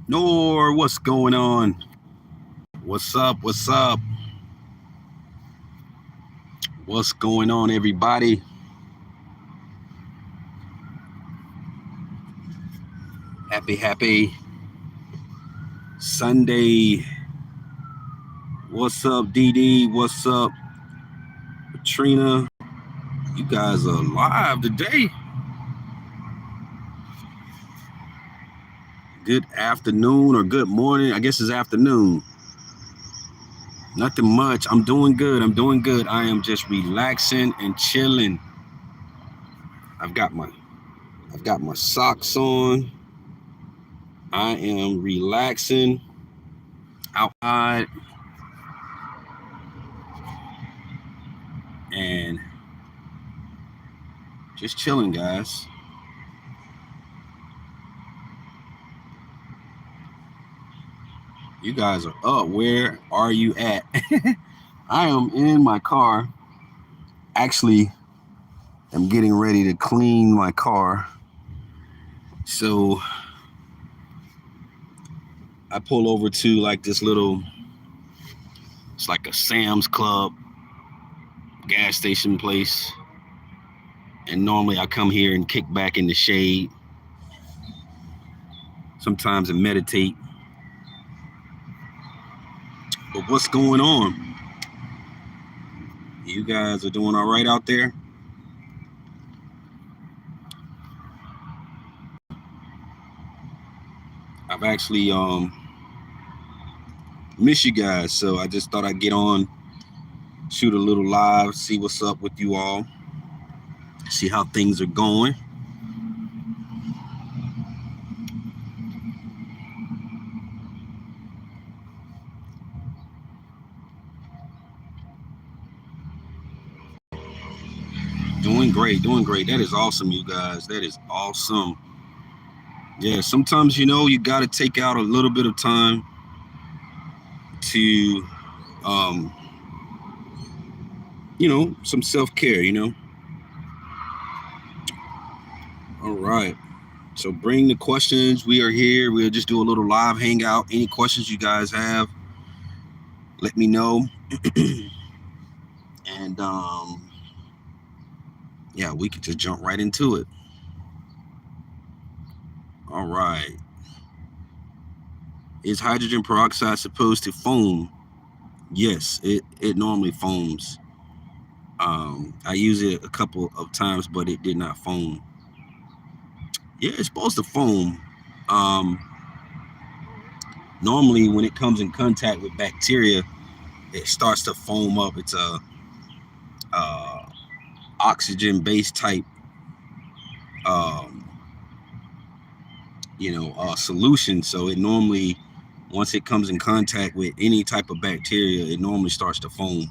Nor, what's going on? What's up? What's up? What's going on, everybody? Happy Sunday. What's up, DD? What's up, Katrina? You guys are live today. Good afternoon or good morning. I guess it's afternoon. Nothing much. I'm doing good. I am just relaxing and chilling. I've got my socks on. I am relaxing outside and just chilling, guys. You guys are up. Where are you at? I am in my car. Actually, I'm getting ready to clean my car. So I pull over to like this little, it's like a Sam's Club gas station place. And normally I come here and kick back in the shade. Sometimes I meditate. But what's going on? You guys are doing all right out there? I've actually missed you guys, so I just thought I'd get on, shoot a little live, see what's up with you all, see how things are going. Doing great. That is awesome, you guys. That is awesome. Yeah, sometimes, you got to take out a little bit of time to, um, some self-care. All right. So bring the questions. We are here. We'll just do a little live hangout. Any questions you guys have, let me know. And, yeah, we could just jump right into it. All right. Is hydrogen peroxide supposed to foam? Yes, it normally foams. I used it a couple of times, but it did not foam. Yeah, it's supposed to foam. Normally, when it comes in contact with bacteria, it starts to foam up. It's a oxygen-based type, um, solution. So it normally, once it comes in contact with any type of bacteria, it normally starts to foam.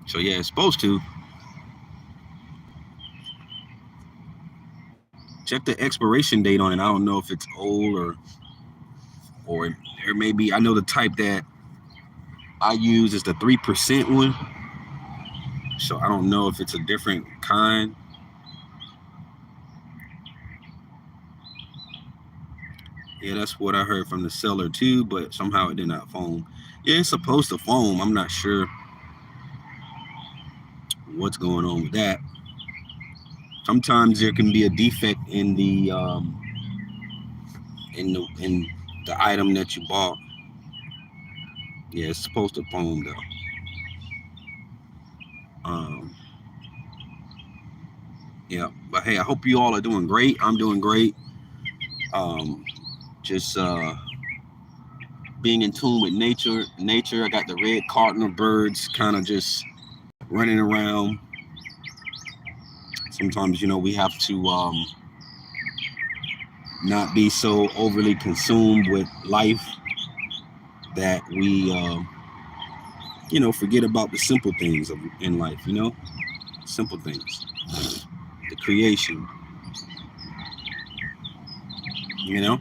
So yeah, it's supposed to. Check the expiration date on it. I don't know if it's old or there may be. I know the type that I use is the 3% one. So I don't know if it's a different kind. Yeah, that's what I heard from the seller too, but somehow it did not foam. Yeah, it's supposed to foam. I'm not sure what's going on with that. Sometimes there can be a defect in the item that you bought. Yeah, it's supposed to foam though. Yeah, but hey, I hope you all are doing great. I'm doing great. Just being in tune with nature. I got the red cardinal birds kind of just running around. Sometimes, we have to not be so overly consumed with life that we, forget about the simple things in life, simple things, the creation, you know?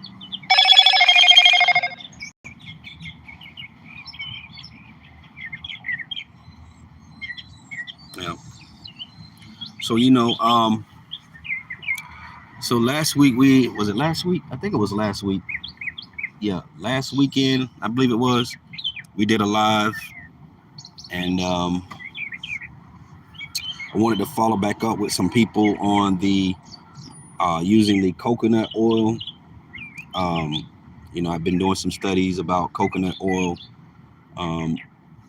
Yeah. So, So last week was it last week? I think it was last week. Yeah, last weekend, I believe it was. We did a live, and I wanted to follow back up with some people on the using the coconut oil. I've been doing some studies about coconut oil, um,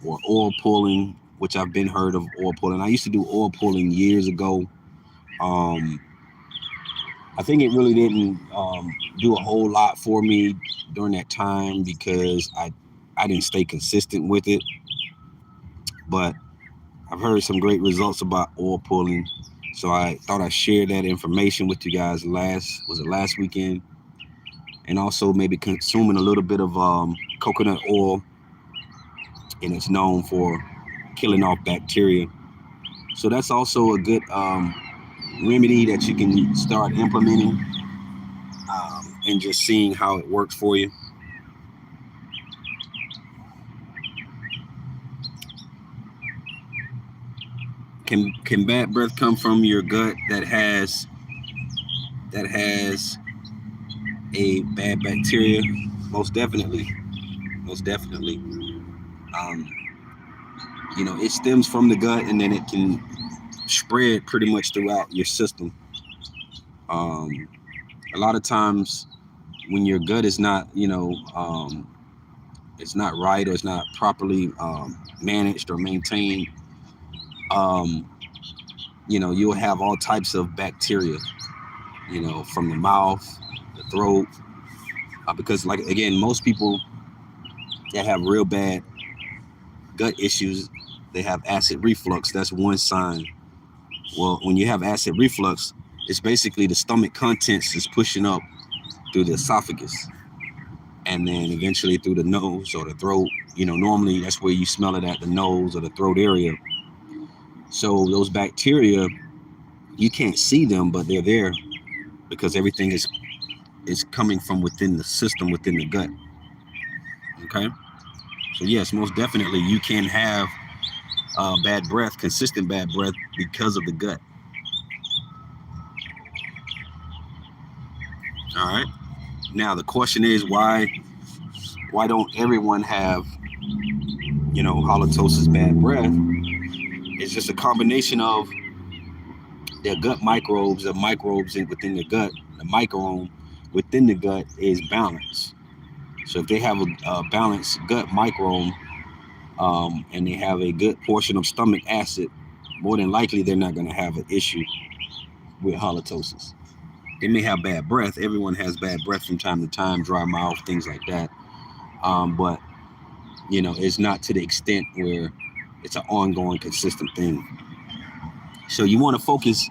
or oil pulling, which I've been heard of oil pulling. I used to do oil pulling years ago. Um, I think it really didn't do a whole lot for me during that time because I didn't stay consistent with it. But I've heard some great results about oil pulling, so I thought I'd share that information with you guys. Last weekend, and also maybe consuming a little bit of coconut oil, and it's known for killing off bacteria. So that's also a good remedy that you can start implementing, and just seeing how it works for you. Can bad breath come from your gut that has a bad bacteria? Most definitely, most definitely. Um, it stems from the gut, and then it can spread pretty much throughout your system. Um, a lot of times, when your gut is not, it's not right, or it's not properly managed or maintained, um, you'll have all types of bacteria, from the mouth, the throat, because, like, again, most people that have real bad gut issues, they have acid reflux. That's one sign. Well, when you have acid reflux, it's basically the stomach contents is pushing up through the esophagus, and then eventually through the nose or the throat. Normally that's where you smell it, at the nose or the throat area. So those bacteria, you can't see them, but they're there because everything is coming from within the system, within the gut. Okay. So yes, most definitely you can have bad breath, consistent bad breath, because of the gut. All right. Now the question is, why don't everyone have halitosis, bad breath? It's just a combination of their gut microbes, the microbes within the gut. The microbiome within the gut is balanced. So if they have a balanced gut microbiome, and they have a good portion of stomach acid, more than likely they're not going to have an issue with halitosis. They may have bad breath. Everyone has bad breath from time to time, dry mouth, things like that. But it's not to the extent where it's an ongoing, consistent thing. So you want to focus,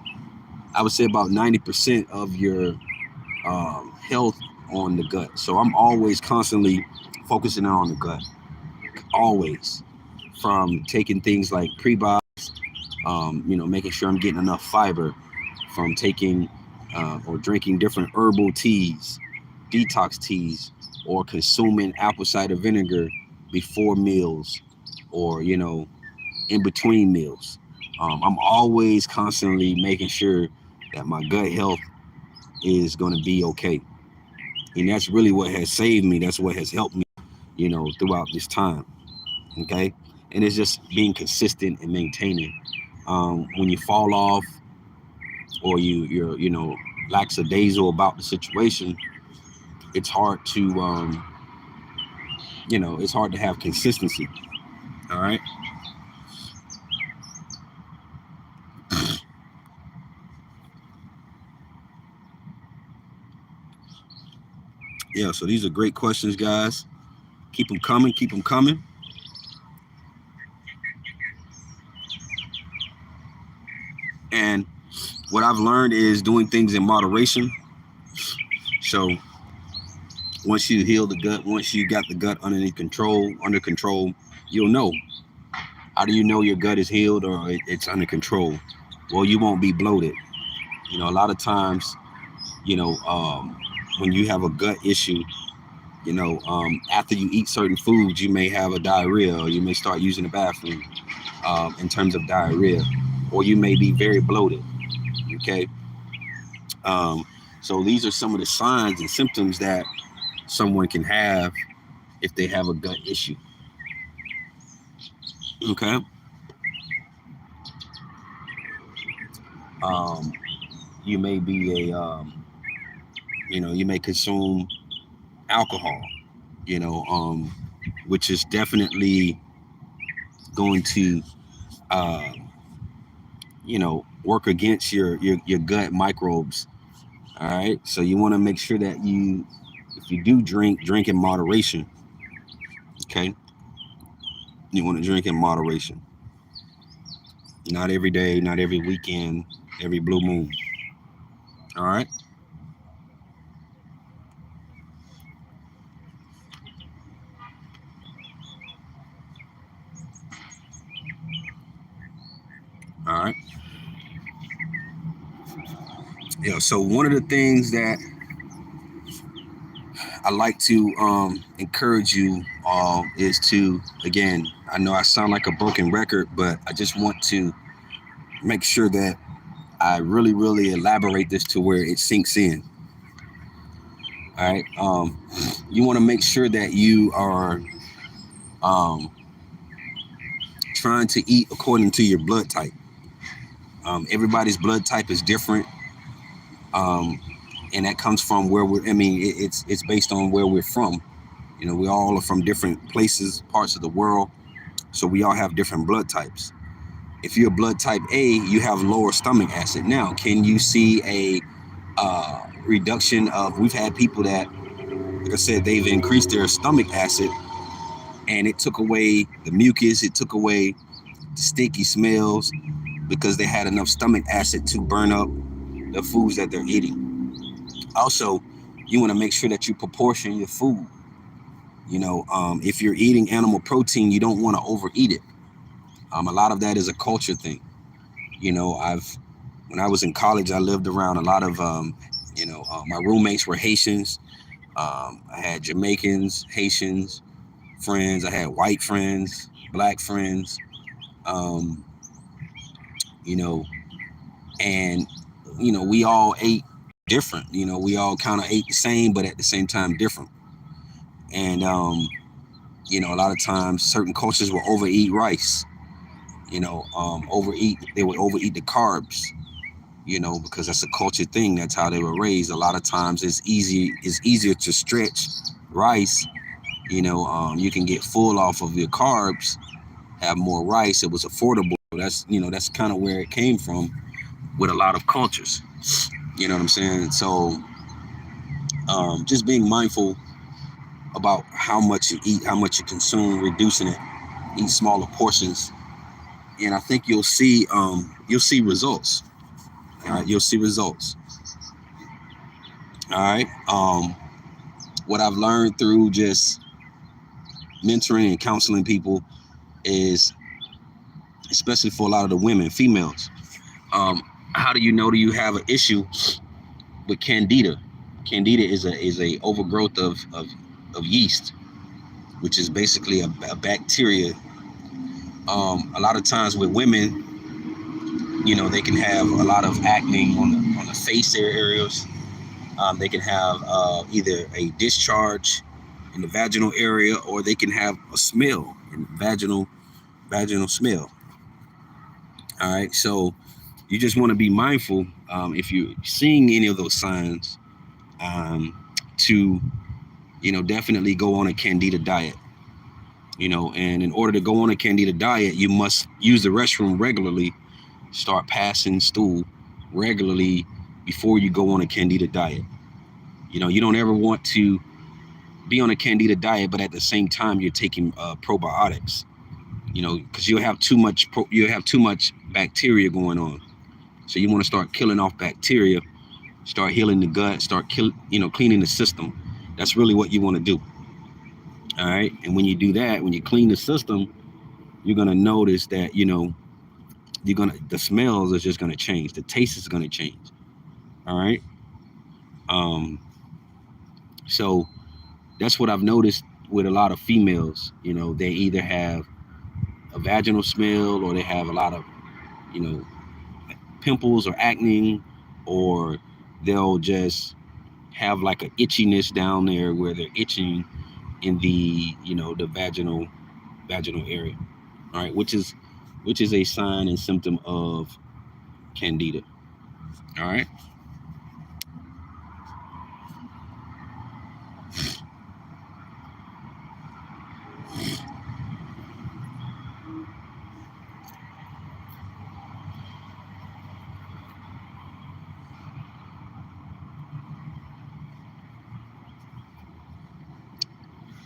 I would say, about 90% of your health on the gut. So I'm always constantly focusing on the gut, always, from taking things like prebiotics, making sure I'm getting enough fiber, from taking or drinking different herbal teas, detox teas, or consuming apple cider vinegar before meals, or in between meals. I'm always constantly making sure that my gut health is going to be okay, and that's really what has saved me. That's what has helped me, throughout this time. Okay, and it's just being consistent and maintaining. When you fall off, or you're lackadaisical about the situation, it's hard to it's hard to have consistency. All right. Yeah, so these are great questions, guys. Keep them coming, keep them coming. And what I've learned is doing things in moderation. So once you heal the gut, once you got the gut under control, you'll know. How do you know your gut is healed or it's under control? Well, you won't be bloated. A lot of times, when you have a gut issue, after you eat certain foods, you may have a diarrhea, or you may start using the bathroom, in terms of diarrhea, or you may be very bloated. Okay. So these are some of the signs and symptoms that someone can have if they have a gut issue. Okay. Um, you may be you may consume alcohol, you know, which is definitely going to, uh, work against your gut microbes. All right. So you want to make sure that if you do drink in moderation. Okay. You want to drink in moderation. Not every day, not every weekend, every blue moon. All right. All right. Yeah. So one of the things that I like to encourage you all is to, again, I know I sound like a broken record, but I just want to make sure that I really, really elaborate this to where it sinks in. All right. You want to make sure that you are um, trying to eat according to your blood type. Everybody's blood type is different. Um, and that comes from where it's based on where we're from. We all are from different places, parts of the world. So we all have different blood types. If you're blood type A, you have lower stomach acid. Now, can you see a reduction of? We've had people that, like I said, they've increased their stomach acid, and it took away the mucus, it took away the stinky smells because they had enough stomach acid to burn up the foods that they're eating. Also, you want to make sure that you proportion your food. If you're eating animal protein, you don't want to overeat it. A lot of that is a culture thing. When I was in college, I lived around a lot of, my roommates were Haitians. I had Jamaicans, Haitians friends. I had white friends, black friends. Um, you know, and we all ate different. We all kind of ate the same, but at the same time different. And a lot of times certain cultures will overeat rice. They would overeat the carbs. Because that's a culture thing. That's how they were raised. A lot of times it's easier to stretch rice. You can get full off of your carbs, have more rice. It was affordable. That's kind of where it came from with a lot of cultures. You know what I'm saying? So just being mindful about how much you eat, how much you consume, reducing it, eat smaller portions, and I think you'll see results. All right, you'll see results. All right. What I've learned through just mentoring and counseling people is, especially for a lot of the women, females, how do you have an issue with candida? Candida is a overgrowth of yeast, which is basically a bacteria. A lot of times with women, they can have a lot of acne on the face areas. They can have either a discharge in the vaginal area, or they can have a smell, vaginal smell. All right, so you just want to be mindful if you're seeing any of those signs, to definitely go on a candida diet. And in order to go on a candida diet, you must use the restroom regularly, start passing stool regularly before you go on a candida diet. You don't ever want to be on a candida diet, but at the same time you're taking probiotics. Because you'll have too much bacteria going on. So you want to start killing off bacteria, start healing the gut, start cleaning the system. That's really what you want to do. All right. And when you do that, when you clean the system, you're gonna notice that the smells are just gonna change. The taste is gonna change. All right. Um, so that's what I've noticed with a lot of females. They either have a vaginal smell, or they have a lot of, pimples or acne, or they'll just have like a itchiness down there where they're itching in the, the vaginal area. All right, which is a sign and symptom of candida. All right.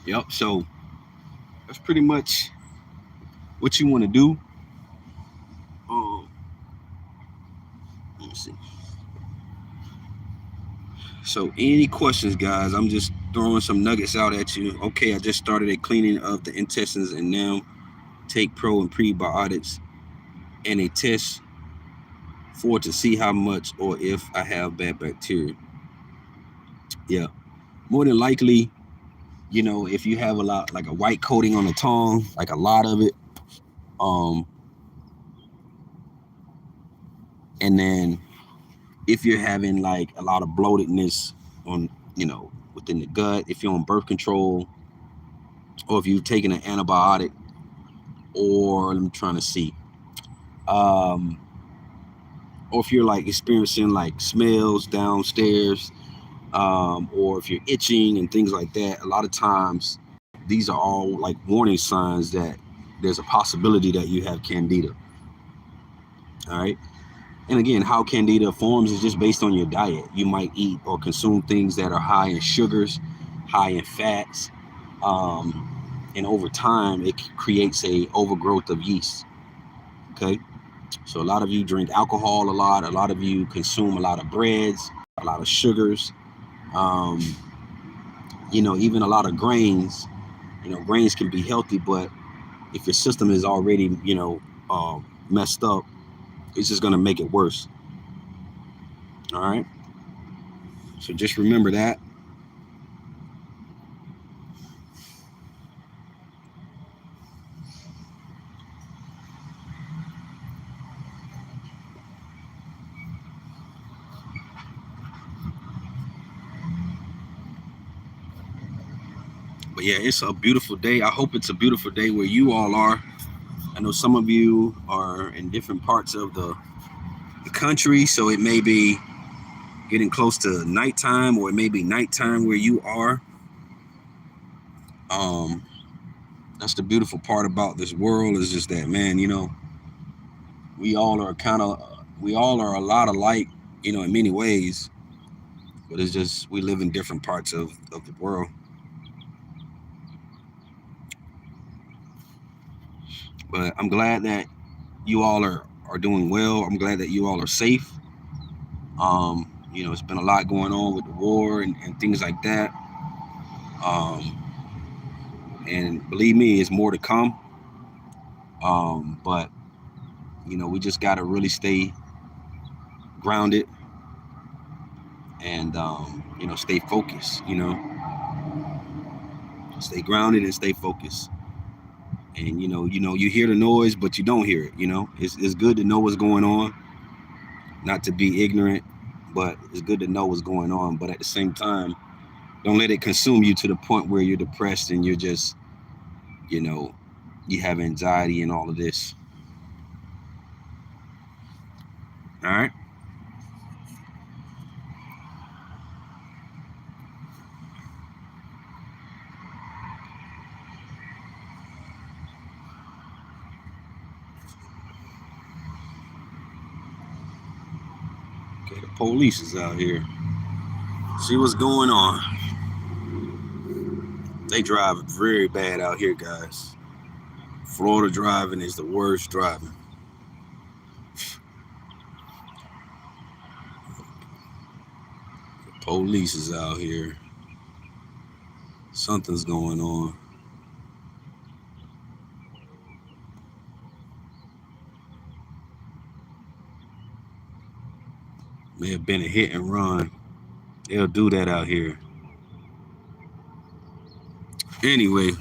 Yep. So that's pretty much what you want to do. Um, let me see. So, any questions, guys? I'm just throwing some nuggets out at you. Okay, I just started a cleaning of the intestines and now take pro and prebiotics and a test for to see how much or if I have bad bacteria. Yeah, more than likely, if you have a lot, like a white coating on the tongue, like a lot of it, um, and then if you're having like a lot of bloatedness on, within the gut, if you're on birth control, or if you've taken an antibiotic, or I'm trying to see, um, or if you're like experiencing like smells downstairs, or if you're itching and things like that, a lot of times these are all like warning signs that there's a possibility that you have candida. All right. And again, how candida forms is just based on your diet. You might eat or consume things that are high in sugars, high in fats, and over time it creates a overgrowth of yeast. Okay. So a lot of you drink alcohol a lot of you consume a lot of breads, a lot of sugars, um, even a lot of grains. Grains can be healthy, but if your system is already, messed up, it's just going to make it worse. All right. So just remember that. But yeah, it's a beautiful day. I hope it's a beautiful day where you all are. I know some of you are in different parts of the country, so it may be getting close to nighttime, or it may be nighttime where you are. Um, that's the beautiful part about this world, is just that, man, we all are a lot alike, in many ways, but it's just we live in different parts of the world. But I'm glad that you all are doing well. I'm glad that you all are safe. It's been a lot going on with the war and things like that. Um, and believe me, it's more to come. But we just gotta really stay grounded and stay focused. Stay grounded and stay focused. And you hear the noise, but you don't hear it. It's good to know what's going on, not to be ignorant, but it's good to know what's going on. But at the same time, don't let it consume you to the point where you're depressed and you're just, you know, you have anxiety and all of this. All right. Okay, the police is out here. See what's going on. They drive very bad out here, guys. Florida driving is the worst driving. The police is out here. Something's going on. May have been a hit and run. They'll do that out here. Anyway,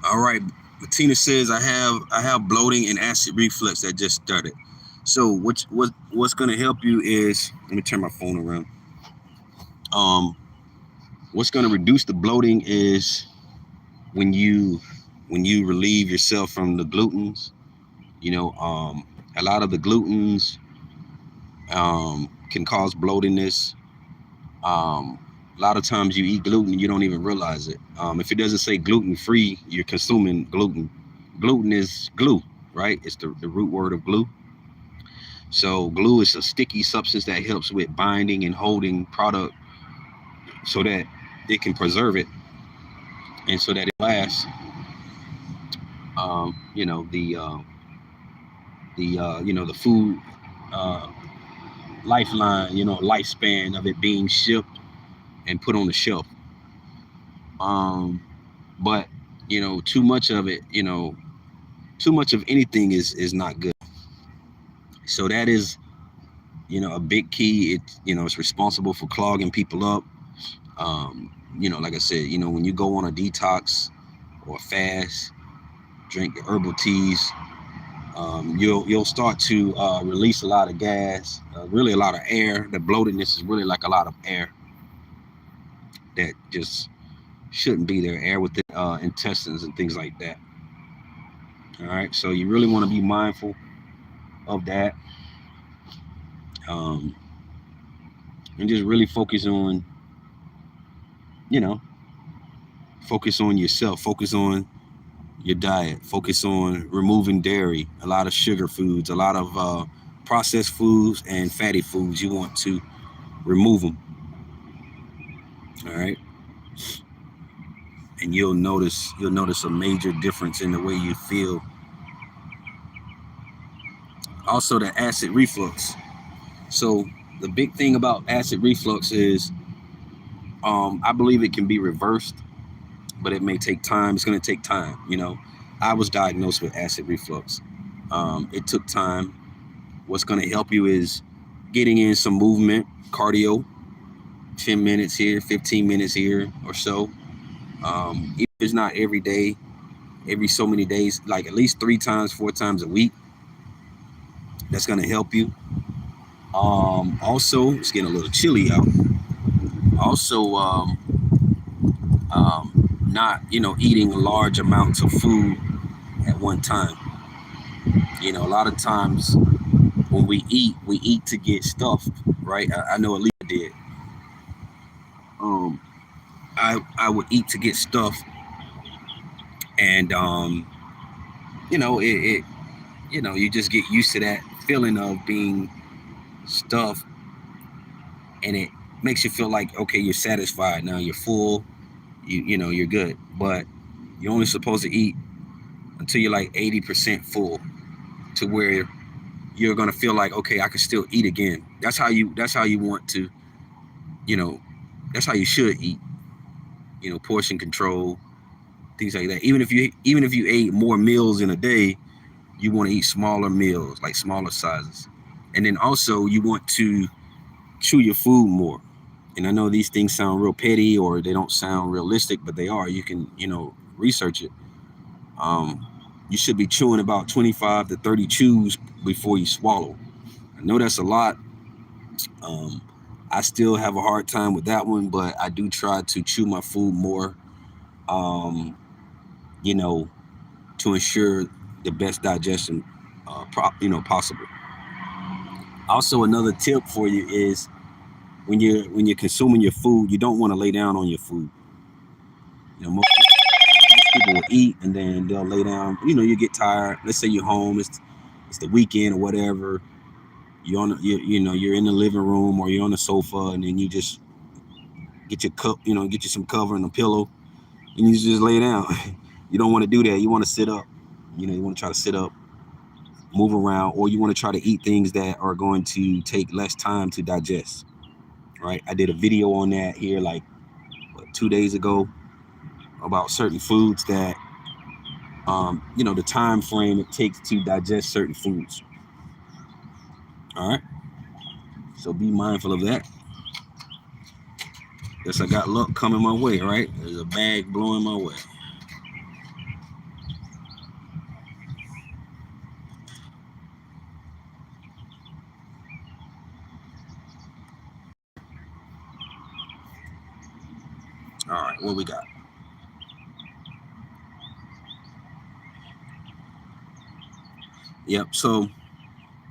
all right. Tina says I have bloating and acid reflux that just started. So what's gonna help you is, let me turn my phone around. What's gonna reduce the bloating is when you relieve yourself from the glutens. A lot of the glutens can cause bloatiness. A lot of times you eat gluten, you don't even realize it. If it doesn't say gluten free, you're consuming gluten. Gluten is glue, right? It's the root word of glue. So glue is a sticky substance that helps with binding and holding product so that it can preserve it and so that it lasts. The food lifeline, lifespan of it being shipped and put on the shelf. But too much of it, too much of anything is not good. So that is, a big key. It's responsible for clogging people up. Like I said, when you go on a detox or a fast, drink the herbal teas, you'll start to release a lot of gas, really a lot of air. The bloatedness is really like a lot of air that just shouldn't be there, air within intestines and things like that. All right, so you really want to be mindful of that, and just really focus on yourself, focus on your diet, focus on removing dairy, a lot of sugar foods, a lot of processed foods and fatty foods. You want to remove them. All right, and you'll notice a major difference in the way you feel. Also, the acid reflux. So the big thing about acid reflux is, I believe it can be reversed, but it may take time. It's going to take time. I was diagnosed with acid reflux. It took time. What's going to help you is getting in some movement, cardio, 10 minutes here, 15 minutes here or so. If it's not every day, every so many days, like at least 3 times, 4 times a week, that's going to help you. Also, it's getting a little chilly out. Also, not, eating large amounts of food at one time. A lot of times when we eat to get stuffed, right? I know Alita did. I would eat to get stuffed, and you just get used to that feeling of being stuffed, and it makes you feel like, okay, you're satisfied now, you're full, you're good. But you're only supposed to eat until you're like 80% full, to where you're gonna feel like, okay, I can still eat again. That's how you want to, that's how you should eat. Portion control, things like that. Even if you ate more meals in a day, you want to eat smaller meals, like smaller sizes. And then also you want to chew your food more. And I know these things sound real petty or they don't sound realistic, but they are. You can, research it. You should be chewing about 25 to 30 chews before you swallow. I know that's a lot. I still have a hard time with that one, but I do try to chew my food more, to ensure the best digestion, possible. Also, another tip for you is when you're consuming your food, you don't want to lay down on your food. Most people will eat and then they'll lay down. You get tired. Let's say you're home. It's the weekend or whatever. You're in the living room or you're on the sofa, and then you just get your cup, get you some cover and a pillow, and you just lay down. You don't want to do that. You want to sit up. You want to try to sit up, move around, or you want to try to eat things that are going to take less time to digest. Right? I did a video on that here like 2 days ago about certain foods that, the time frame it takes to digest certain foods. All right. So be mindful of that. Guess I got luck coming my way, right? There's a bag blowing my way. All right, what we got? Yep. So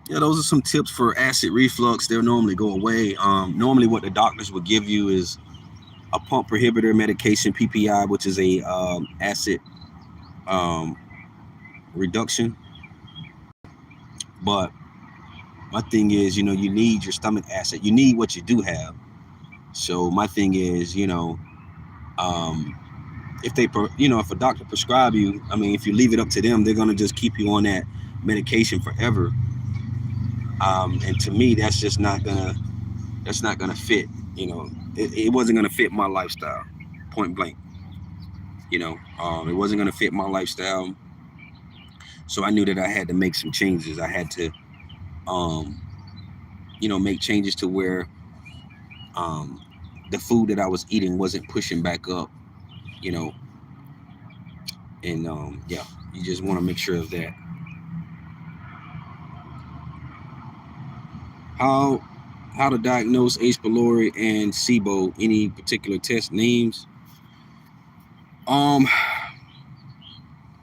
yeah, those are some tips for acid reflux. They'll normally go away. Normally, what the doctors would give you is a pump prohibitor medication, PPI, which is a acid um, reduction. But my thing is, you need your stomach acid. You need what you do have. So my thing is, um, if if a doctor prescribe you, I mean, if you leave it up to them, they're gonna just keep you on that medication forever. And to me, that's not gonna fit. It wasn't gonna fit my lifestyle, point blank. It wasn't gonna fit my lifestyle. So I knew that I had to make some changes. I had to, um, make changes to where um, the food that I was eating wasn't pushing back up. You know, and yeah, you just want to make sure of that. How how to diagnose H. pylori and SIBO? Any particular test names? Um,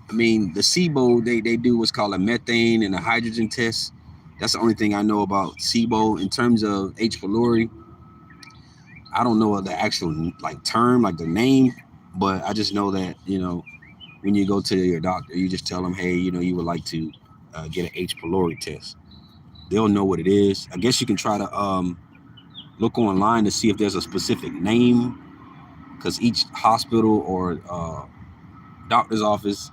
I mean, the SIBO they do what's called a methane and a hydrogen test. That's the only thing I know about SIBO. In terms of H. pylori, I don't know the actual like term, like the name, but I just know that when you go to your doctor, you just tell them, hey, you would like to get an H. pylori test. They'll know what it is. I guess you can try to look online to see if there's a specific name, because each hospital or doctor's office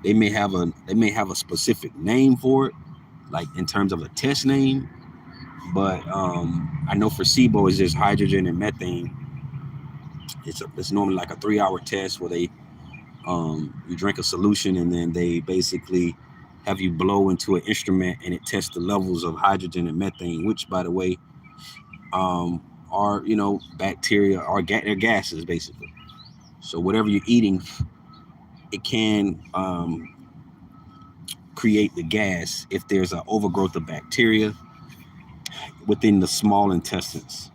they may have a specific name for it, like in terms of a test name. But I know for SIBO is just hydrogen and methane. It's normally like a 3-hour test where they you drink a solution and then they basically have you blow into an instrument and it tests the levels of hydrogen and methane, which by the way um, are bacteria or they're gases basically. So whatever you're eating, it can create the gas if there's an overgrowth of bacteria within the small intestines.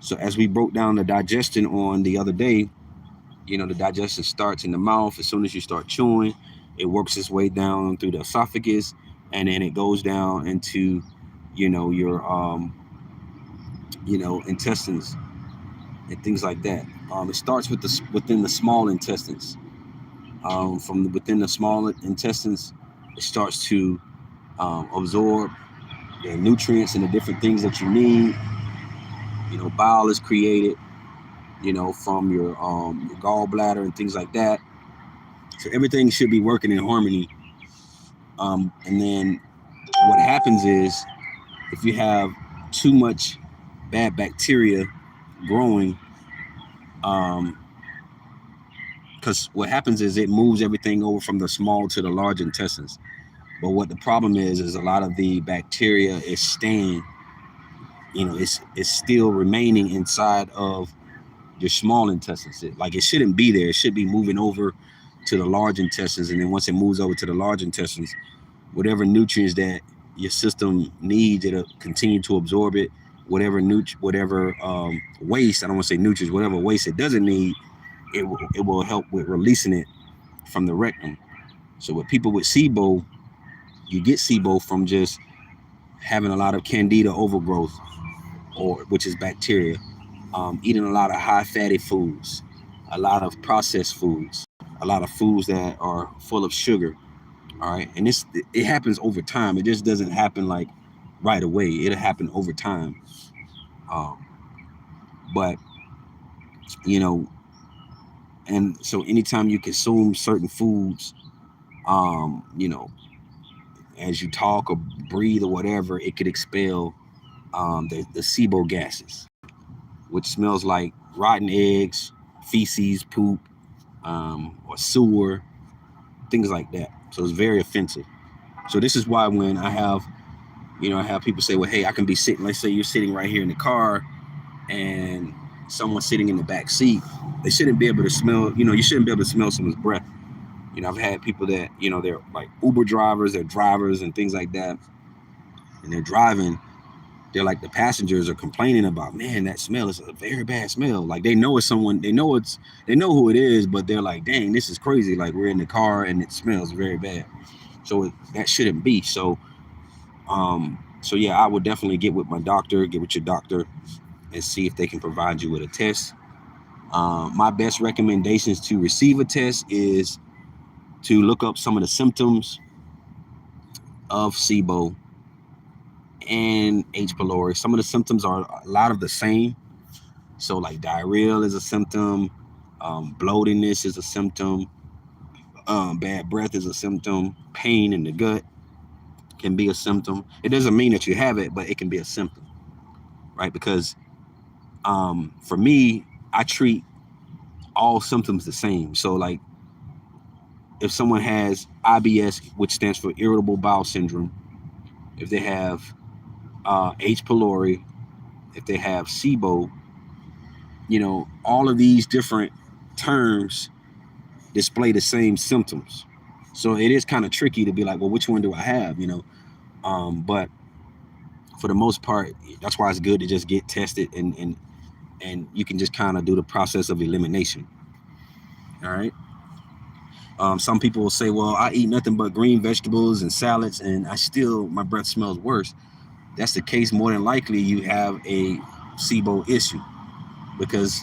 So as we broke down the digestion on the other day, the digestion starts in the mouth. As soon as you start chewing, it works its way down through the esophagus, and then it goes down into, your intestines and things like that. It starts within the small intestines. Within the small intestines, it starts to absorb the nutrients and the different things that you need. Bile is created, from your gallbladder and things like that. So everything should be working in harmony. And then what happens is if you have too much bad bacteria growing, because what happens is it moves everything over from the small to the large intestines. But what the problem is a lot of the bacteria is staying, it's still remaining inside of your small intestines. It shouldn't be there. It should be moving over to the large intestines, and then once it moves over to the large intestines, whatever nutrients that your system needs, it'll continue to absorb it. Whatever waste, I don't want to say nutrients, whatever waste it doesn't need, it will help with releasing it from the rectum. So with people with SIBO, you get SIBO from just having a lot of candida overgrowth, which is bacteria, eating a lot of high fatty foods, a lot of processed foods, a lot of foods that are full of sugar. All right, and it happens over time. It just doesn't happen like right away. It'll happen over time. Um, but you know, and so anytime you consume certain foods, you know, as you talk or breathe or whatever, it could expel the SIBO gases, which smells like rotten eggs, feces, poop, or sewer, things like that. So it's very offensive. So this is why when I have people say, well, hey, I can be sitting, let's say you're sitting right here in the car and someone's sitting in the back seat, they shouldn't be able to smell, you shouldn't be able to smell someone's breath. I've had people that, they're like Uber drivers, they're drivers and things like that. And they're driving they're like, the passengers are complaining about, man, that smell is a very bad smell. Like they know it's someone, they know who it is, but they're like, dang, this is crazy. Like we're in the car and it smells very bad. So that shouldn't be. So yeah, I would definitely get with your doctor and see if they can provide you with a test. My best recommendations to receive a test is to look up some of the symptoms of SIBO and H. pylori. Some of the symptoms are a lot of the same. So like diarrhea is a symptom, bloatiness is a symptom, bad breath is a symptom, pain in the gut can be a symptom. It doesn't mean that you have it, but it can be a symptom, right? Because for me, I treat all symptoms the same. So like if someone has IBS, which stands for irritable bowel syndrome, if they have H. pylori, if they have SIBO, all of these different terms display the same symptoms. So it is kind of tricky to be like, well, which one do I have? But for the most part, that's why it's good to just get tested and you can just kind of do the process of elimination. All right. Some people will say, well, I eat nothing but green vegetables and salads and my breath smells worse. That's the case. More than likely you have a SIBO issue, because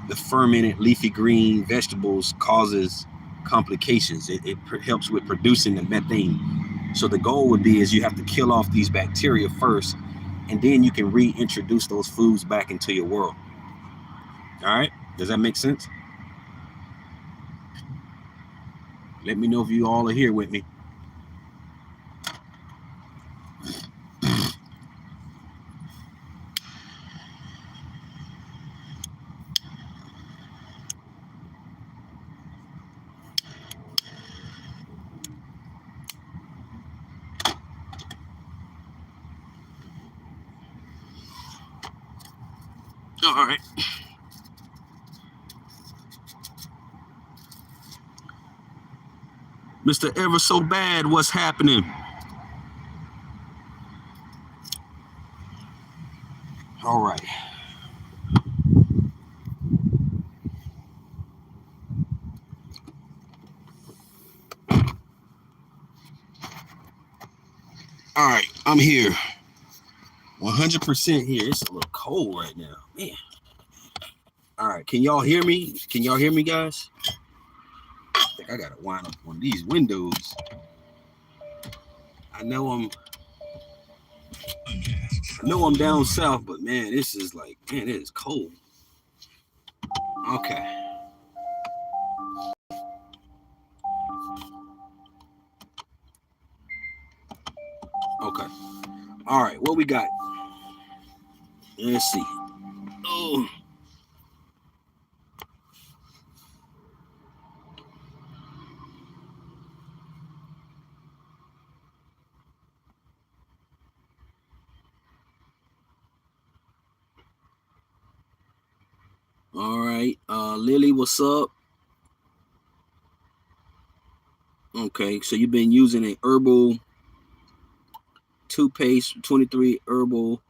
the fermented leafy green vegetables causes complications. It helps with producing the methane. So the goal would be is you have to kill off these bacteria first, and then you can reintroduce those foods back into your world. All right? Does that make sense? Let me know if you all are here with me. All right. Mr. Ever So Bad, what's happening? All right. All right, I'm here. 100% here. It's a little cold right now, man. All right, can y'all hear me? Can y'all hear me, guys? I think I gotta wind up on these windows. I know I'm down south, but man, this is like, man, it is cold. Okay. Okay. All right, what we got? Let's see. Oh. All right. Lily, what's up? Okay, so you've been using a herbal toothpaste, 23 herbal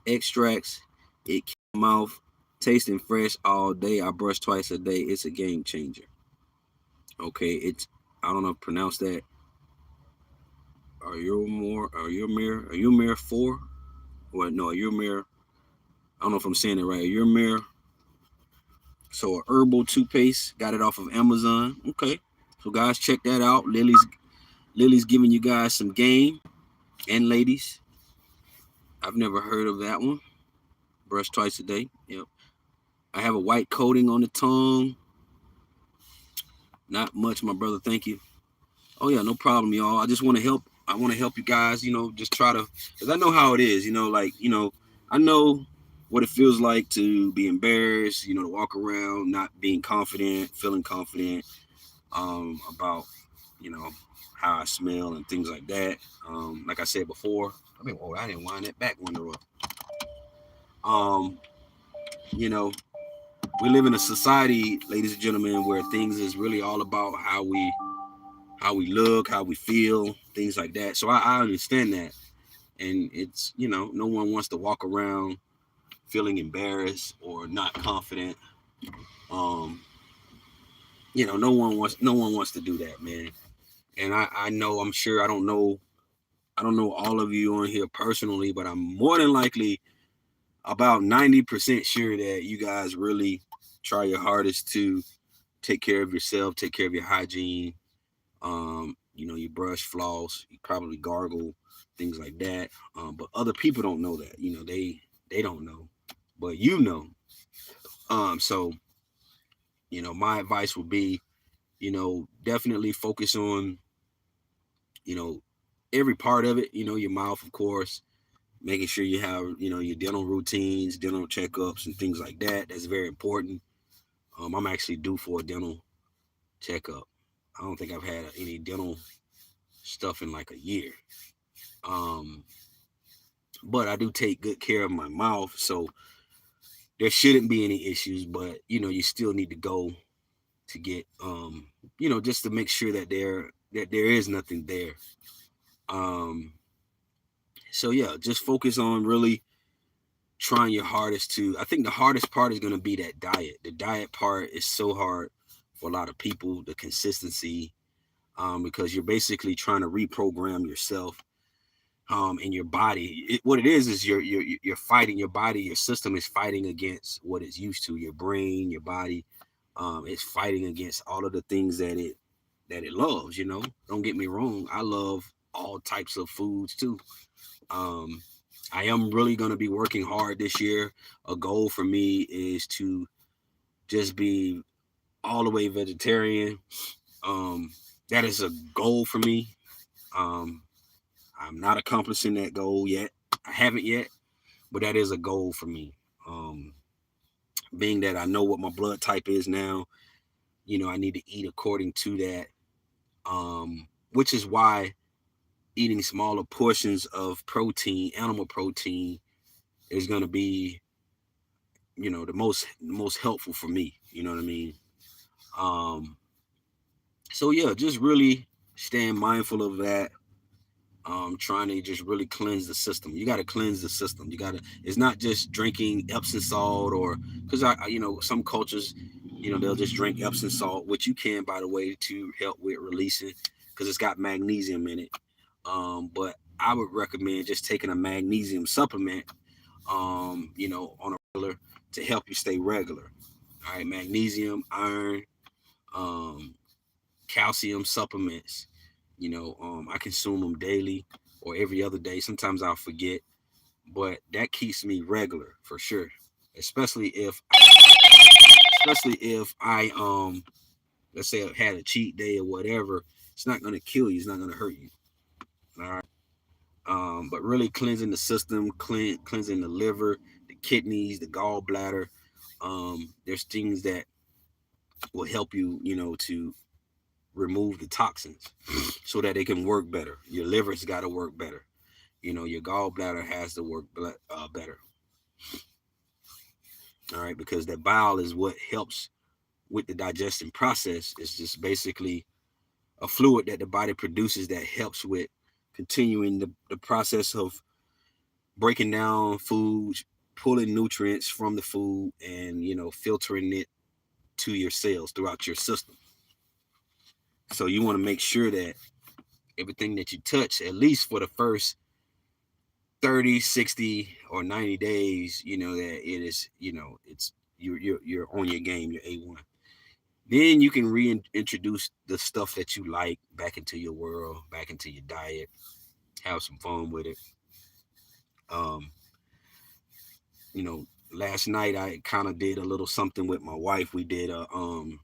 extracts. It keeps my mouth tasting fresh all day. I brush twice a day. It's a game changer. Okay, I don't know how to pronounce that. Are you mirror 4? Well, no, your mirror. I don't know if I'm saying it right. Your mirror. So a herbal toothpaste, got it off of Amazon. Okay, so guys, check that out. Lily's giving you guys some game, and ladies, I've never heard of that one. Brush twice a day. Yep. I have a white coating on the tongue. Not much, my brother. Thank you. Oh yeah, no problem, y'all. I just want to help. I want to help you guys. Just try to, because I know how it is. I know what it feels like to be embarrassed. To walk around not being confident, feeling confident about how I smell and things like that. Like I said before, I didn't wind that back window up. We live in a society, ladies and gentlemen, where things is really all about how we look, how we feel, things like that. So I understand that. And it's, no one wants to walk around feeling embarrassed or not confident. Um, no one wants to do that, man. And I know, I'm sure, I don't know all of you on here personally, but I'm more than likely about 90% sure that you guys really try your hardest to take care of yourself, take care of your hygiene. You brush, floss, you probably gargle, things like that. But other people don't know that. They don't know, but you know. So my advice would be, definitely focus on, you know, every part of it. Your mouth, of course, making sure you have, your dental routines, dental checkups, and things like that. That's very important. I'm actually due for a dental checkup. I don't think I've had any dental stuff in like a year. Um, but I do take good care of my mouth, so there shouldn't be any issues. But you still need to go to get, just to make sure that there is nothing there. Um, so yeah, just focus on really trying your hardest to. I think the hardest part is going to be that diet. The diet part is so hard for a lot of people. The consistency, because you're basically trying to reprogram yourself, in your body. What it is you're fighting your body. Your system is fighting against what it's used to. Your brain, your body, it's fighting against all of the things that it loves. Don't get me wrong. I love all types of foods too. Um, I am really going to be working hard this year. A goal for me is to just be all the way vegetarian. Um, that is a goal for me. Um, I'm not accomplishing that goal yet. I haven't yet, but that is a goal for me. Um, Being that I know what my blood type is now, I need to eat according to that. Which is why eating smaller portions of protein, animal protein, is going to be, the most helpful for me. You know what I mean? Um, so yeah, just really staying mindful of that. Trying to just really cleanse the system. You got to cleanse the system. You got to. It's not just drinking Epsom salt, or because some cultures, they'll just drink Epsom salt, which you can, by the way, to help with releasing, because it's got magnesium in it. But I would recommend just taking a magnesium supplement, on a regular, to help you stay regular. All right, magnesium, iron, um, calcium supplements. I consume them daily or every other day. Sometimes I'll forget, but that keeps me regular for sure. Especially if I let's say I had a cheat day or whatever. It's not gonna kill you. It's not gonna hurt you. All right. But really cleansing the system, cleansing the liver, the kidneys, the gallbladder. There's things that will help you, to remove the toxins so that it can work better. Your liver's got to work better. Your gallbladder has to work better. All right, because that bile is what helps with the digestion process. It's just basically a fluid that the body produces that helps with continuing the process of breaking down foods, pulling nutrients from the food, and filtering it to your cells throughout your system. So you want to make sure that everything that you touch, at least for the first 30, 60, or 90 days, that it is, it's you're on your game, you're A1. Then you can reintroduce the stuff that you like back into your world, back into your diet, have some fun with it. Um, you know, Last night I kind of did a little something with my wife. We did um,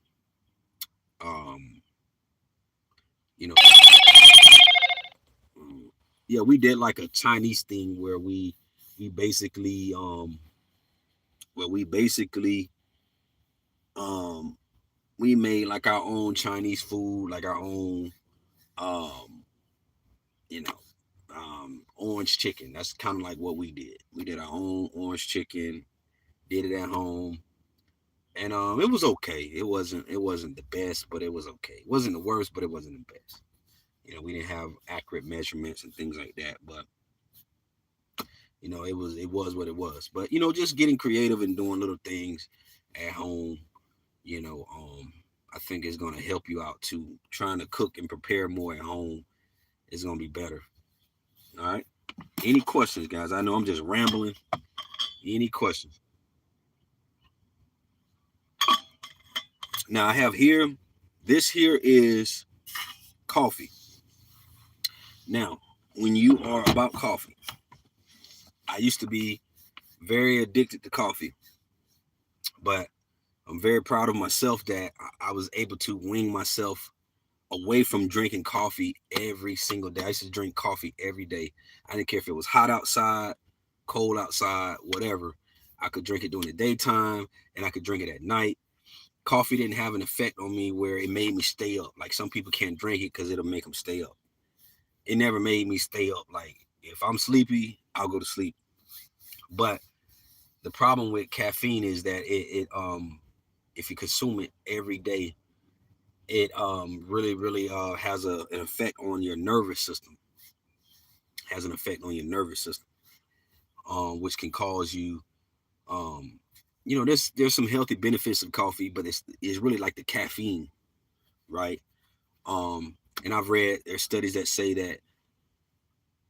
you know, yeah, we did like a Chinese thing where we basically where we basically um we made like our own Chinese food, like our own um you know orange chicken. That's kind of like what we did. We did our own orange chicken, did it at home, and it was okay. It wasn't the best, but it was okay. It wasn't the worst, but it wasn't the best. We didn't have accurate measurements and things like that, but It was what it was. But just getting creative and doing little things at home, you know, I think it's gonna help you out too. Trying to cook and prepare more at home is gonna be better. All right. Any questions, guys? I know I'm just rambling. Any questions? Now I have here. This here is coffee. Now, when you are about coffee, I used to be very addicted to coffee, but I'm very proud of myself that I was able to wing myself away from drinking coffee every single day. I used to drink coffee every day. I didn't care if it was hot outside, cold outside, whatever. I could drink it during the daytime and I could drink it at night. Coffee didn't have an effect on me where it made me stay up. Like some people can't drink it because it'll make them stay up. It never made me stay up. Like if I'm sleepy, I'll go to sleep. But the problem with caffeine is that it if you consume it every day, it really has an effect on your nervous system. Has an effect on your nervous system, which can cause you um there's some healthy benefits of coffee, but it's really like the caffeine, right? Um, and I've read there's studies that say that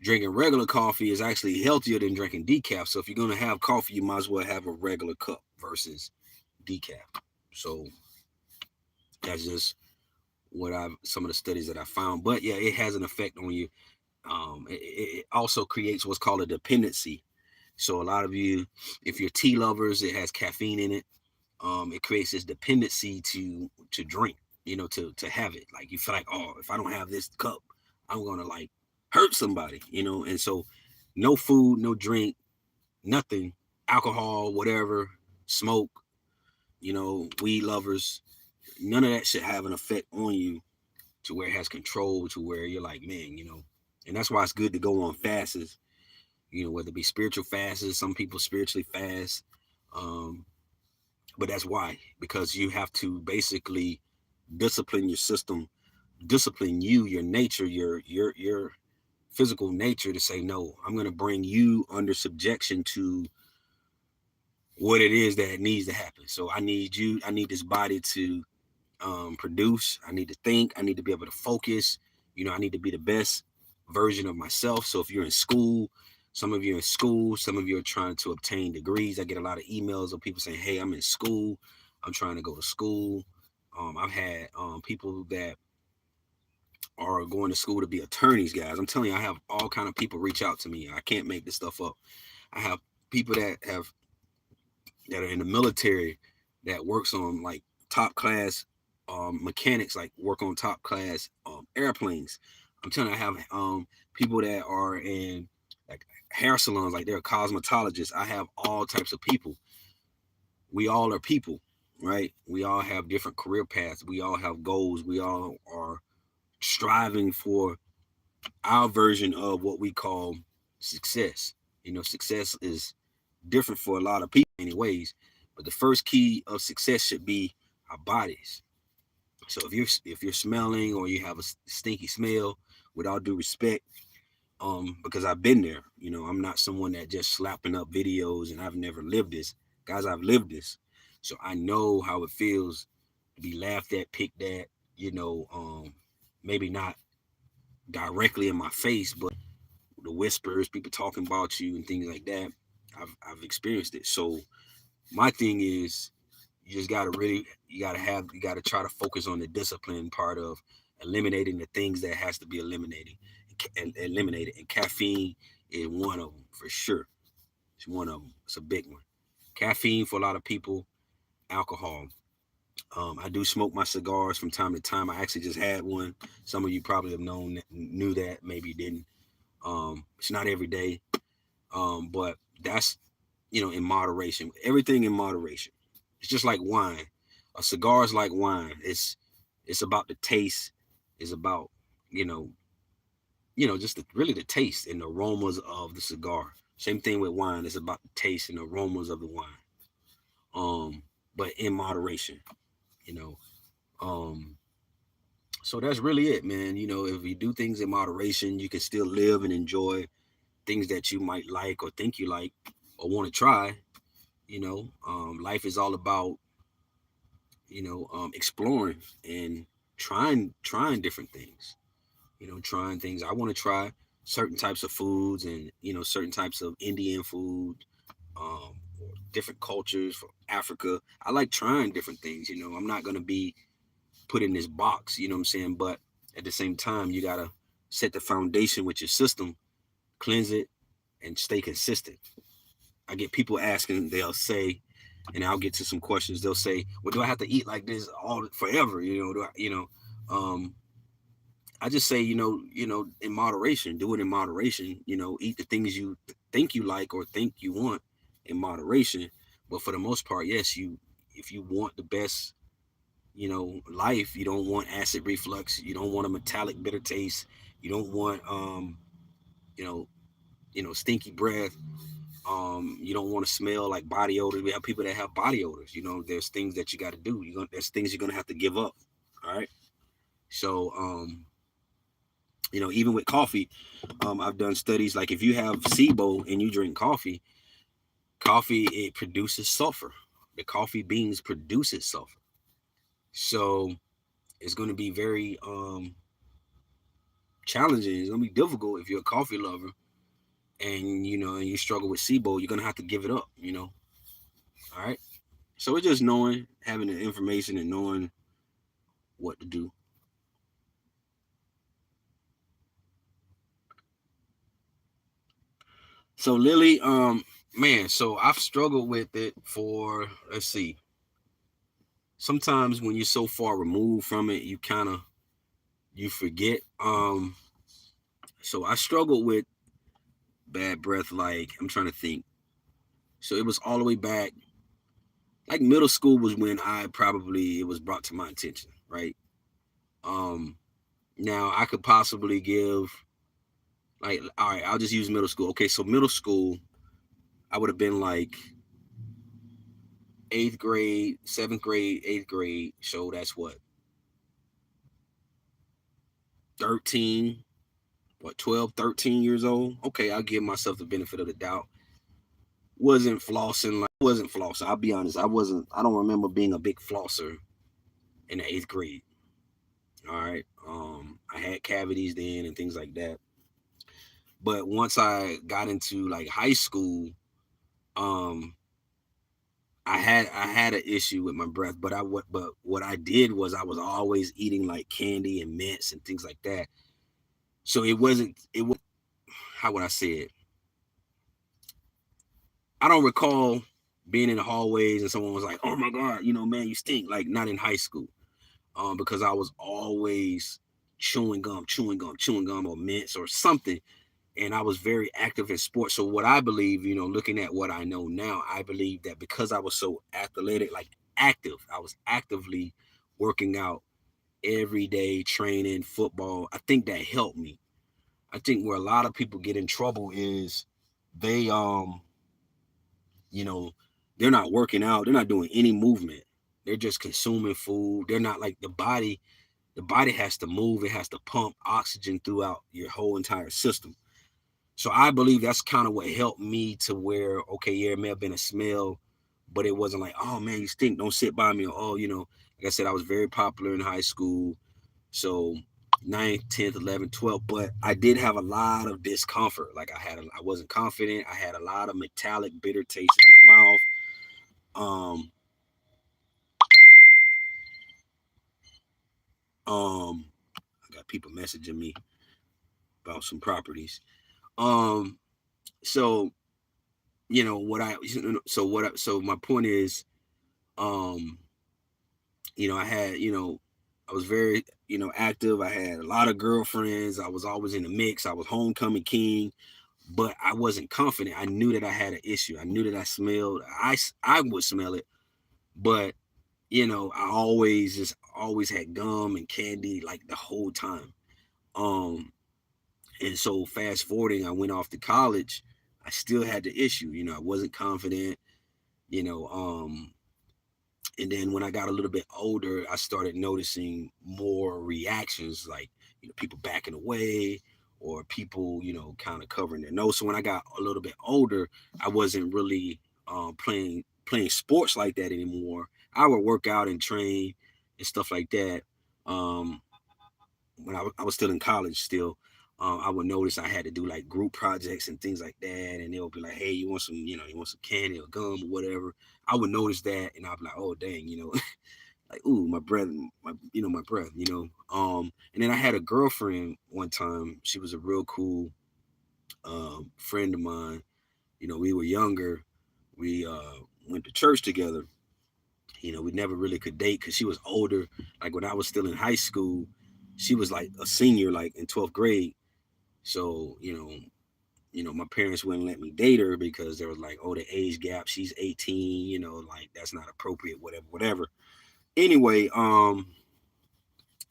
drinking regular coffee is actually healthier than drinking decaf. So if you're gonna have coffee, you might as well have a regular cup versus decaf. So that's just what I've some of the studies that I found. But yeah, it has an effect on you. It also creates what's called a dependency. So a lot of you, if you're tea lovers, it has caffeine in it. It creates this dependency to drink, to have it. Like you feel like, oh, if I don't have this cup, I'm gonna like hurt somebody. And so no food, no drink, nothing, alcohol, whatever, smoke, weed lovers, none of that should have an effect on you to where it has control, to where you're like, man. And that's why it's good to go on fasts, whether it be spiritual fasts, some people spiritually fast. Um, but that's why, because you have to basically discipline your system, discipline your nature, your physical nature to say, no, I'm going to bring you under subjection to what it is that needs to happen. So I need this body to produce. I need to think. I need to be able to focus. I need to be the best version of myself. So if you're in school, some of you are in school, some of you are trying to obtain degrees. I get a lot of emails of people saying, hey, I'm in school. I'm trying to go to school. I've had people that are going to school to be attorneys, guys. I'm telling you, I have all kind of people reach out to me. I can't make this stuff up. I have people that are in the military that works on like top class mechanics, like work on top class airplanes. I'm telling you, I have people that are in like hair salons, like they're cosmetologists. I have all types of people. We all are people, right? We all have different career paths. We all have goals. We all are striving for our version of what we call success. Success is different for a lot of people in many ways, but the first key of success should be our bodies. So if you're smelling or you have a stinky smell, with all due respect, because I've been there, I'm not someone that just slapping up videos and I've never lived this. Guys, I've lived this. So I know how it feels to be laughed at, picked at, maybe not directly in my face, but the whispers, people talking about you and things like that. I've experienced it. So my thing is, you gotta try to focus on the discipline part of eliminating the things that has to be eliminated, and caffeine is one of them for sure. It's one of them. It's a big one. Caffeine for a lot of people, alcohol. I do smoke my cigars from time to time. I actually just had one. Some of you probably knew that, maybe didn't. It's not every day, but that's in moderation. Everything in moderation. It's just like wine. A cigar is like wine. It's about the taste. It's about you know just really the taste and the aromas of the cigar. Same thing with wine. It's about the taste and the aromas of the wine. But in moderation. You know. Um, so that's really it, man. If you do things in moderation, you can still live and enjoy things that you might like or think you like or want to try. Life is all about exploring and trying different things. Trying things. I want to try certain types of foods and certain types of Indian food, or different cultures from Africa. I like trying different things. I'm not gonna be put in this box. You know what I'm saying? But at the same time, you gotta set the foundation with your system, cleanse it, and stay consistent. I get people asking, they'll say, and I'll get to some questions. They'll say, "Well, do I have to eat like this all forever?" I just say, in moderation. Do it in moderation. Eat the things you think you like or think you want in moderation. But for the most part, yes, if you want the best, life, you don't want acid reflux. You don't want a metallic bitter taste. You don't want, you know, stinky breath. You don't want to smell like body odors. We have people that have body odors. There's things that you got to do. There's things you're gonna have to give up. All right. So, even with coffee, I've done studies like if you have SIBO and you drink coffee it produces sulfur. The coffee beans produces sulfur. So it's going to be very challenging. It's going to be difficult if you're a coffee lover and and you struggle with SIBO. You're going to have to give it up. All right. So it's just knowing, having the information and knowing what to do. So Lily, man, so I've struggled with it for, let's see, sometimes when you're so far removed from it, you forget. So I struggled with bad breath. Like, I'm trying to think. So it was all the way back, like middle school was when it was brought to my attention, right? Um, Now I could possibly give, like, all right, I'll just use middle school. Okay, so middle school, I would have been like eighth grade, seventh grade, eighth grade. So that's what, 13, what, 12, 13 years old. Okay, I'll give myself the benefit of the doubt. Wasn't flossing. I'll be honest. I don't remember being a big flosser in the eighth grade. All right. I had cavities then and things like that. But once I got into like high school, um, I had an issue with my breath, but what I did was I was always eating like candy and mints and things like that. So it was, how would I say it? I don't recall being in the hallways and someone was like, "Oh my God, man, you stink." Like, not in high school, because I was always chewing gum, chewing gum, or mints or something, and I was very active in sports. So what I believe, looking at what I know now, I believe that because I was so athletic, like active, I was actively working out every day, training football. I think that helped me. I think where a lot of people get in trouble is they you know, they're not working out, they're not doing any movement. They're just consuming food. They're not like the body has to move, it has to pump oxygen throughout your whole entire system. So I believe that's kind of what helped me to where, okay, yeah, it may have been a smell, but it wasn't like, "Oh man, you stink, don't sit by me," or, "Oh, like I said, I was very popular in high school." So ninth, 10th, 11th, 12th, but I did have a lot of discomfort. Like I wasn't confident. I had a lot of metallic bitter taste in my mouth. Um, um, I got people messaging me about some properties. Um, so so my point is, um, I had, I was very, active. I had a lot of girlfriends. I was always in the mix. I was homecoming king, but I wasn't confident. I knew that I had an issue. I knew that I would smell it, but I always had gum and candy like the whole time. Um, and so fast forwarding, I went off to college. I still had the issue. I wasn't confident. You know, um, and then when I got a little bit older, I started noticing more reactions, like people backing away, or people, kind of covering their nose. So when I got a little bit older, I wasn't really playing sports like that anymore. I would work out and train and stuff like that. Um, when I was still in college, still, I would notice I had to do like group projects and things like that, and they'll be like, "Hey, you want some candy or gum or whatever." I would notice that, and I'd be like, "Oh, dang, like, ooh, my breath, my breath, And then I had a girlfriend one time. She was a real cool friend of mine. We were younger. We went to church together. We never really could date because she was older. Like when I was still in high school, she was like a senior, like in 12th grade. So, my parents wouldn't let me date her because there was like, oh, the age gap. She's 18, like that's not appropriate, whatever, whatever. Anyway,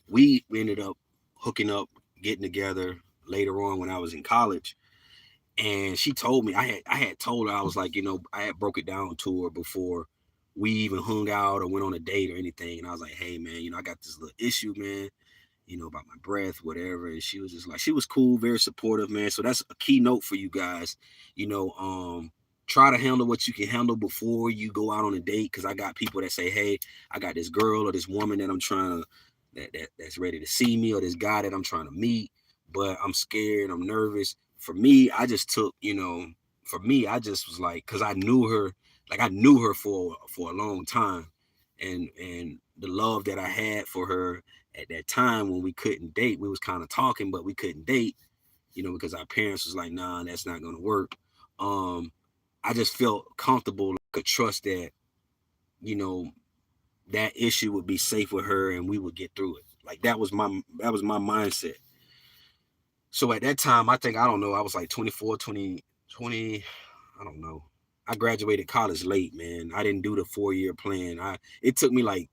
we ended up hooking up, getting together later on when I was in college. And she told me I had told her, I was like, I had broke it down to her before we even hung out or went on a date or anything. And I was like, hey man, I got this little issue, man, about my breath, whatever. And she was just like, she was cool, very supportive, man. So that's a key note for you guys. Try to handle what you can handle before you go out on a date. Cause I got people that say, hey, I got this girl or this woman that I'm trying to that's ready to see me, or this guy that I'm trying to meet, but I'm scared, I'm nervous. For me, I just took, for me, I just was like, cause I knew her for a long time, and the love that I had for her at that time when we couldn't date, we was kind of talking, but we couldn't date, because our parents was like, nah, that's not gonna work. Um, I just felt comfortable, could trust that, you know, that issue would be safe with her and we would get through it. Like that was my mindset. So at that time, I don't know, I was like 24, 20. I don't know. I graduated college late, man. I didn't do the 4-year plan. It took me like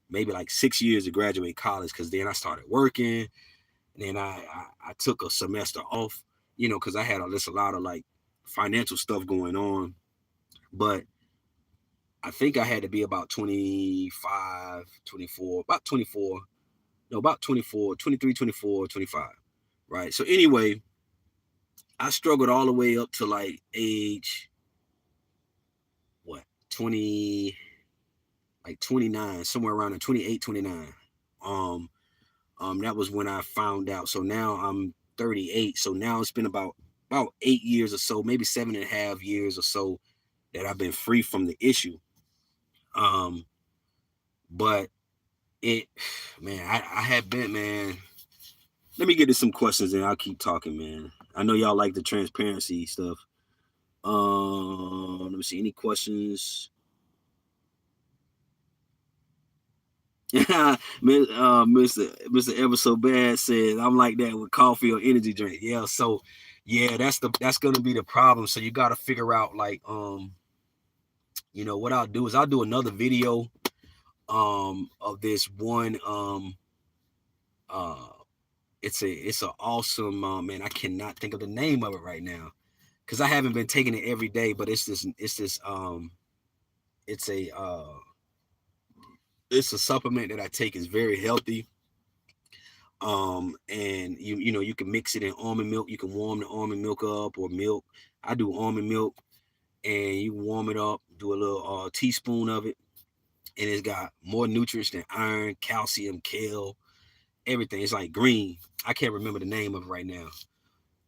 maybe like 6 years to graduate college because then I started working. And then I took a semester off, because I had a lot of like financial stuff going on. But I think I had to be about 25, 24, about 24, no, about 24, 23, 24, 25. Right. So anyway, I struggled all the way up to like age, what, 20, like 29, somewhere around the 28, 29. Um, that was when I found out. So now I'm 38. So now it's been about 8 years or so, maybe 7.5 years or so that I've been free from the issue. Um, but it, man, I have been, man. Let me get to some questions and I'll keep talking, man. I know y'all like the transparency stuff. Let me see. Any questions? Mr. Ever So Bad says I'm like that with coffee or energy drink. Yeah, so yeah, that's gonna be the problem. So you gotta figure out like what I'll do is I'll do another video of this one uh it's a awesome man. I cannot think of the name of it right now because I haven't been taking it every day, but it's a it's a supplement that I take. Is very healthy. And you can mix it in almond milk. You can warm the almond milk up or milk. I do almond milk, and you warm it up. Do a little teaspoon of it, and it's got more nutrients than iron, calcium, kale, everything. It's like green. I can't remember the name of it right now.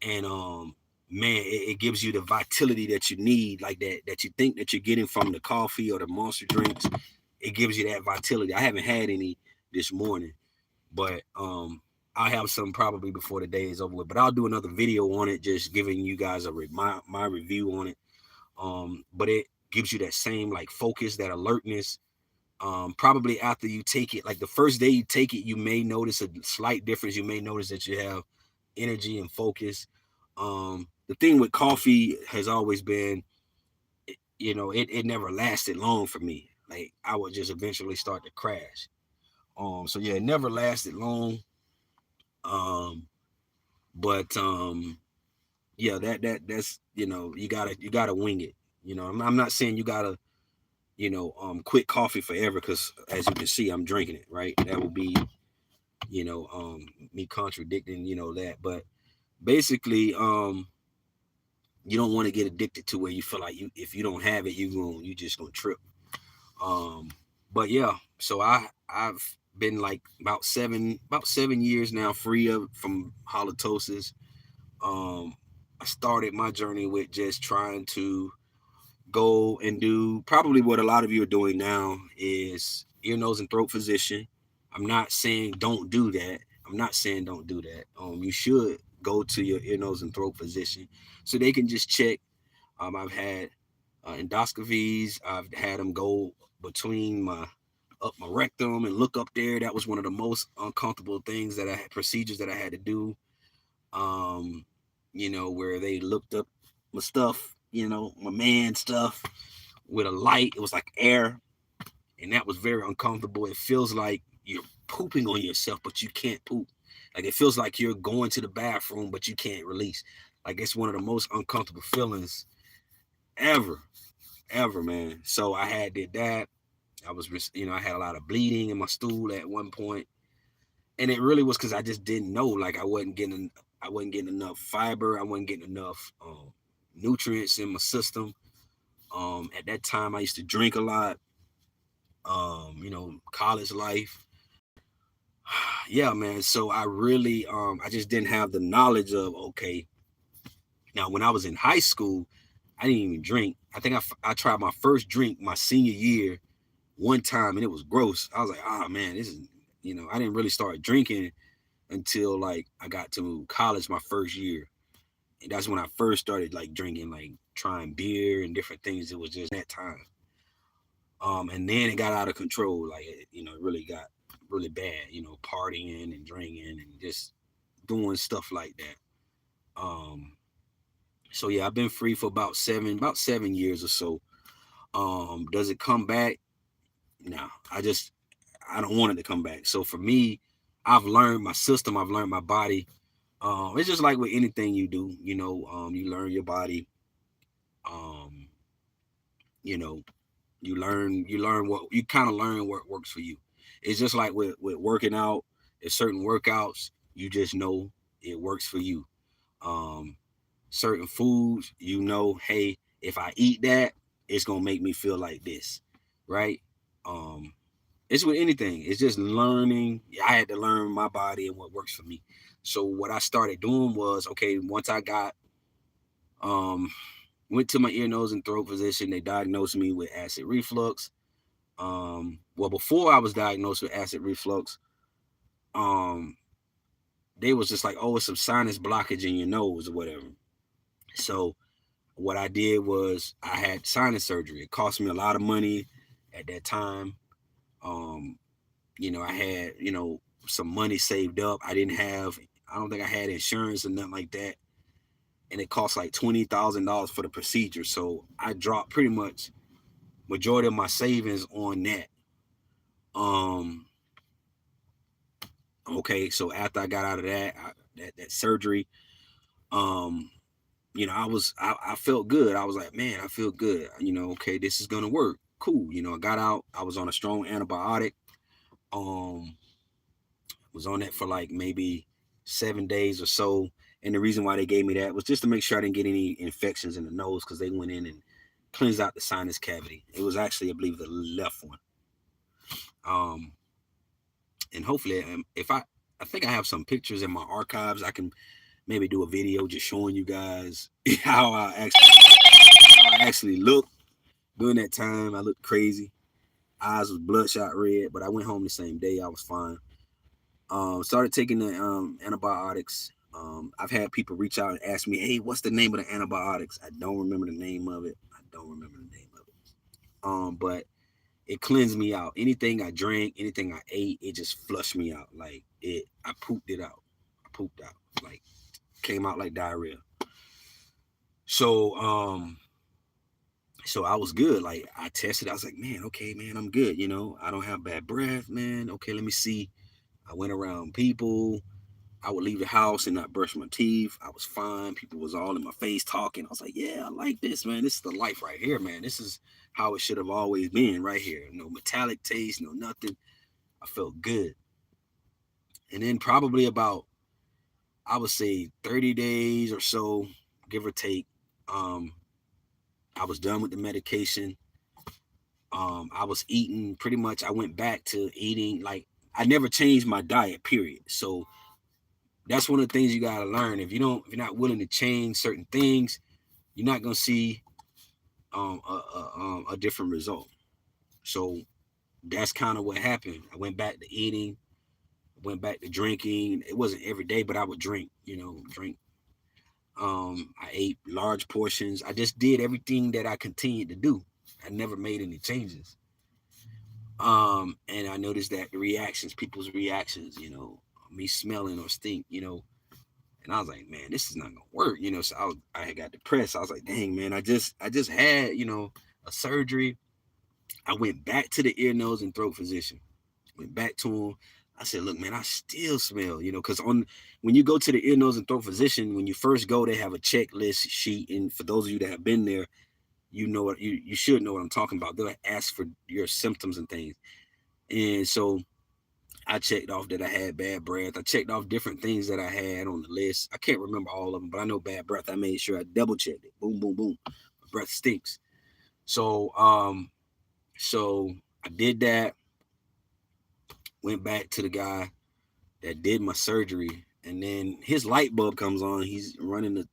And man, it gives you the vitality that you need, like that you think that you're getting from the coffee or the monster drinks. It gives you that vitality. I haven't had any this morning, but I'll have some probably before the day is over with. But I'll do another video on it, just giving you guys my review on it. But it gives you that same like focus, that alertness. Probably after you take it, like the first day you take it, you may notice a slight difference. You may notice that you have energy and focus. The thing with coffee has always been, it never lasted long for me. Like I would just eventually start to crash. So yeah, it never lasted long. Um, but yeah, that's you gotta wing it. I'm not saying you gotta quit coffee forever because as you can see, I'm drinking it. Right, that would be me contradicting that, but basically, you don't want to get addicted to where you feel like if you don't have it, you just gonna trip. Um, but yeah, so I've been like about 7 years now free of from halitosis. Um, I started my journey with just trying to go and do probably what a lot of you are doing now is ear, nose, and throat physician. I'm not saying don't do that. I'm not saying don't do that. You should go to your ear, nose, and throat physician so they can just check. I've had endoscopies. I've had them go between my up my rectum and look up there. That was one of the most uncomfortable things that I had procedures that I had to do. Um, where they looked up my stuff, my man stuff with a light. It was like air, and that was very uncomfortable. It feels like you're pooping on yourself, but you can't poop. Like it feels like you're going to the bathroom, but you can't release. Like it's one of the most uncomfortable feelings ever, ever, man. So I had did that. I was, I had a lot of bleeding in my stool at one point, and it really was because I just didn't know. Like I wasn't getting enough fiber. I wasn't getting enough nutrients in my system. At that time, I used to drink a lot. College life. Yeah, man. So I really, I just didn't have the knowledge of okay. Now, when I was in high school, I didn't even drink. I think I tried my first drink my senior year one time, and it was gross. I was like, oh man, this is, I didn't really start drinking until like I got to college my first year. And that's when I first started like drinking, like trying beer and different things. It was just that time. And then it got out of control. Like, it really got really bad, partying and drinking and just doing stuff like that. So yeah, I've been free for about 7 years or so. Does it come back? No, I don't want it to come back. So for me, I've learned my system. I've learned my body. It's just like with anything you do, you learn your body. Um, you know, you learn what you kind of learn what works for you. It's just like with working out. There's certain workouts you just know it works for you. Um, Certain foods, hey, if I eat that, it's gonna make me feel like this, right? Um, it's with anything. It's just learning. I had to learn my body and what works for me. So what I started doing was okay. Once I got um went to my ear, nose, and throat physician, they diagnosed me with acid reflux. Well, before I was diagnosed with acid reflux, um, they was just like, oh, it's some sinus blockage in your nose or whatever. So what I did was I had sinus surgery. It cost me a lot of money at that time. Um, I had, some money saved up. I don't think I had insurance or nothing like that. And it cost like $20,000 for the procedure. So I dropped pretty much majority of my savings on that. Um, okay, so after I got out of that surgery, um, I felt good. I was like, man, I feel good. Okay, this is gonna work. Cool. I got out. I was on a strong antibiotic. Um, was on that for like maybe 7 days or so. And the reason why they gave me that was just to make sure I didn't get any infections in the nose because they went in and cleansed out the sinus cavity. It was actually, I believe, the left one. Um, and hopefully, if I think I have some pictures in my archives, I can maybe do a video just showing you guys how I actually looked during that time. I looked crazy. Eyes was bloodshot red, but I went home the same day. I was fine. Started taking the antibiotics. I've had people reach out and ask me, "Hey, what's the name of the antibiotics?" I don't remember the name of it. I don't remember the name of it. But it cleansed me out. Anything I drank, anything I ate, it just flushed me out. Like I pooped it out. I pooped out. Like came out like diarrhea. So so I was good. Like I tested. I was like, man, okay, man, I'm good. I don't have bad breath, man. Okay, let me see. I went around people. I would leave the house and not brush my teeth. I was fine. People was all in my face talking. I was like, yeah, I like this, man. This is the life right here, man. This is how it should have always been right here. No metallic taste, no nothing. I felt good. And then probably about, I would say 30 days or so, give or take. Um, I was done with the medication. I was eating pretty much. I went back to eating like I never changed my diet. Period. So that's one of the things you gotta learn. If you're not willing to change certain things, you're not gonna see a different result. So that's kind of what happened. I went back to eating, went back to drinking. It wasn't every day, but I would drink. Drink. I ate large portions. I just did everything that I continued to do. I never made any changes. And I noticed that the reactions, people's reactions, me smelling or stink, and I was like, man, this is not gonna work, So I had got depressed. I was like, dang, man, I just had, a surgery. I went back to the ear, nose, and throat physician. Went back to him. I said, look, man, I still smell, because when you go to the ear, nose, and throat physician, when you first go, they have a checklist sheet, and for those of you that have been there, you should know what I'm talking about. They'll ask for your symptoms and things. And so I checked off that I had bad breath. I checked off different things that I had on the list. I can't remember all of them, but I know bad breath. I made sure I double checked it. Boom, boom, boom. My breath stinks. So I did that. Went back to the guy that did my surgery, and then his light bulb comes on. He's running the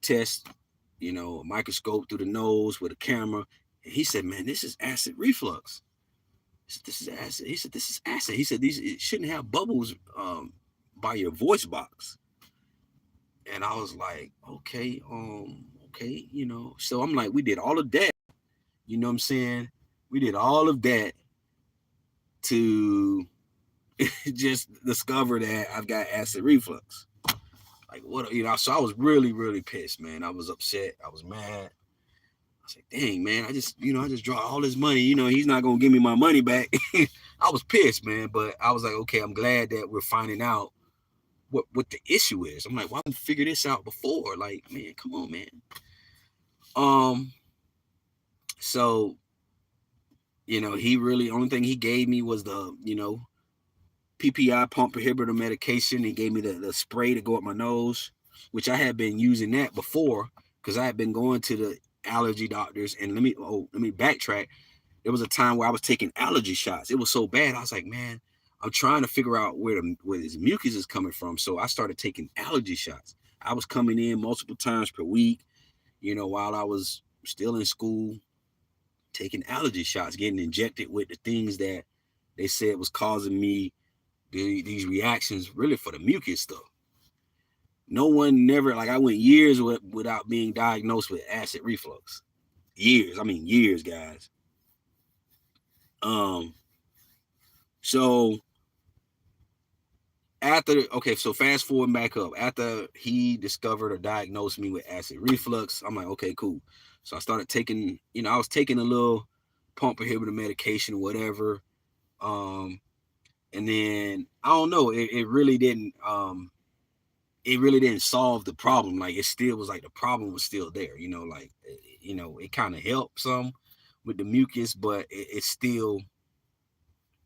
test, a microscope through the nose with a camera. And he said, "Man, this is acid reflux." This is acid. He said, "This is acid." He said, "These it shouldn't have bubbles by your voice box." And I was like, okay. So I'm like, we did all of that. You know what I'm saying? We did all of that to just discover that I've got acid reflux. Like what, so I was really, really pissed, man. I was upset. I was mad. I was like, dang, man, I just draw all this money. He's not gonna give me my money back. I was pissed, man. But I was like, okay, I'm glad that we're finding out what the issue is. I'm like, why didn't we figure this out before? Like, man, come on, man. So, he really only thing he gave me was the, PPI pump inhibitor medication. He gave me the spray to go up my nose, which I had been using that before because I had been going to the allergy doctors. And let me backtrack. There was a time where I was taking allergy shots. It was so bad. I was like, man, I'm trying to figure out where this mucus is coming from. So I started taking allergy shots. I was coming in multiple times per week, while I was still in school, taking allergy shots, getting injected with the things that they said was causing me these reactions, really for the mucus stuff. No one never, like I went years without being diagnosed with acid reflux. Years, I mean years, guys. So so fast forward back up. After he discovered or diagnosed me with acid reflux, I'm like, okay, cool. So I started taking, I was taking a little pump inhibitor medication or whatever. And then I don't know, it really didn't solve the problem. Like it still was like the problem was still there, it kind of helped some with the mucus, but it's still,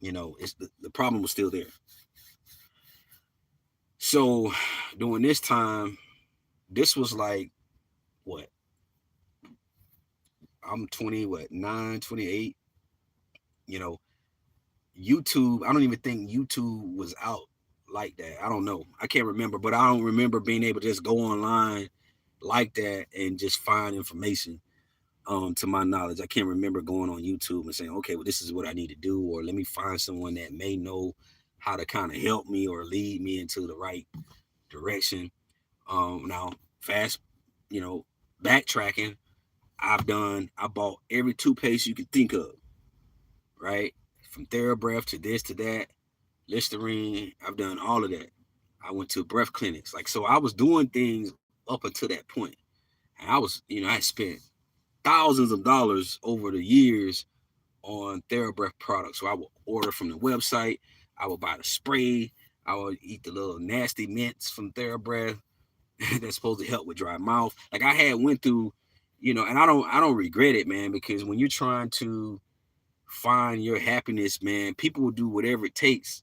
it's the problem was still there. So during this time, this was like what? I'm 20, 28. YouTube, I don't even think YouTube was out like that. I don't know. I can't remember, but I don't remember being able to just go online like that and just find information. To my knowledge, I can't remember going on YouTube and saying, okay, well, this is what I need to do, or let me find someone that may know how to kind of help me or lead me into the right direction. Now, fast, backtracking, I bought every toothpaste you could think of, right? From TheraBreath to this to that, Listerine, I've done all of that. I went to breath clinics. Like, so I was doing things up until that point. And I was, I spent thousands of dollars over the years on TheraBreath products. So I would order from the website. I would buy the spray. I would eat the little nasty mints from TheraBreath that's supposed to help with dry mouth. Like I had went through, and I don't regret it, man, because when you're trying to find your happiness, man, people will do whatever it takes,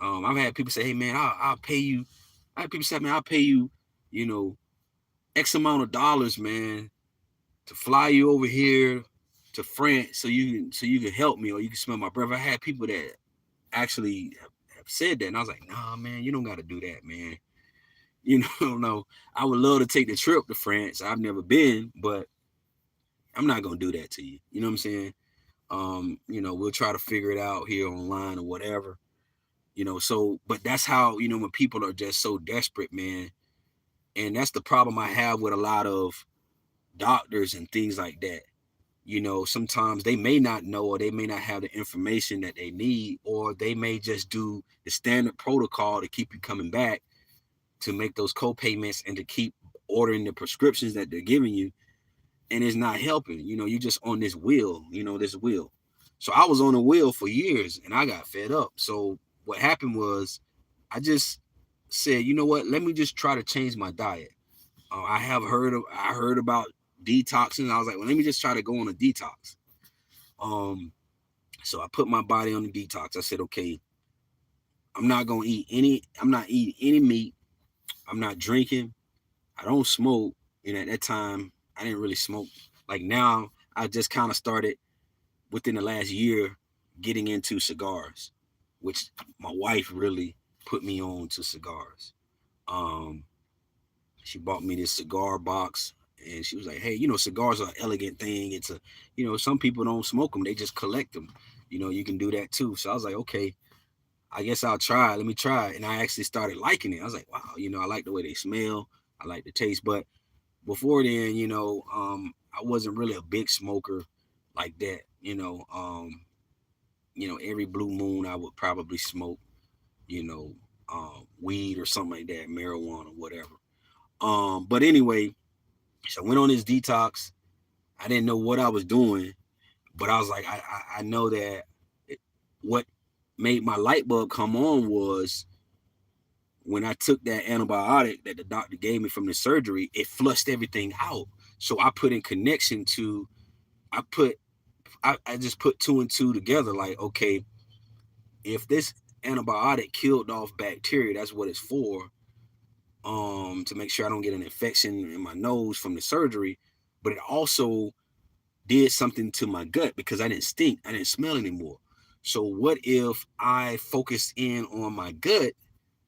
I've had people say, "Hey man, I'll pay you." I had people say, "Man, I'll pay you, you know, X amount of dollars, man, to fly you over here to France so you can help me or you can smell my breath." I had people that actually have said that, and I was like, "Nah, man, you don't got to do that, man." You know, no, I would love to take the trip to France. I've never been, but I'm not gonna do that to you. You know what I'm saying? We'll try to figure it out here online or whatever. So but that's how, when people are just so desperate, man. And that's the problem I have with a lot of doctors and things like that. Sometimes they may not know or they may not have the information that they need, or they may just do the standard protocol to keep you coming back to make those co-payments and to keep ordering the prescriptions that they're giving you, and it's not helping. You're just on this wheel, this wheel. So I was on a wheel for years and I got fed up. So what happened was I just said, you know what, let me just try to change my diet. I heard about detoxing. I was like, well, let me just try to go on a detox. So I put my body on the detox. I said, okay, I'm not eating any meat. I'm not drinking. I don't smoke. And at that time, I didn't really smoke. Like now, I just kind of started within the last year getting into cigars, which my wife really put me on to cigars. Um, she bought me this cigar box, and she was like, "Hey, cigars are an elegant thing. It's some people don't smoke them; they just collect them. You can do that too." So I was like, "Okay, I guess I'll try. Let me try it." And I actually started liking it. I was like, "Wow, I like the way they smell. I like the taste." But before then, I wasn't really a big smoker like that. Every blue moon I would probably smoke, you know, weed or something like that, marijuana, whatever. But anyway, so I went on this detox. I didn't know what I was doing, but I was like, I know that what made my light bulb come on was when I took that antibiotic that the doctor gave me from the surgery, it flushed everything out. So I put in connection to, I put, I just put two and two together. Like, okay, if this antibiotic killed off bacteria, that's what it's for. To make sure I don't get an infection in my nose from the surgery, but it also did something to my gut because I didn't stink, I didn't smell anymore. So what if I focused in on my gut?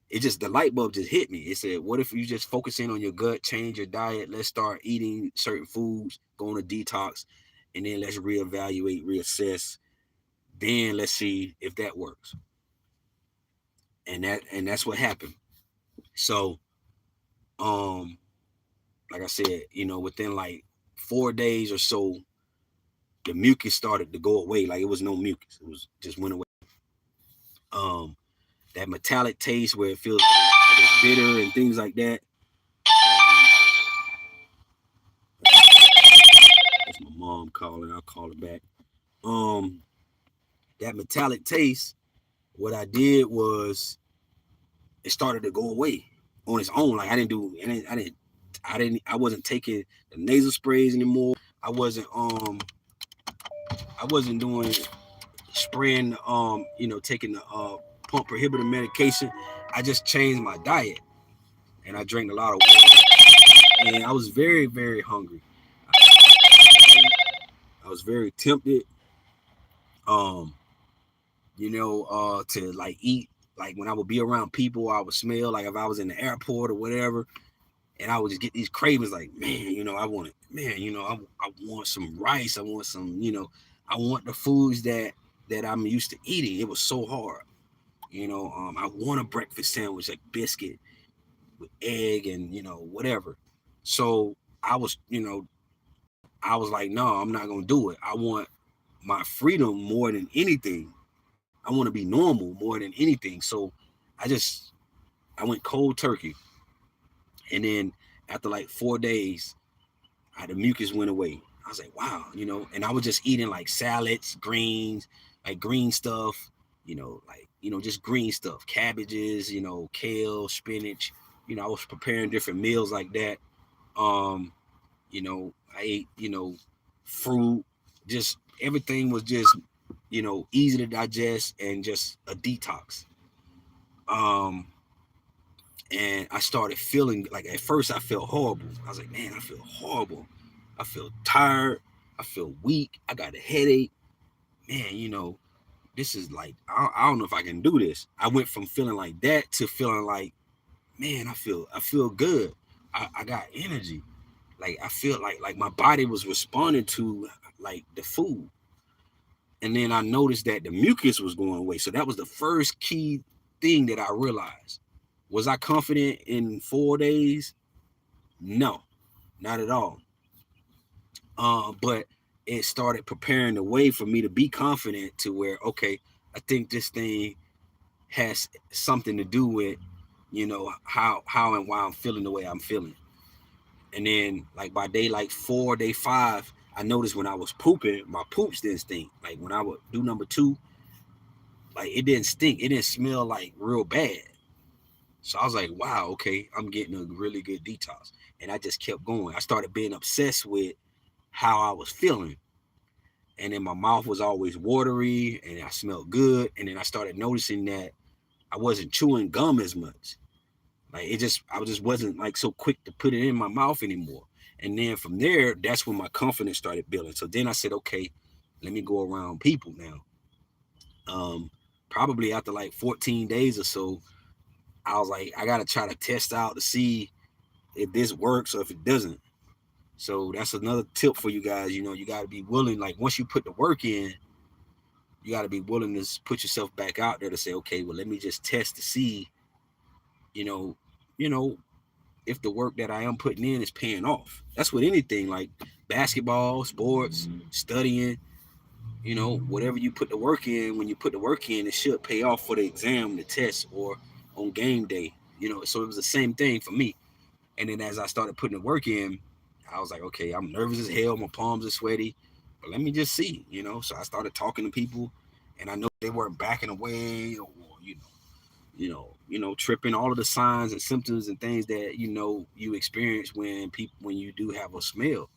The light bulb just hit me. It said, what if you just focus in on your gut, change your diet, let's start eating certain foods, go on a detox, and then let's reevaluate, reassess. Then let's see if that works. And that's what happened. So, um, like I said, within like 4 days or so, the mucus started to go away. Like it was no mucus. It was just went away. Um, that metallic taste where it feels like it's bitter and things like that. That's my mom calling. I'll call her back. Um, that metallic taste, what I did was it started to go away on its own. Like I wasn't taking the nasal sprays anymore. I wasn't doing spraying taking the pump prohibited medication. I just changed my diet and I drank a lot of water and I was very, very hungry. I was very tempted um to like eat. Like when I would be around people, I would smell like if I was in the airport or whatever, and I would just get these cravings. Like, man, I want it. Man, I want some rice. I want some. I want the foods that I'm used to eating. It was so hard. I want a breakfast sandwich, like biscuit with egg and whatever. So I was, I was like, no, I'm not gonna do it. I want my freedom more than anything. I want to be normal more than anything. So I went cold turkey, and then after like 4 days, the mucus went away. I was like, wow, and I was just eating like salads, greens, like green stuff, like just green stuff, cabbages, kale, spinach. I was preparing different meals like that. Um, I ate, fruit, just everything was just, easy to digest and just a detox. Um, and I started feeling like, at first I felt horrible. I was like, man, I feel horrible. I feel tired. I feel weak. I got a headache. Man, this is like, I don't know if I can do this. I went from feeling like that to feeling like, man, I feel good. I got energy. Like I feel like my body was responding to like the food. And then I noticed that the mucus was going away. So that was the first key thing that I realized. Was I confident in 4 days? No, not at all. But it started preparing the way for me to be confident to where, okay, I think this thing has something to do with, how and why I'm feeling the way I'm feeling. And then like by day like 4, day 5, I noticed when I was pooping, my poops didn't stink. Like when I would do number 2, like it didn't stink. It didn't smell like real bad. So I was like, wow, okay, I'm getting a really good detox. And I just kept going. I started being obsessed with how I was feeling. And then my mouth was always watery and I smelled good. And then I started noticing that I wasn't chewing gum as much. Like I just wasn't like so quick to put it in my mouth anymore. And then from there, that's when my confidence started building. So then I said, okay, let me go around people now. Um, Probably after like 14 days or so, I was like, I gotta try to test out to see if this works or if it doesn't. So that's another tip for you guys. You gotta be willing. Like once you put the work in, you gotta be willing to put yourself back out there to say, okay, well, let me just test to see, you know, you know, if the work that I am putting in is paying off. That's with anything like basketball, sports, studying, whatever you put the work in, when you put the work in, it should pay off for the exam, the test, or on game day. So it was the same thing for me. And then as I started putting the work in, I was like, okay, I'm nervous as hell. My palms are sweaty, but let me just see. So I started talking to people, and I know they weren't backing away or tripping. All of the signs and symptoms and things that you experience when you do have a smell.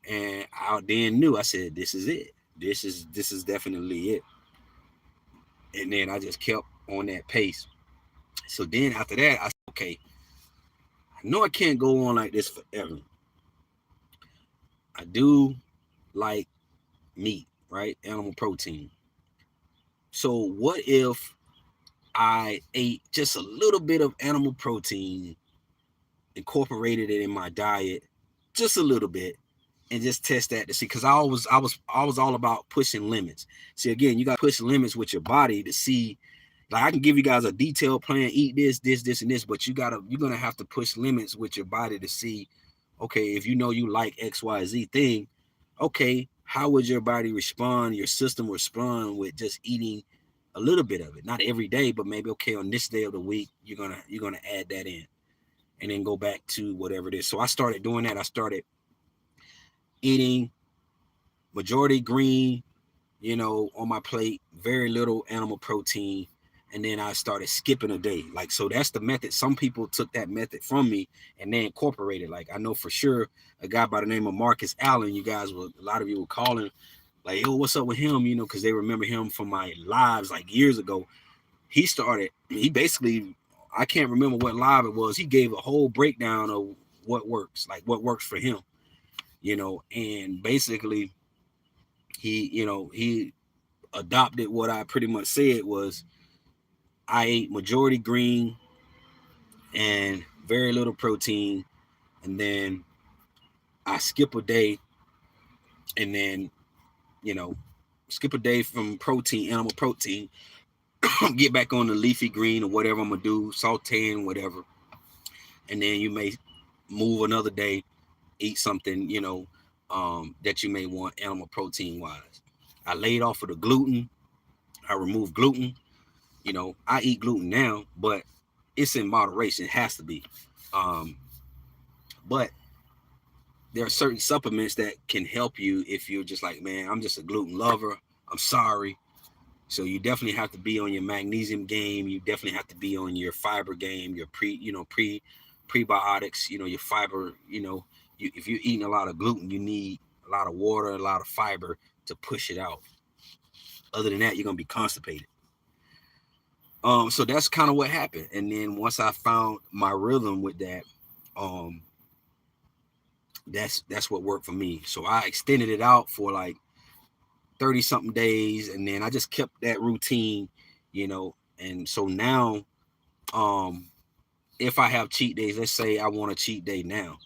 And I then knew. I said, this is it. This is definitely it. And then I just kept on that pace. So then after that, I said, okay, I know I can't go on like this forever. I do like meat, right? Animal protein. So what if I ate just a little bit of animal protein, incorporated it in my diet, just a little bit, and just test that to see? Because I was all about pushing limits. See, again, you got to push limits with your body to see. Like I can give you guys a detailed plan, eat this, and this, but you're gonna have to push limits with your body to see, okay, if you like XYZ thing, okay, how would your body respond, your system respond with just eating a little bit of it? Not every day, but maybe okay, on this day of the week, you're gonna add that in and then go back to whatever it is. So I started doing that. I started eating majority green, on my plate, very little animal protein. And then I started skipping a day. Like, so that's the method. Some people took that method from me and they incorporated. Like, I know for sure a guy by the name of Marcus Allen, a lot of you were calling, like, yo, what's up with him? Because they remember him from my lives like years ago. He basically, I can't remember what live it was. He gave a whole breakdown of what works, like what works for him, and basically he adopted what I pretty much said was I ate majority green and very little protein, and then I skip a day, and then you know skip a day from protein, animal protein, get back on the leafy green or whatever I'm gonna do, sauteing whatever, and then you may move another day, eat something that you may want animal protein wise. I laid off of the gluten. I removed gluten. I eat gluten now, but it's in moderation. It has to be. Um, but there are certain supplements that can help you if you're just like, man, I'm just a gluten lover. I'm sorry. So you definitely have to be on your magnesium game. You definitely have to be on your fiber game, your prebiotics, your fiber, if you're eating a lot of gluten, you need a lot of water, a lot of fiber to push it out. Other than that, you're going to be constipated. So that's kind of what happened. And then once I found my rhythm with that, um, that's what worked for me. So I extended it out for like 30 something days, and then I just kept that routine, you know. And so now, um, if I have cheat days, let's say I want a cheat day now,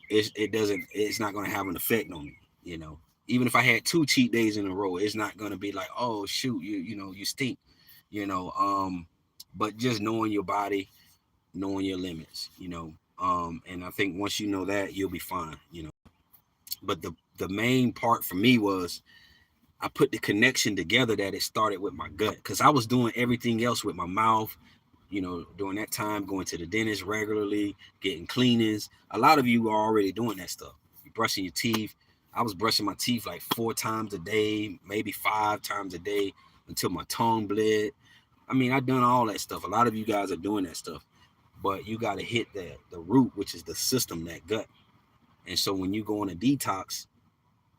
it's not going to have an effect on me, you know. Even if I had 2 cheat days in a row, it's not going to be like, oh shoot, you stink, you know. But just knowing your body, knowing your limits, you know. And I think once you know that, you'll be fine, you know. But the main part for me was I put the connection together that it started with my gut, because I was doing everything else with my mouth, you know, during that time, going to the dentist regularly, getting cleanings. A lot of you are already doing that stuff. You're brushing your teeth. I was brushing my teeth like 4 times a day, maybe 5 times a day, until my tongue bled. I mean, I've done all that stuff. A lot of you guys are doing that stuff, but you got to hit the root, which is the system, that gut. And so when you go on a detox,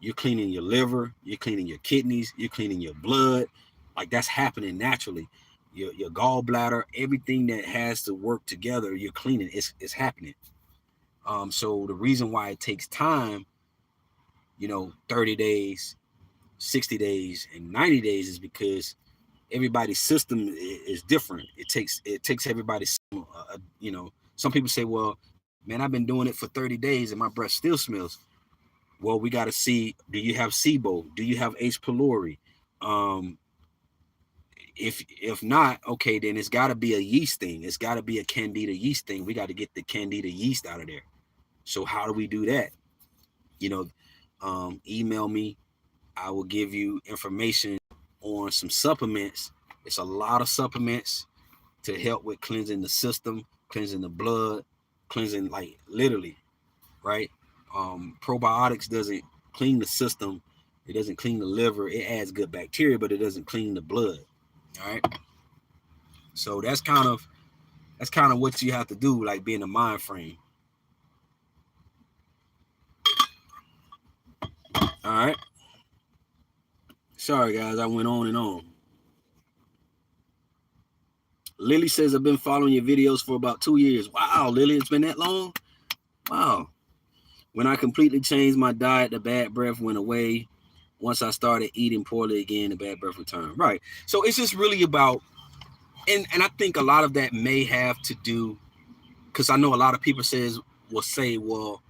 you're cleaning your liver, you're cleaning your kidneys, you're cleaning your blood. Like, that's happening naturally. Your gallbladder, everything that has to work together, you're cleaning. It's happening. So the reason why it takes time, you know, 30 days, 60 days, and 90 days is because everybody's system is different. It takes everybody's, you know, some people say, well, man, I've been doing it for 30 days and my breath still smells. Well, we got to see, do you have SIBO? Do you have H. pylori? Um, if not, okay, then it's got to be a yeast thing. It's got to be a candida yeast thing. We got to get the candida yeast out of there. So how do we do that? You know, email me. I will give you information on some supplements. It's a lot of supplements to help with cleansing the system, cleansing the blood, cleansing, like, literally, right? Probiotics doesn't clean the system. It doesn't clean the liver. It adds good bacteria, but it doesn't clean the blood. All right. So that's kind of what you have to do, like, be in the mind frame. All right. Sorry guys, I went on and on. Lily says, I've been following your videos for about 2 years. Wow, Lily, it's been that long? Wow. When I completely changed my diet, the bad breath went away. Once I started eating poorly again, the bad breath returned. Right. So it's just really about, and I think a lot of that may have to do, because I know a lot of people will say, well,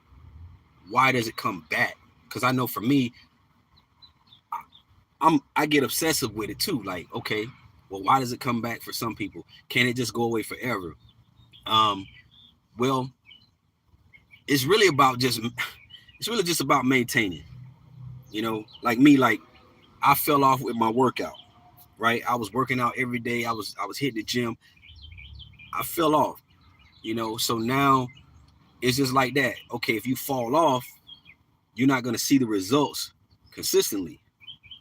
why does it come back? Because I know for me, I get obsessive with it too. Like, okay, well, why does it come back for some people? Can it just go away forever? Um, well, it's really about just about maintaining. You know, like me, like, I fell off with my workout. Right, I was working out every day. I was hitting the gym. I fell off. You know, so now it's just like that. Okay, if you fall off, you're not gonna see the results consistently.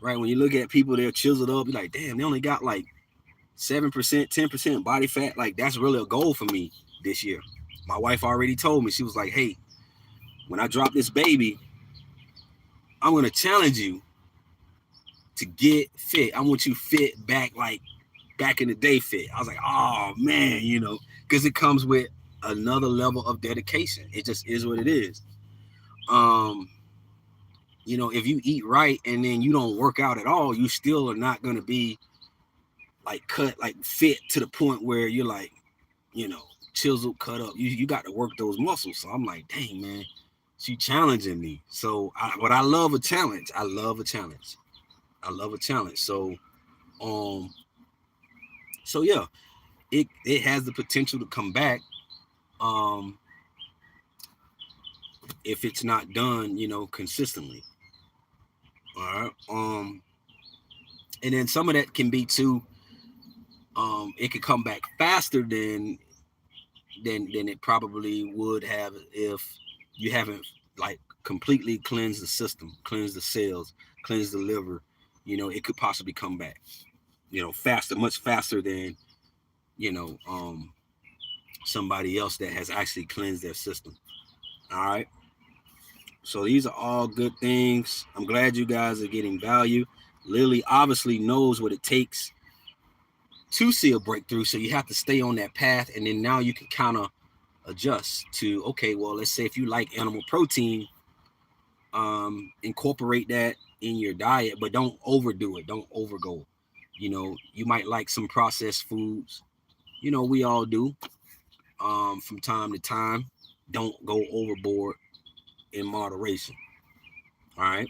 Right, when you look at people, they're chiseled up. You're like, damn, they only got like 7%, 10% body fat. Like, that's really a goal for me this year. My wife already told me, she was like, hey, when I drop this baby, I'm gonna challenge you to get fit. I want you fit back, like back in the day fit. I was like, oh man, you know, because it comes with another level of dedication. It just is what it is. Um, you know, if you eat right and then you don't work out at all, you still are not gonna be like cut, like fit to the point where you're like, you know, chiseled, cut up. You got to work those muscles. So I'm like, dang man, she challenging me. So but I love a challenge. I love a challenge. I love a challenge. Um, so yeah, it has the potential to come back. Um, if it's not done, you know, consistently. All right. And then some of that can be too. It could come back faster than it probably would have if you haven't, like, completely cleansed the system, cleansed the cells, cleansed the liver. You know, it could possibly come back, you know, faster, much faster than, you know, somebody else that has actually cleansed their system. All right. So these are all good things. I'm glad you guys are getting value. Lily obviously knows what it takes to see a breakthrough. So you have to stay on that path, and then now you can kind of adjust to, okay, well, let's say if you like animal protein, incorporate that in your diet, but don't overdo it. Don't overgo. You might like some processed foods. We all do, from time to time. Don't go overboard, in moderation. All right.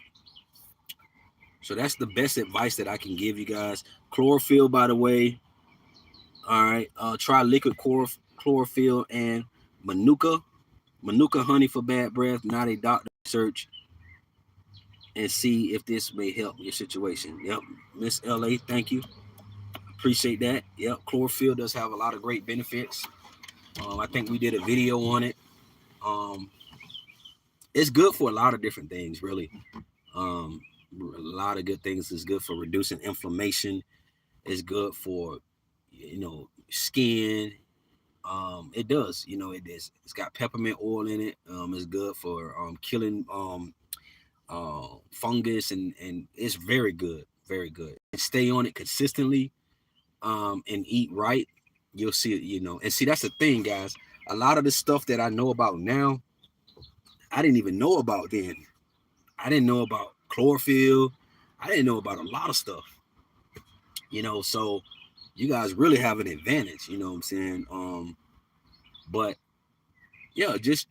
So that's the best advice that I can give you guys. Chlorophyll, by the way. All right. Try liquid chlorophyll and manuka honey for bad breath. Not a doctor research, and see if this may help your situation. Yep. Miss LA, thank you. Appreciate that. Yep. Chlorophyll does have a lot of great benefits. I think we did a video on it. It's good for a lot of different things, really. A lot of good things. It's good for reducing inflammation. It's good for, skin. It does. It is. It's got peppermint oil in it. It's good for killing fungus, and it's very good. Very good. And stay on it consistently, and eat right. You'll see it. And see, that's the thing, guys. A lot of the stuff that I know about now, I didn't even know about then. I didn't know about chlorophyll. I didn't know about a lot of stuff. So you guys really have an advantage. You know what I'm saying? But yeah, just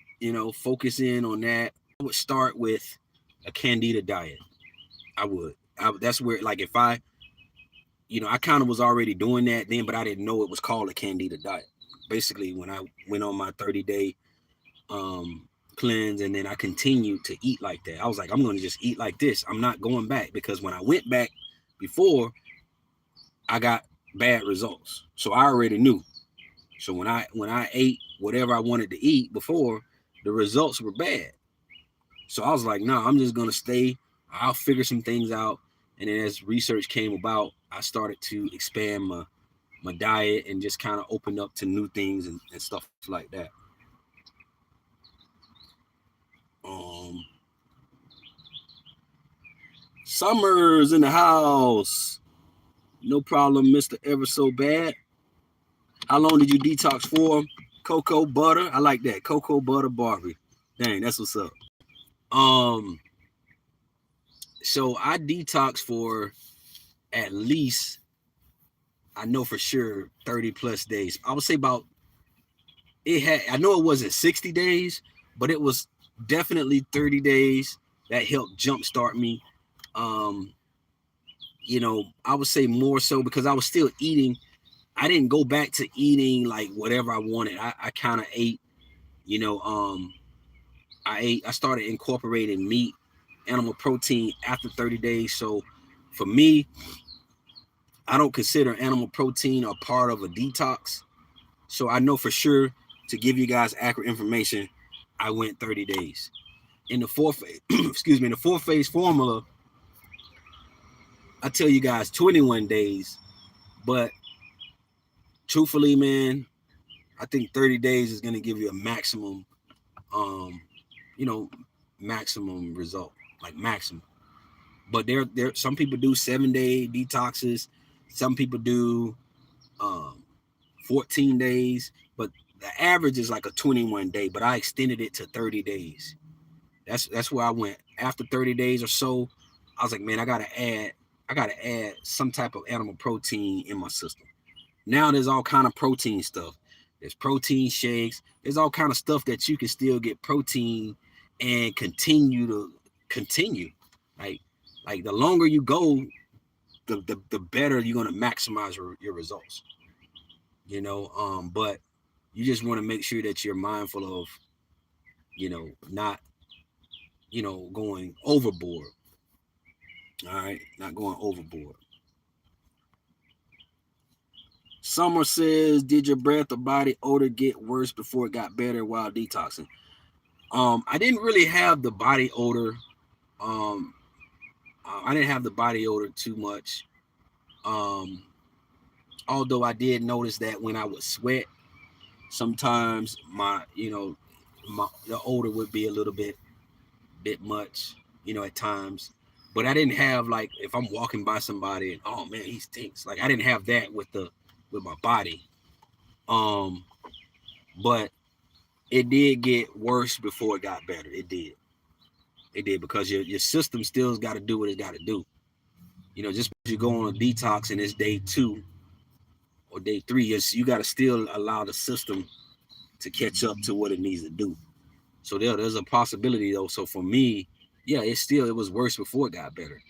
focus in on that. I would start with a candida diet. I would. That's where, like, if I kind of was already doing that then, but I didn't know it was called a candida diet. Basically, when I went on my 30-day cleanse, and then I continued to eat like that, I was like, I'm going to just eat like this. I'm not going back, because when I went back before, I got bad results. So I already knew. So when I ate whatever I wanted to eat before, the results were bad. So I was like, no, I'm just going to stay. I'll figure some things out. And then as research came about, I started to expand my diet and just kind of open up to new things and stuff like that. Summer's in the house. No problem, Mr. Ever So Bad. How long did you detox for? Cocoa butter. I like that. Cocoa butter Barbie. Dang, that's what's up. So I detox for at least, I know for sure, 30 plus days. I would say about, I know it wasn't 60 days, but it was definitely 30 days that helped jumpstart me. I would say more so because I was still eating. I didn't go back to eating like whatever I wanted. I kind of ate, I started incorporating meat, animal protein after 30 days. So for me, I don't consider animal protein a part of a detox. So I know for sure, to give you guys accurate information, I went 30 days. In the fourth in the 4-phase formula, I tell you guys 21 days, but truthfully, man, I think 30 days is going to give you a maximum, maximum result, like maximum. But there, some people do 7-day detoxes. Some people do 14 days, but the average is like a 21 day, but I extended it to 30 days. That's where I went. After 30 days or so, I was like, man, I gotta add some type of animal protein in my system. Now there's all kind of protein stuff. There's protein shakes. There's all kind of stuff that you can still get protein and continue. Like the longer you go, the better you're gonna maximize your results. But you just want to make sure that you're mindful of, not, going overboard. All right, not going overboard. Summer says, did your breath or body odor get worse before it got better while detoxing? I didn't really have the body odor. I didn't have the body odor too much. Although I did notice that when I would sweat, sometimes the odor would be a little bit much, at times. But I didn't have, like, if I'm walking by somebody and, oh man, he stinks. Like, I didn't have that with the with my body. But it did get worse before it got better. It did. It did, because your system still's got to do what it got to do. You know, just because you go on a detox and it's day 2 or day 3, you got to still allow the system to catch up to what it needs to do. So there's a possibility though. So for me, yeah, it was worse before it got better.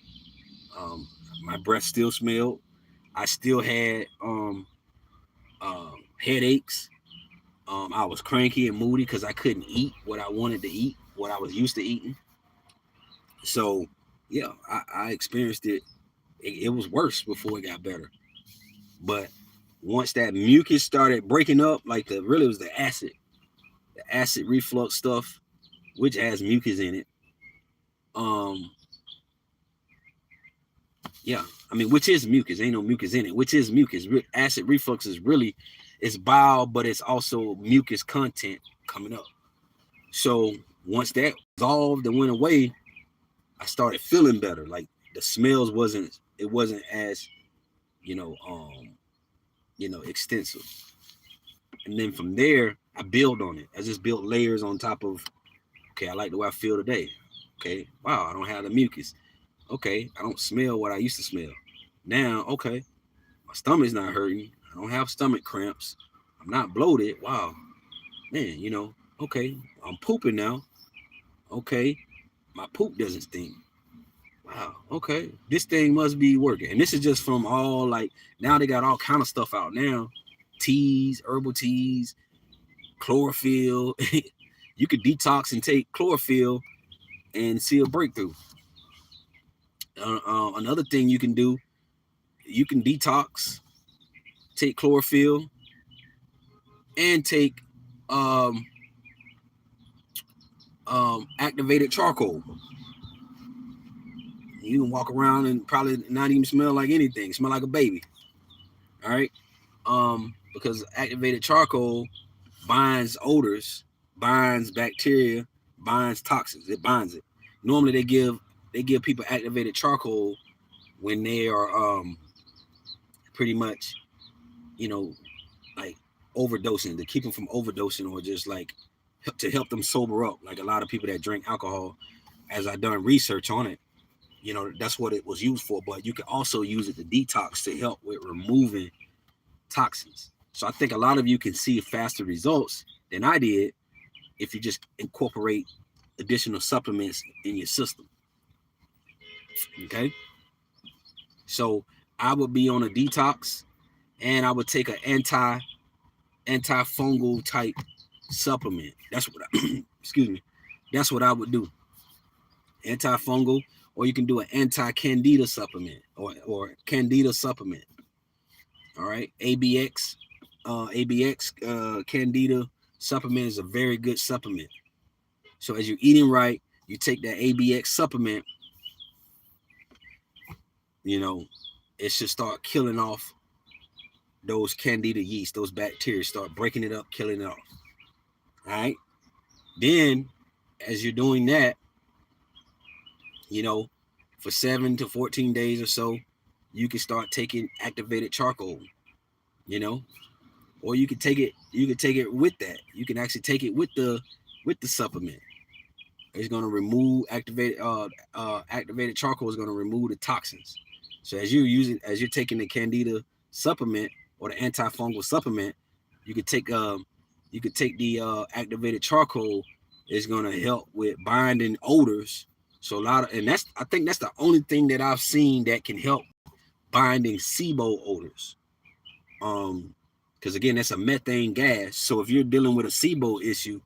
Um, my breath still smelled. I still had headaches. I was cranky and moody because I couldn't eat what I wanted to eat, what I was used to eating. So yeah, I experienced it. It was worse before it got better. But once that mucus started breaking up, like it was the acid reflux stuff, which has mucus in it. Yeah, I mean, which is mucus? Ain't no mucus in it. Which is mucus? Acid reflux is really, it's bile, but it's also mucus content coming up. So once that dissolved and went away, I started feeling better. Like the smells wasn't as, extensive. And then from there, I build on it. I just built layers on top of, okay, I like the way I feel today. Okay, wow, I don't have the mucus. Okay, I don't smell what I used to smell. Now, okay, my stomach's not hurting. I don't have stomach cramps. I'm not bloated. Wow, man, okay, I'm pooping now. Okay, my poop doesn't stink. Wow, okay, this thing must be working. And this is just from all, like, now they got all kind of stuff out now. Teas, herbal teas, chlorophyll. You could detox and take chlorophyll and see a breakthrough. Another thing you can do, you can detox, take chlorophyll, and take activated charcoal. You can walk around and probably not even smell like anything, smell like a baby. All right. Because activated charcoal binds odors, binds bacteria, binds toxins. It binds it. Normally they give people activated charcoal when they are pretty much, like overdosing, to keep them from overdosing, or just like to help them sober up. Like a lot of people that drink alcohol, as I done research on it, that's what it was used for. But you can also use it to detox, to help with removing toxins. So I think a lot of you can see faster results than I did if you just incorporate additional supplements in your system. Okay. So I would be on a detox, and I would take an antifungal type supplement. That's what excuse me. That's what I would do. Antifungal, or you can do an anti-candida supplement, or candida supplement. All right. ABX candida supplement is a very good supplement. So as you're eating right, you take that ABX supplement, it should start killing off those candida yeast, those bacteria, start breaking it up, killing it off. All right. Then as you're doing that, for 7 to 14 days or so, you can start taking activated charcoal, or you can take it with that. You can actually take it with the supplement. It's going to remove activated charcoal is going to remove the toxins. So as you're taking the candida supplement or the antifungal supplement, you could take the activated charcoal. Is going to help with binding odors. So I think that's the only thing that I've seen that can help binding SIBO odors. Because again, that's a methane gas. So if you're dealing with a SIBO issue,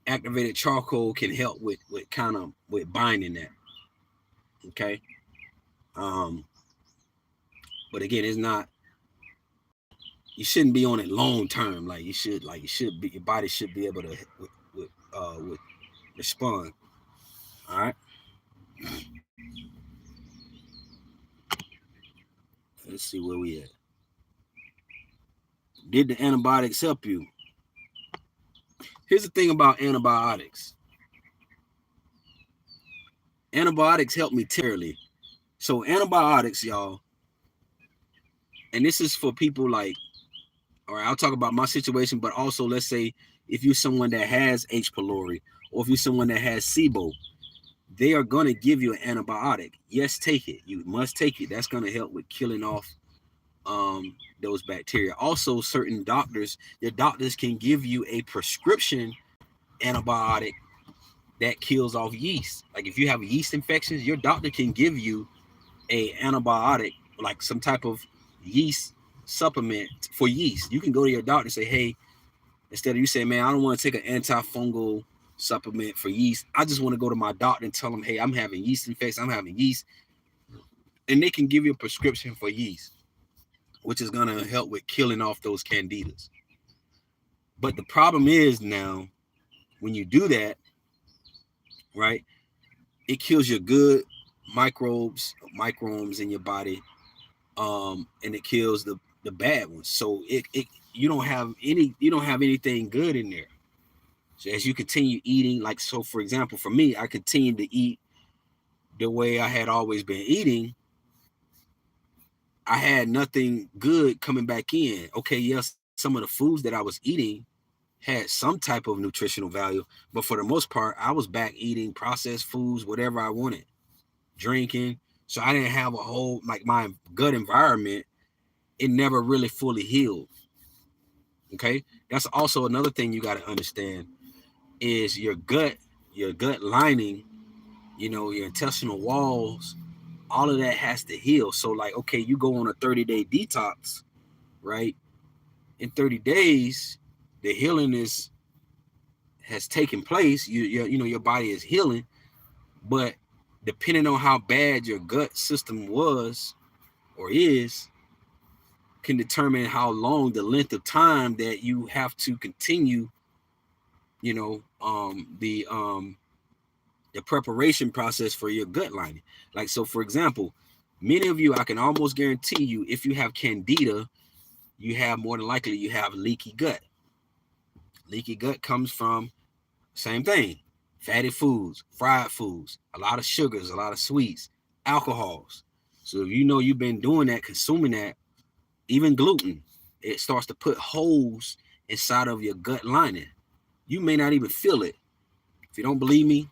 activated charcoal can help with binding that. Okay. But again, it's not. You shouldn't be on it long term. Like you should be. Your body should be able to with respond. All right. Let's see where we at. Did the antibiotics help you? Here's the thing about antibiotics. Antibiotics help me terribly. So antibiotics, y'all, and this is for people like, all right, I'll talk about my situation, but also let's say if you're someone that has H. pylori, or if you're someone that has SIBO, they are going to give you an antibiotic. Yes, take it. You must take it. That's going to help with killing off those bacteria. Also, certain doctors, your doctors can give you a prescription antibiotic that kills off yeast. Like if you have yeast infections, your doctor can give you a antibiotic, like some type of yeast supplement for yeast. You can go to your doctor and say, hey, instead of you saying, man, I don't want to take an antifungal supplement for yeast, I just want to go to my doctor and tell them, hey, I'm having yeast infection, I'm having yeast. And they can give you a prescription for yeast, which is going to help with killing off those candidas. But the problem is now, when you do that, right, it kills your good microbes in your body, and it kills the bad ones. So it you don't have anything good in there. So as you continue eating, like, so for example, for me, I continued to eat the way I had always been eating. I had nothing good coming back in. Okay, yes, some of the foods that I was eating had some type of nutritional value, but for the most part, I was back eating processed foods, whatever I wanted, drinking. So I didn't have a whole, like, my gut environment, it never really fully healed. Okay, that's also another thing you got to understand is your gut lining, your intestinal walls, all of that has to heal. So like, okay, you go on a 30-day detox, right? In 30 days, the healing has taken place. Your body is healing, but depending on how bad your gut system was or is, can determine how long, the length of time that you have to continue, the preparation process for your gut lining. Like, so for example, many of you, I can almost guarantee you, if you have candida, you have more than likely you have leaky gut. Leaky gut comes from same thing: fatty foods, fried foods, a lot of sugars, a lot of sweets, alcohols. So if you've been doing that, consuming that, even gluten, it starts to put holes inside of your gut lining. You may not even feel it. If you don't believe me,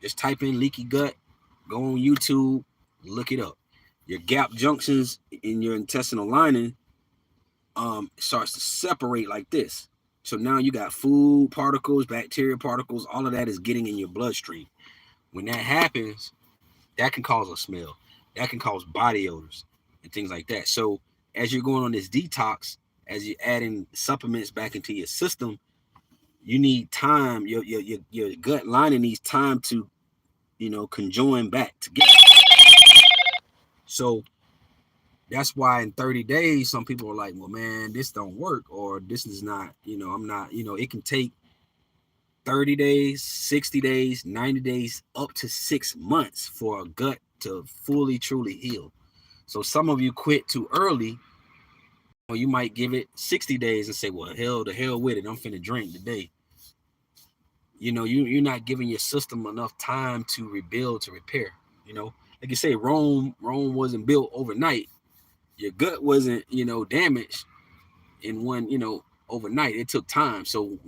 just type in leaky gut, go on YouTube, look it up. Your gap junctions in your intestinal lining starts to separate like this. So now you got food particles, bacteria particles, all of that is getting in your bloodstream. When that happens, that can cause a smell. That can cause body odors and things like that. So as you're going on this detox, as you're adding supplements back into your system, you need time. Your gut lining needs time to, conjoin back together. So that's why in 30 days, some people are like, well, man, this don't work, or this is not, I'm not, it can take 30 days, 60 days, 90 days, up to 6 months for a gut to fully, truly heal. So some of you quit too early, or you might give it 60 days and say, well, the hell with it. I'm finna drink today. You're not giving your system enough time to rebuild, to repair. Like you say, Rome wasn't built overnight. Your gut wasn't, damaged in one, overnight. It took time. So,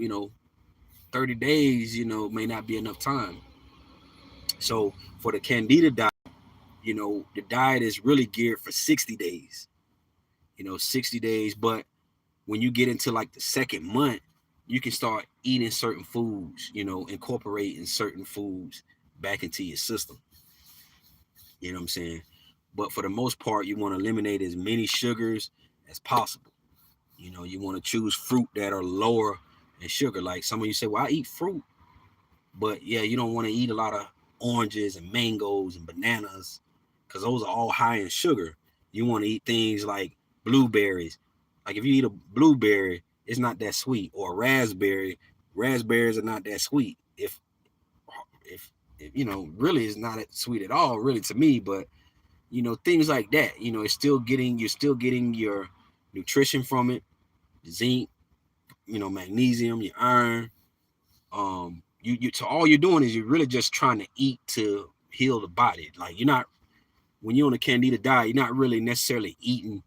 30 days, may not be enough time. So for the Candida diet, the diet is really geared for 60 days, 60 days. But when you get into like the second month, you can start eating certain foods, incorporating certain foods back into your system. You know what I'm saying? But for the most part, you want to eliminate as many sugars as possible. You want to choose fruit that are lower in sugar. Like some of you say, well, I eat fruit. But yeah, you don't want to eat a lot of oranges and mangoes and bananas, because those are all high in sugar. You want to eat things like blueberries. Like if you eat a blueberry, it's not that sweet. Or a raspberry, raspberries are not that sweet. If really it's not that sweet at all, really, to me. But things like that, you're still getting your nutrition from it, zinc, magnesium, your iron. So all you're doing is you're really just trying to eat to heal the body. Like when you're on a Candida diet, you're not really necessarily eating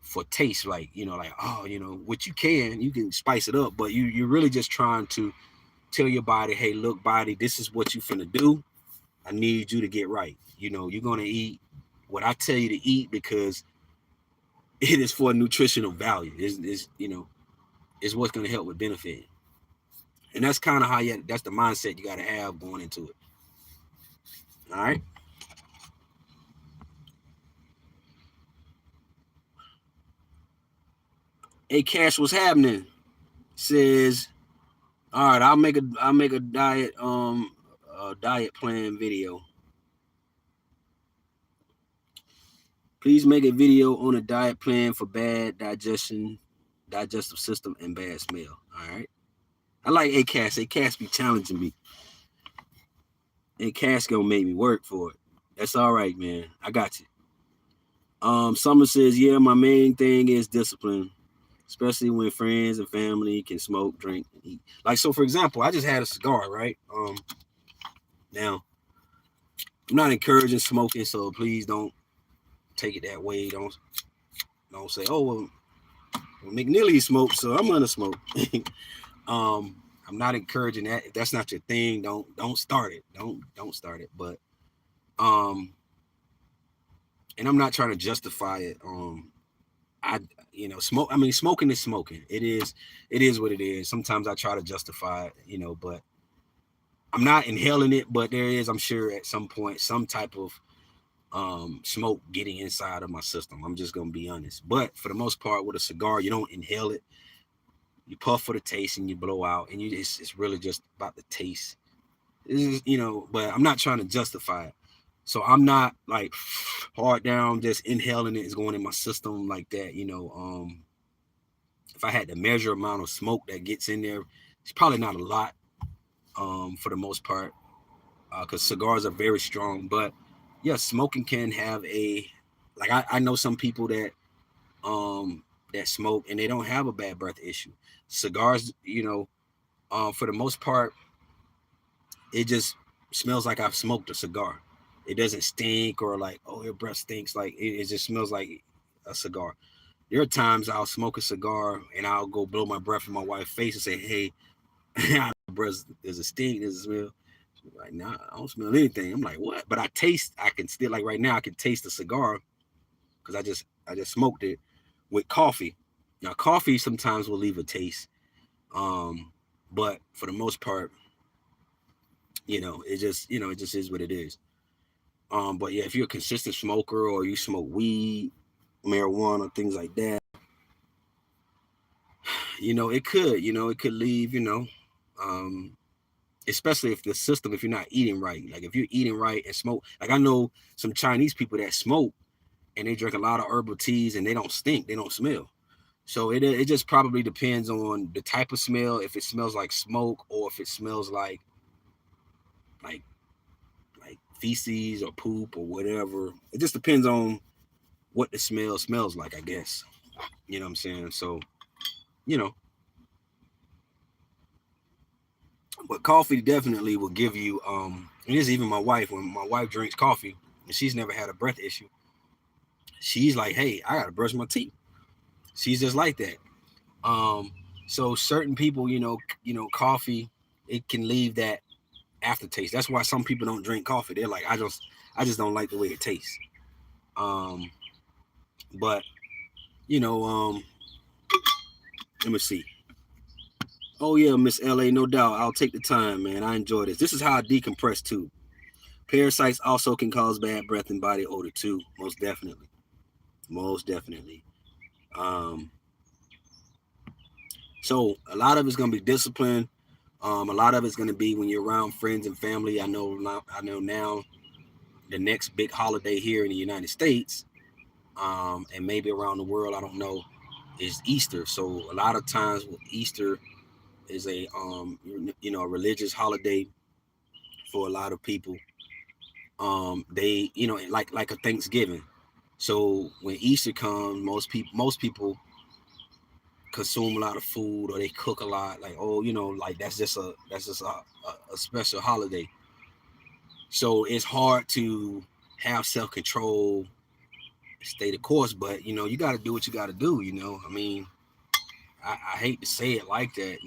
for taste, like, you know, like, oh, you know, what you can spice it up, but you're really just trying to tell your body, hey, look, body, this is what you finna do. I need you to get right. You know, you're gonna eat what I tell you to eat because it is for nutritional value. Is you know, is what's gonna help with benefit. And that's kind of that's the mindset you gotta have going into it. All right. Hey, Cash, what's happening? Says, all right, I'll make a diet plan video. Please make a video on a diet plan for bad digestive system, and bad smell. All right. I like A Cass be challenging me. Cass gonna make me work for it. That's all right, man. I got you. Summer says, yeah, my main thing is discipline, especially when friends and family can smoke, drink, and eat. Like, so for example, I just had a cigar, right? Now I'm not encouraging smoking, so please don't take it that way. Don't say, oh well, McNeely smokes, so I'm gonna smoke. I'm not encouraging that. If that's not your thing, don't start it. Don't start it. But and I'm not trying to justify it. I smoke. I mean, smoking is smoking. It is what it is. Sometimes I try to justify it, but I'm not inhaling it. But there is, I'm sure, at some point, some type of smoke getting inside of my system. I'm just gonna be honest. But for the most part, with a cigar, you don't inhale it. You puff for the taste and you blow out, and it's really just about the taste. But I'm not trying to justify it. So I'm not like hard down, just inhaling it is going in my system like that. If I had to measure amount of smoke that gets in there, it's probably not a lot for the most part, because cigars are very strong. But yeah, smoking can have like I know some people that smoke and they don't have a bad breath issue. Cigars, for the most part, it just smells like I've smoked a cigar. It doesn't stink or like, oh, your breath stinks. Like it just smells like a cigar. There are times I'll smoke a cigar and I'll go blow my breath in my wife's face and say, hey, breath, there's a stink, there's a smell. She's like, nah, I don't smell anything. I'm like, what? But I can still, like right now, I can taste the cigar because I just smoked it with coffee. Now, coffee sometimes will leave a taste. But for the most part, it just is what it is. But yeah, if you're a consistent smoker or you smoke weed, marijuana, things like that, it could leave, um, especially if if you're not eating right. Like if you're eating right and smoke, like I know some Chinese people that smoke and they drink a lot of herbal teas and they don't stink, they don't smell. So it just probably depends on the type of smell, if it smells like smoke or if it smells like like feces or poop or whatever. It just depends on what the smell smells like, I guess. You know what I'm saying? So, you know, but coffee definitely will give you and this is even my wife, when my wife drinks coffee and she's never had a breath issue, she's like, hey, I gotta brush my teeth. She's just like that. Um, so certain people, coffee, it can leave that aftertaste. That's why some people don't drink coffee. They're like, I just don't like the way it tastes. Um, but you know, let me see. Oh yeah, Miss LA, no doubt. I'll take the time, man. I enjoy this. This is how I decompress too. Parasites also can cause bad breath and body odor too. Most definitely. Most definitely. Um, so a lot of it's gonna be discipline. A lot of it's gonna be when you're around friends and family. I know now the next big holiday here in the United States, and maybe around the world, I don't know, is Easter. So a lot of times with Easter is a religious holiday for a lot of people. They, like a Thanksgiving. So when Easter comes, most people consume a lot of food or they cook a lot. Like, oh, like that's just a special holiday. So it's hard to have self control stay the course. But you got to do what you got to do. I mean, I hate to say it like that.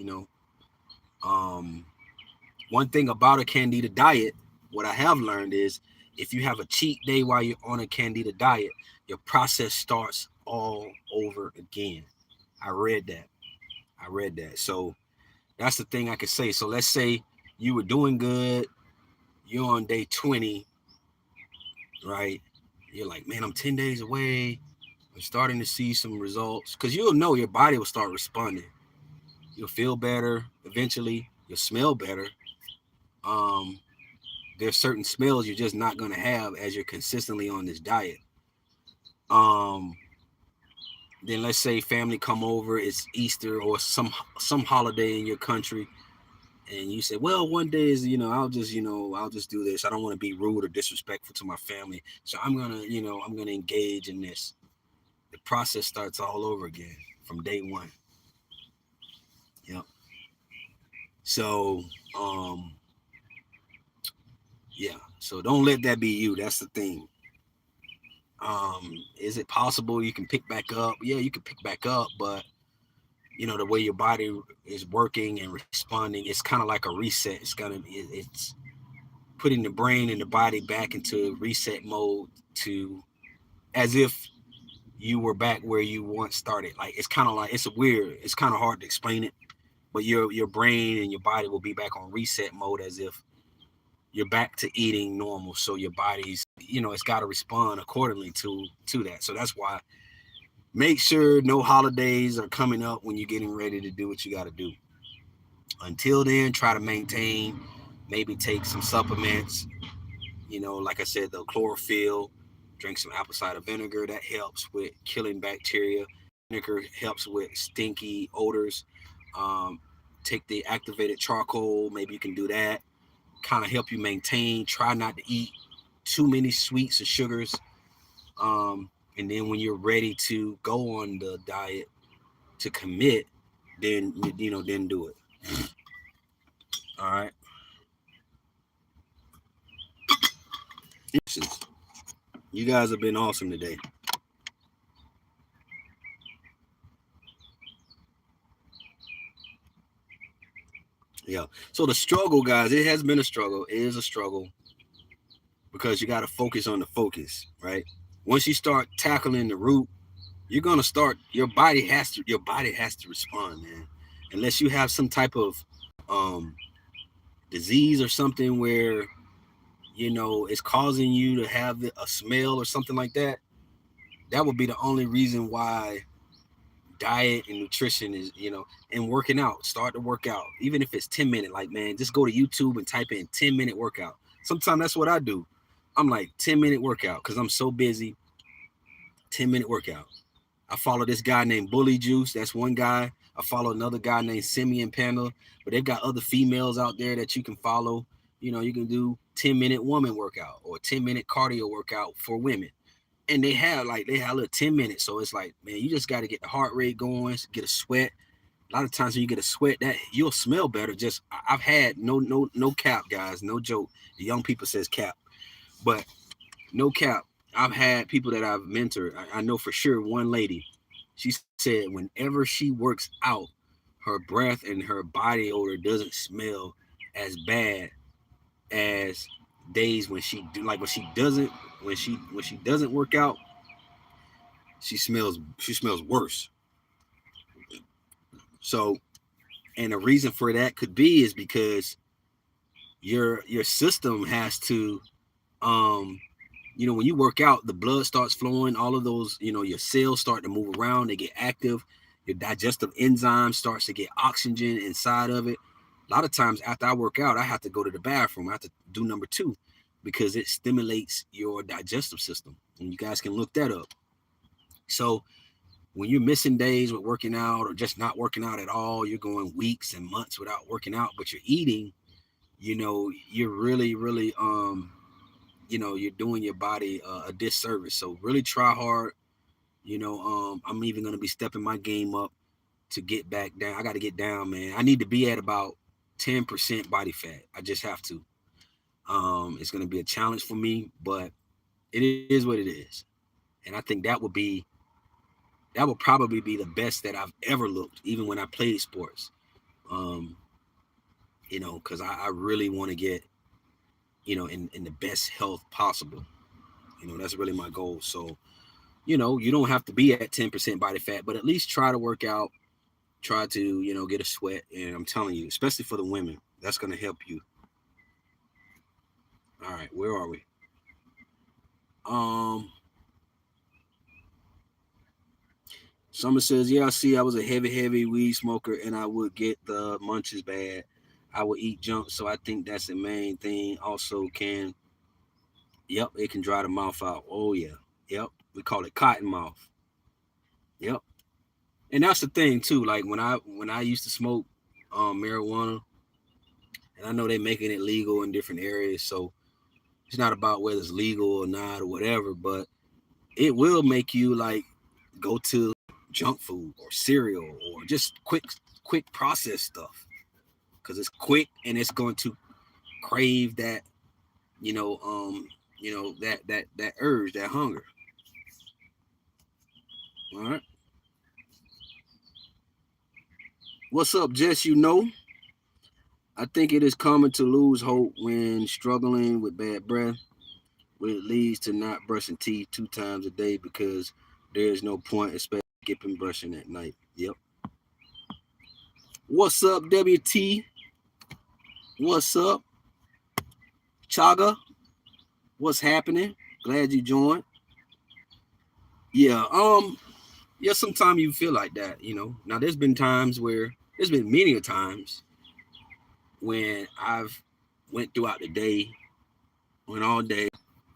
Um, One thing about a candida diet, what I have learned is if you have a cheat day while you're on a candida diet, your process starts all over again. I read that. So that's the thing I could say. So let's say you were doing good, you're on day 20, right? You're like, man, I'm 10 days away. I'm starting to see some results. Because you'll know your body will start responding. You'll feel better eventually. You'll smell better. Um, there's certain smells you're just not going to have as you're consistently on this diet. Um, then let's say family come over, it's Easter or some holiday in your country, and you say, well, one day is, I'll just do this. I don't want to be rude or disrespectful to my family, so I'm gonna engage in this. The process starts all over again from day one. Yep. So, yeah. So don't let that be you. That's the thing. Is it possible you can pick back up? Yeah, you can pick back up, but the way your body is working and responding, it's kind of like a reset. It's putting the brain and the body back into reset mode to as if you were back where you once started. Like it's kind of like it's kind of hard to explain it, but your brain and your body will be back on reset mode as if you're back to eating normal. So your body's it's got to respond accordingly to that. So that's why make sure no holidays are coming up when you're getting ready to do what you got to do. Until then, try to maintain, maybe take some supplements, like I said, the chlorophyll, drink some apple cider vinegar. That helps with killing bacteria. Vinegar helps with stinky odors. Um, take the activated charcoal. Maybe you can do that. Kind of help you maintain. Try not to eat too many sweets or sugars. And then when you're ready to go on the diet to commit, then do it. All right. You guys have been awesome today. Yeah. So the struggle, guys, it has been a struggle. It is a struggle because you got to focus on the focus, right? Once you start tackling the root, you're gonna start. Your body has to respond, man. Unless you have some type of um, disease or something where it's causing you to have a smell or something like that. That would be the only reason why diet and nutrition is, and working out. Start to work out, even if it's 10 minutes. Like, man, just go to YouTube and type in 10-minute workout. Sometimes that's what I do. I'm like 10-minute workout because I'm so busy. 10-minute workout. I follow this guy named Bully Juice. That's one guy. I follow another guy named Simeon Panda. But they've got other females out there that you can follow. You can do 10-minute woman workout or 10-minute cardio workout for women. And they have a little 10 minutes. So it's like, man, you just got to get the heart rate going, get a sweat. A lot of times when you get a sweat, that you'll smell better. Just I've had no cap, guys, no joke. The young people says cap, but no cap. I've had people that I've mentored. I know for sure one lady. She said whenever she works out, her breath and her body odor doesn't smell as bad as days when she doesn't work out. She smells worse. So, and the reason for that could be is because your system has to when you work out, the blood starts flowing, all of those, your cells start to move around, they get active, your digestive enzyme starts to get oxygen inside of it. A lot of times after I work out, I have to go to the bathroom. I have to do number two because it stimulates your digestive system. And you guys can look that up. So when you're missing days with working out or just not working out at all, you're going weeks and months without working out, but you're eating, you're really, really, you're doing your body a disservice. So really try hard. I'm even going to be stepping my game up to get back down. I got to get down, man. I need to be at about 10% body fat. I just have to. It's going to be a challenge for me, but it is what it is. And I think that would probably be the best that I've ever looked, even when I played sports. Um, because I really want to get, in the best health possible. That's really my goal. So, you don't have to be at 10% body fat, but at least try to work out, try to, get a sweat. And I'm telling you, especially for the women, that's going to help you. All right, where are we? Um, Summer says, yeah, I see. I was a heavy weed smoker and I would get the munchies bad. I would eat junk. So I think that's the main thing. Also, it can dry the mouth out. Oh, yeah. Yep. We call it cotton mouth. Yep. And that's the thing, too. Like when I used to smoke marijuana, and I know they're making it legal in different areas. So it's not about whether it's legal or not or whatever, but it will make you like go to junk food or cereal or just quick processed stuff because it's quick and it's going to crave that that urge, that hunger. All right, what's up, Jess? I think it is common to lose hope when struggling with bad breath, which leads to not brushing teeth 2 times a day because there is no point, especially skipping brushing at night. Yep. What's up, WT? What's up, Chaga? What's happening? Glad you joined. Yeah, yeah, sometimes you feel like that. Now there's been many a times when I've went throughout the day, went all day.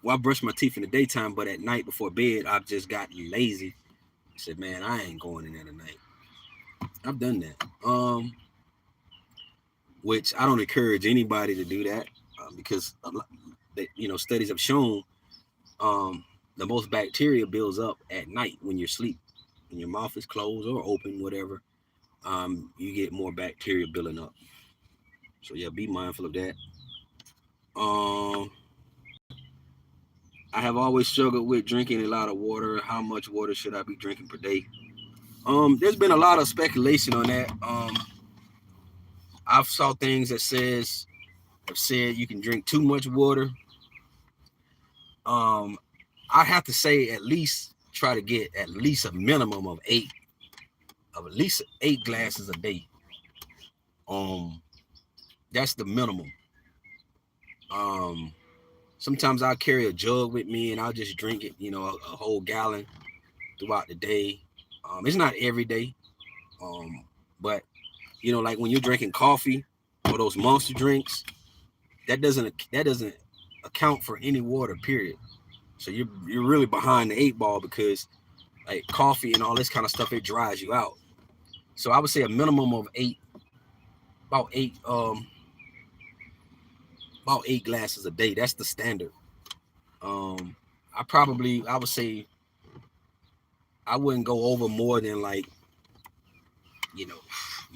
Well, I brush my teeth in the daytime, but at night before bed, I've just gotten lazy. I said, man, I ain't going in there tonight. I've done that. Which I don't encourage anybody to do that because studies have shown um, the most bacteria builds up at night when you're asleep. When your mouth is closed or open, whatever, you get more bacteria building up. So yeah, be mindful of that. Um, I have always struggled with drinking a lot of water. How much water should I be drinking per day? There's been a lot of speculation on that. I've saw things that have said you can drink too much water. Um, I have to say at least try to get at least a minimum of at least 8 glasses a day. Um, that's the minimum. Um, Sometimes I'll carry a jug with me and I'll just drink it, a whole gallon throughout the day. It's not every day, but like when you're drinking coffee or those monster drinks, that doesn't account for any water. Period. So you're really behind the 8 ball because like coffee and all this kind of stuff, it dries you out. So I would say a minimum of about eight, about 8 glasses a day. That's the standard. Um, I would say I wouldn't go over more than like, you know,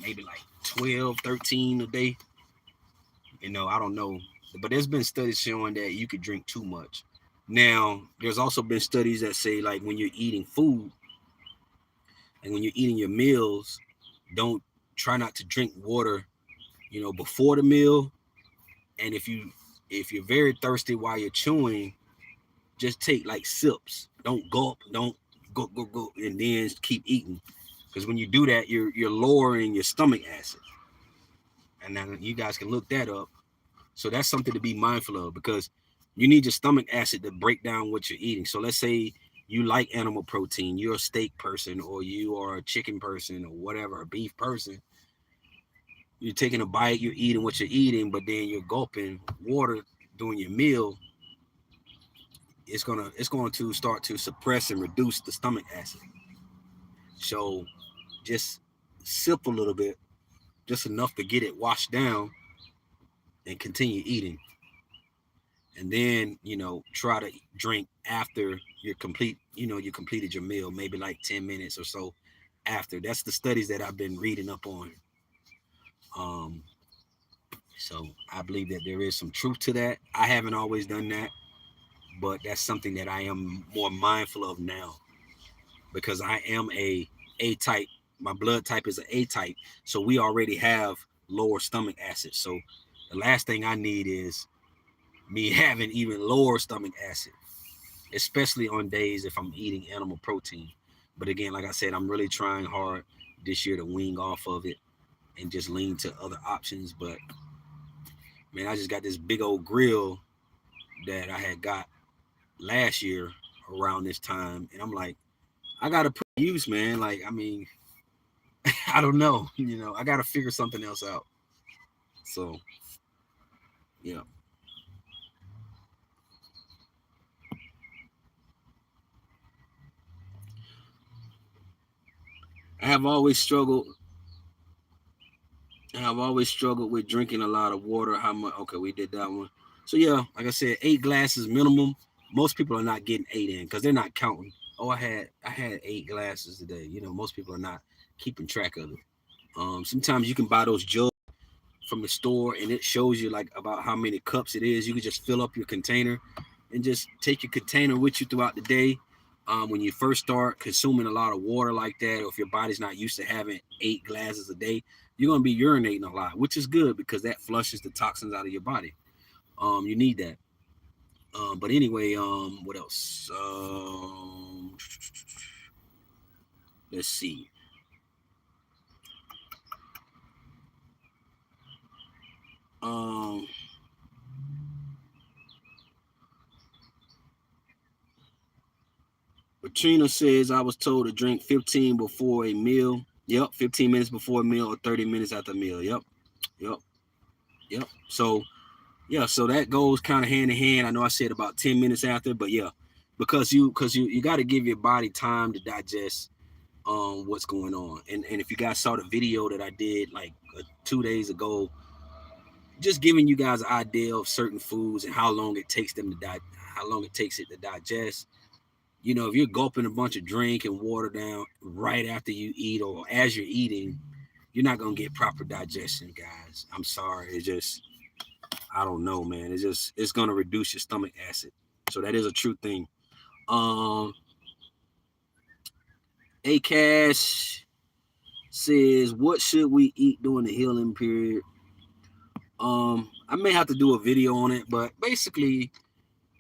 maybe like 12, 13 a day. I don't know. But there's been studies showing that you could drink too much. Now, there's also been studies that say like when you're eating food and when you're eating your meals, don't try not to drink water, before the meal. And if you're very thirsty while you're chewing, just take like sips. Don't gulp. Don't go, and then keep eating. Because when you do that, you're lowering your stomach acid, and then you guys can look that up. So that's something to be mindful of because you need your stomach acid to break down what you're eating. So let's say you like animal protein, you're a steak person, or you are a chicken person, or whatever, a beef person. You're taking a bite, you're eating what you're eating, but then you're gulping water during your meal. It's going to start to suppress and reduce the stomach acid. So just sip a little bit, just enough to get it washed down, and continue eating. And then try to drink after you completed your meal, maybe like 10 minutes or so after. That's the studies that I've been reading up on. Um, so I believe that there is some truth to that. I haven't always done that, but that's something that I am more mindful of now because I am A type. My blood type is an A type, so we already have lower stomach acid. So the last thing I need is me having even lower stomach acid, especially on days if I'm eating animal protein. But again, like I said, I'm really trying hard this year to wean off of it and just lean to other options. But man, I just got this big old grill that I had got last year around this time, and I'm like, I gotta put use, man. Like, I mean, I don't know, I gotta figure something else out. So, yeah, I have always struggled. I've always struggled with drinking a lot of water. How much? Okay, we did that one. So yeah, like I said, 8 glasses minimum. Most people are not getting 8 in because they're not counting. Oh, I had 8 glasses today. Most people are not keeping track of it. Sometimes you can buy those jugs from the store and it shows you like about how many cups it is. You can just fill up your container and just take your container with you throughout the day. When you first start consuming a lot of water like that, or if your body's not used to having 8 glasses a day, you're gonna be urinating a lot, which is good because that flushes the toxins out of your body. You need that. But anyway, what else? Let's see. Um, Katrina says I was told to drink 15 before a meal. Yep, 15 minutes before a meal or 30 minutes after a meal. Yep, yep, yep. So yeah, so that goes kind of hand in hand. I know I said about 10 minutes after, but yeah, because you got to give your body time to digest what's going on. And if you guys saw the video that I did like 2 days ago, just giving you guys an idea of certain foods and how long it takes them to how long it takes it to digest. If you're gulping a bunch of drink and water down right after you eat or as you're eating, you're not gonna get proper digestion, guys. I'm sorry. It's just I don't know, man. It's gonna reduce your stomach acid. So that is a true thing. Um A Cash says, what should we eat during the healing period? I may have to do a video on it, but basically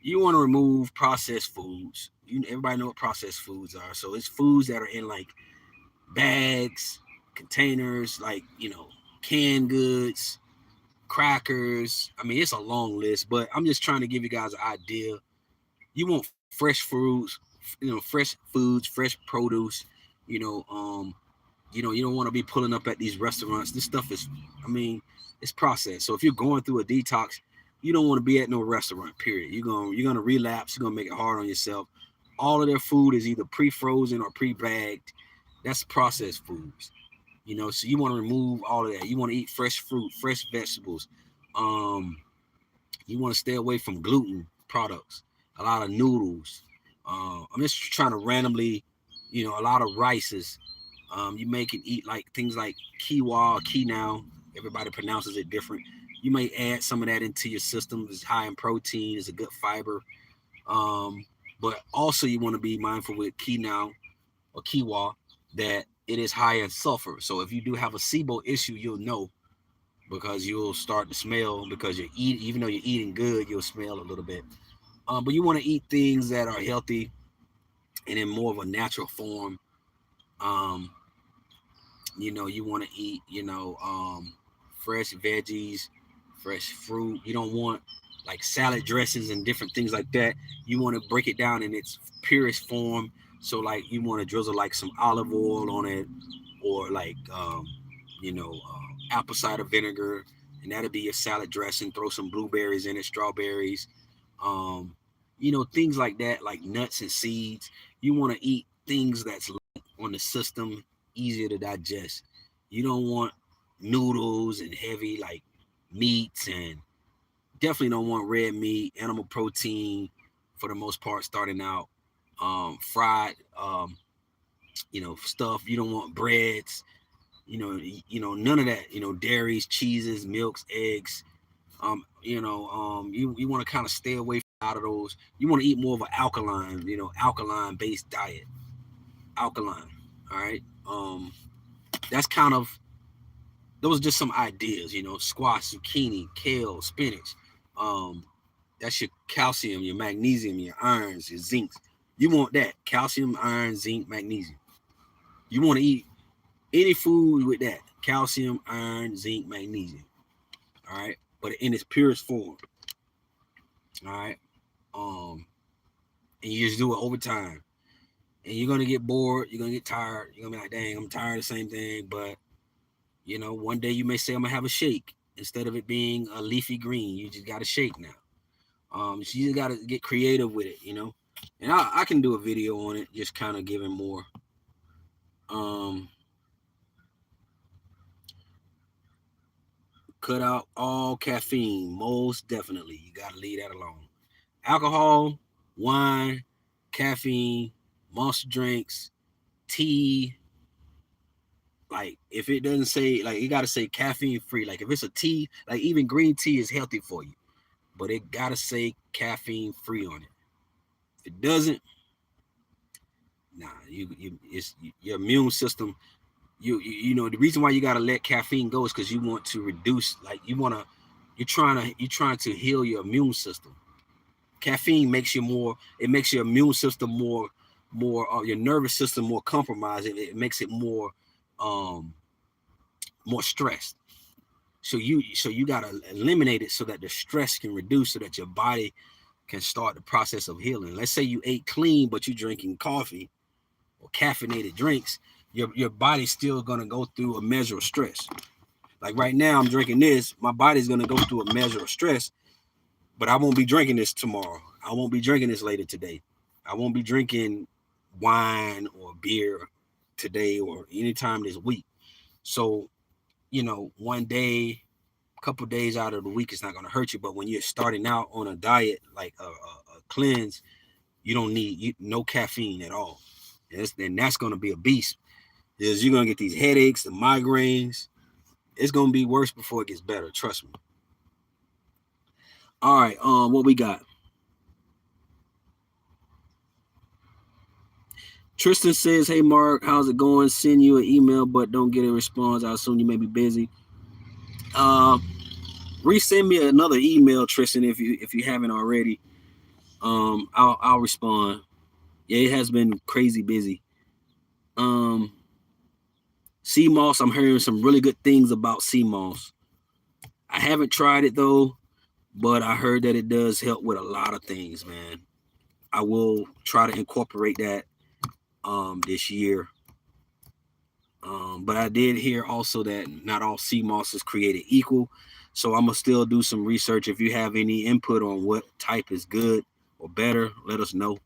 you want to remove processed foods. Everybody know what processed foods are. So it's foods that are in like bags, containers, like, canned goods, crackers. I mean, it's a long list, but I'm just trying to give you guys an idea. You want fresh fruits, fresh foods, fresh produce, you know, um, you don't want to be pulling up at these restaurants. This stuff is, I mean, it's processed. So if you're going through a detox, you don't want to be at no restaurant, period. You're gonna relapse, you're gonna make it hard on yourself. All of their food is either pre-frozen or pre-bagged. That's processed foods. So you want to remove all of that. You want to eat fresh fruit, fresh vegetables. Um, you want to stay away from gluten products, a lot of noodles. I'm just trying to randomly, a lot of rices. You may can eat like things like quinoa or quinoa. Everybody pronounces it different. You may add some of that into your system. It's high in protein. It's a good fiber. Um, but also you want to be mindful with quinoa or quinoa that it is high in sulfur. So if you do have a SIBO issue, you'll know because you'll start to smell because even though you're eating good, you'll smell a little bit. But you want to eat things that are healthy and in more of a natural form. Um, you want to eat, fresh veggies, fresh fruit. You don't want like salad dressings and different things like that. You want to break it down in its purest form. So like you want to drizzle like some olive oil on it, or like apple cider vinegar, and that'll be your salad dressing. Throw some blueberries in it, strawberries, um, things like that, like nuts and seeds. You want to eat things that's light on the system, easier to digest. You don't want noodles and heavy like meats, and definitely don't want red meat, animal protein for the most part starting out. Fried, stuff. You don't want breads. None of that. Dairies, cheeses, milks, eggs. You want to kind of stay away out of those. You want to eat more of an alkaline, alkaline based diet. Alkaline. All right. That's kind of those are just some ideas, squash, zucchini, kale, spinach. Um, that's your calcium, your magnesium, your irons, your zincs. You want that calcium, iron, zinc, magnesium. You want to eat any food with that calcium, iron, zinc, magnesium. All right, but in its purest form. All right, and you just do it over time. And you're gonna get bored. You're gonna get tired. You're gonna be like, "Dang, I'm tired of the same thing." But one day you may say, "I'm gonna have a shake instead of it being a leafy green." You just got a shake now. So you just gotta get creative with it. And I can do a video on it, just kind of giving more. Cut out all caffeine, most definitely. You gotta leave that alone. Alcohol, wine, caffeine, monster drinks, tea. Like if it doesn't say, like, you gotta say caffeine free. Like if it's a tea, like even green tea is healthy for you, but it gotta say caffeine free on it. If it doesn't, nah, it's your immune system. The reason why you gotta let caffeine go is because you want to reduce, like you're trying to heal your immune system. Caffeine makes you more. It makes your immune system more your nervous system more compromised. It makes it um, more stressed. So you gotta eliminate it so that the stress can reduce, so that your body can start the process of healing. Let's say you ate clean, but you're drinking coffee or caffeinated drinks. Your body's still gonna go through a measure of stress. Like right now, I'm drinking this. My body's gonna go through a measure of stress, but I won't be drinking this tomorrow. I won't be drinking this later today. I won't be drinking wine or beer today or anytime this week. So, one day, a couple days out of the week, it's not going to hurt you. But when you're starting out on a diet, like a cleanse, you don't need no caffeine at all. And that's going to be a beast. Because you're going to get these headaches, the migraines. It's going to be worse before it gets better. Trust me. All right. What we got? Tristan says, "Hey Mark, how's it going? Send you an email, but don't get a response. I assume you may be busy. Resend me another email, Tristan, if you haven't already. I'll respond. Yeah, it has been crazy busy. Sea moss, I'm hearing some really good things about sea moss. I haven't tried it though, but I heard that it does help with a lot of things, man. I will try to incorporate that this year. But I did hear also that not all sea moss is created equal. So I'm gonna still do some research. If you have any input on what type is good or better, let us know.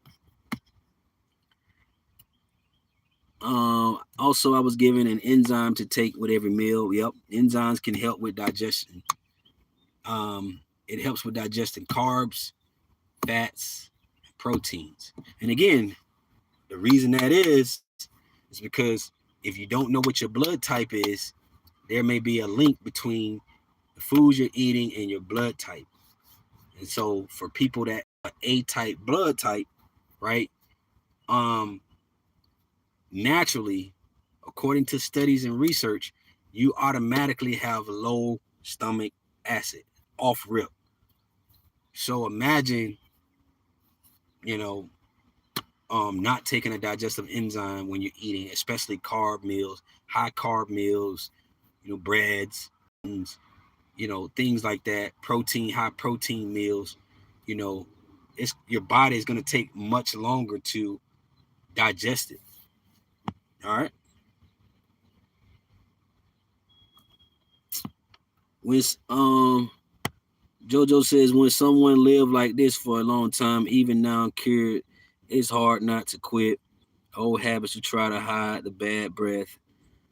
Also, I was given an enzyme to take with every meal. Yep, enzymes can help with digestion. It helps with digesting carbs, fats, proteins. And again, the reason that is because if you don't know what your blood type is, there may be a link between the foods you're eating and your blood type. And so for people that are A-type blood type, right? Naturally, according to studies and research, you automatically have low stomach acid off rip. So imagine, you know, not taking a digestive enzyme when you're eating, especially carb meals, high carb meals, breads, things like that, high protein meals, it's your body is going to take much longer to digest it. All right. When Jojo says, when someone lived like this for a long time, even now cured, it's hard not to quit. Old habits to try to hide the bad breath.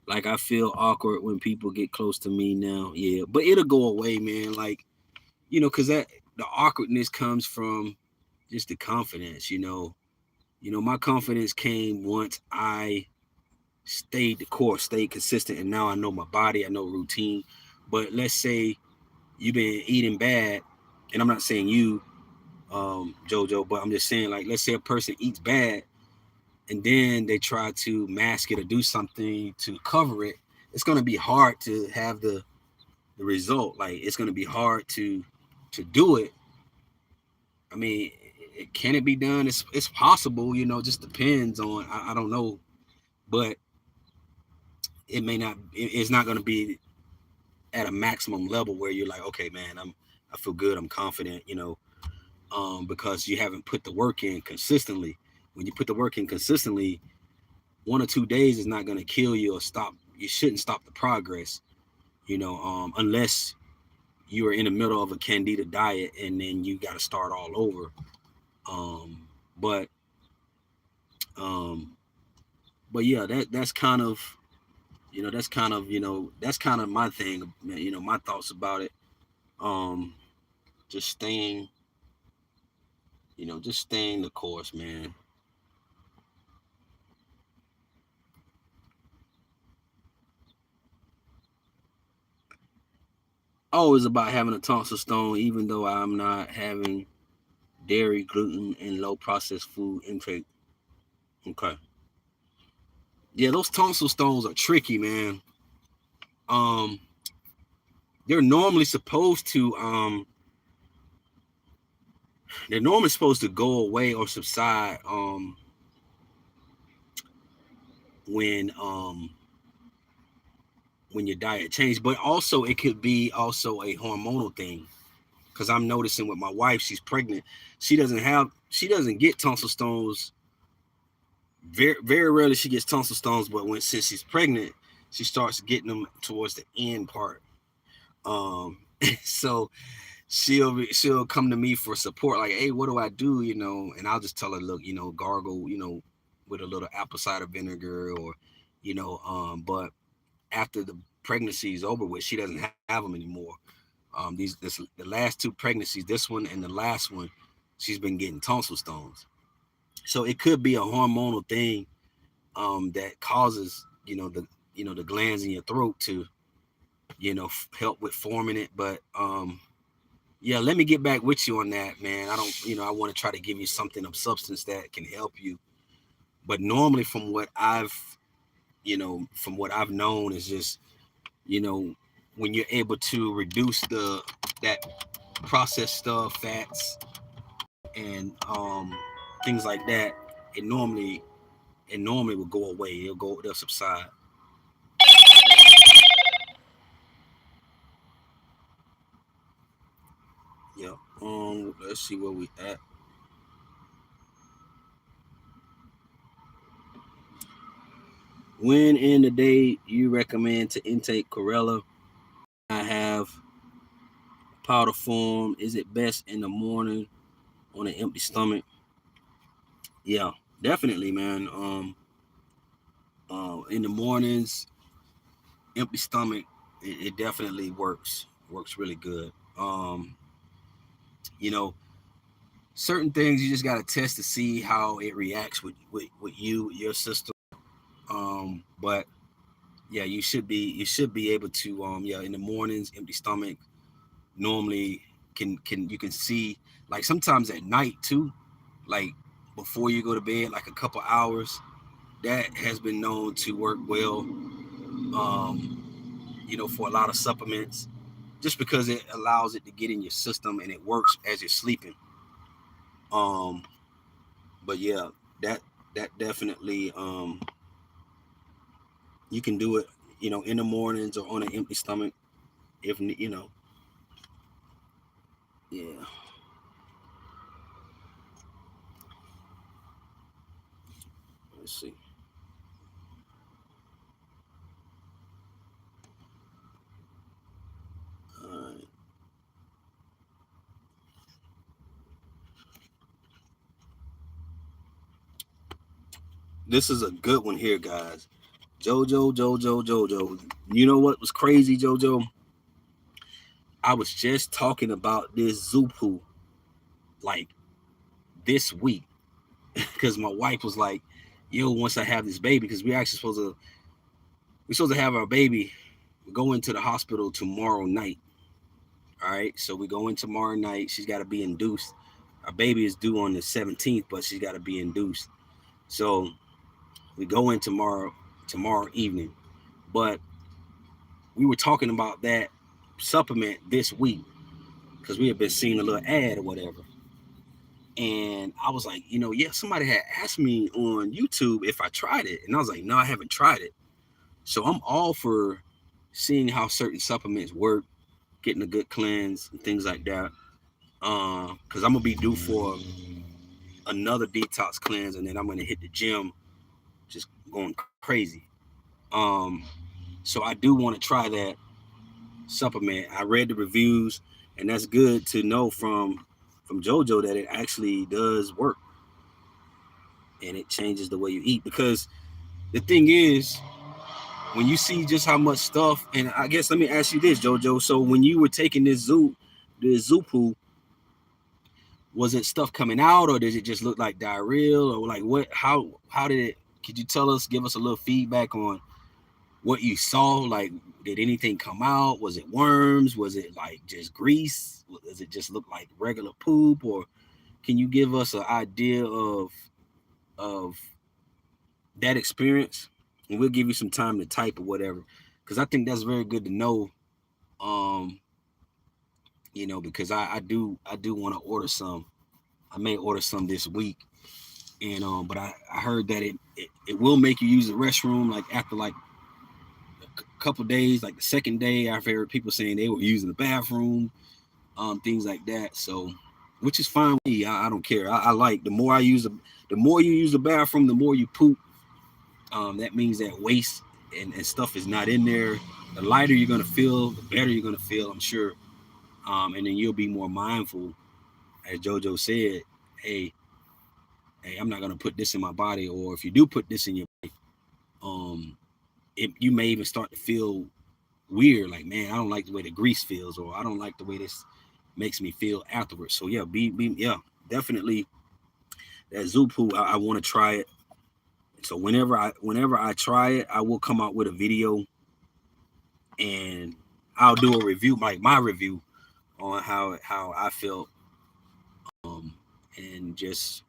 Like I feel awkward when people get close to me now. Yeah, but it'll go away, man. Like, because the awkwardness comes from just the confidence. My confidence came once I stayed the course, stayed consistent, and now I know my body, I know routine. But let's say you've been eating bad, and I'm not saying you, Jojo. But I'm just saying, like, let's say a person eats bad and then they try to mask it or do something to cover it. It's gonna be hard to have the result. Like, it's gonna be hard to do it. I mean, can it be done? It's possible, just depends on, I don't know, but it may not. It's not gonna be at a maximum level where you're like, okay, man, I feel good, I'm confident, because you haven't put the work in consistently. When you put the work in consistently, 1 or 2 days is not gonna kill you or stop. You shouldn't stop the progress, unless you are in the middle of a candida diet and then you got to start all over. Um, but um, but yeah, that's kind of that's kind of my thing. My thoughts about it. Um, just staying, just staying the course, man. Always about having a tonsil stone, even though I'm not having dairy, gluten, and low processed food intake. Okay. Yeah, those tonsil stones are tricky, man. Um, they're normally supposed to go away or subside when when your diet changes, but also it could be also a hormonal thing, because I'm noticing with my wife, she's pregnant. She doesn't get tonsil stones. Very very rarely she gets tonsil stones, but since she's pregnant, she starts getting them towards the end part. um so she'll come to me for support, like, hey, what do I do, and I'll just tell her, look, gargle, with a little apple cider vinegar, or but after the pregnancy is over with, she doesn't have them anymore. The last two pregnancies, this one and the last one, she's been getting tonsil stones. So it could be a hormonal thing that causes the glands in your throat to help with forming it. But yeah, let me get back with you on that, man. I don't, I want to try to give you something of substance that can help you. But normally, from what I've known, is just, you know, when you're able to reduce that processed stuff, fats, and things like that, it normally will go away. They'll subside. Yeah. Let's see where we at. When in the day you recommend to intake chlorella? I have powder form. Is it best in the morning on an empty stomach? Yeah, definitely, man. In the mornings, empty stomach, it definitely works. Works really good. You know, certain things you just gotta test to see how it reacts with your system. But yeah, you should be able to yeah, in the mornings, empty stomach, normally can you can see, like, sometimes at night too, like before you go to bed, like a couple hours, that has been known to work well, for a lot of supplements, just because it allows it to get in your system and it works as you're sleeping. um but yeah, that definitely, you can do it, in the mornings or on an empty stomach, if yeah. Let's see. All right. This is a good one here, guys. Jojo. You know what was crazy, Jojo? I was just talking about this Zupu, like, this week, because my wife was like, "Yo, once I have this baby, because we're supposed to have our baby, go into the hospital tomorrow night. All right, so we go in tomorrow night. She's got to be induced. Our baby is due on the 17th, but she's got to be induced. So we go in tomorrow evening. But we were talking about that supplement this week because we have been seeing a little ad or whatever. And I was like, yeah, somebody had asked me on YouTube if I tried it. And I was like, no, I haven't tried it. So I'm all for seeing how certain supplements work, getting a good cleanse and things like that. Because I'm going to be due for another detox cleanse, and then I'm going to hit the gym just going crazy. Um, so I do want to try that supplement. I read the reviews, and that's good to know from JoJo that it actually does work and it changes the way you eat. Because the thing is, when you see just how much stuff, and I guess let me ask you this, JoJo. So when you were taking the Zupu, was it stuff coming out, or did it just look like diarrhea, or like what? How did it? Could you give us a little feedback on what you saw? Like, did anything come out? Was it worms? Was it like just grease? Does it just look like regular poop? Or can you give us an idea of that experience? And we'll give you some time to type or whatever, because I think that's very good to know. Um, because I do want to order some. I may order some this week, and but I heard that it will make you use the restroom like after like couple days, like the second day. I've heard people saying they were using the bathroom, things like that. So, which is fine with me. I don't care. I like the more the more you use the bathroom, the more you poop. That means that waste and stuff is not in there. The lighter you're gonna feel, the better you're gonna feel, I'm sure. And then you'll be more mindful, as JoJo said. Hey, I'm not gonna put this in my body, or if you do put this in your body, um, you may even start to feel weird, like, man, I don't like the way the grease feels, or I don't like the way this makes me feel afterwards. So yeah, yeah, definitely that Zupu, I want to try it. So whenever I try it, I will come out with a video, and I'll do a review, like my review on how I felt, um, and just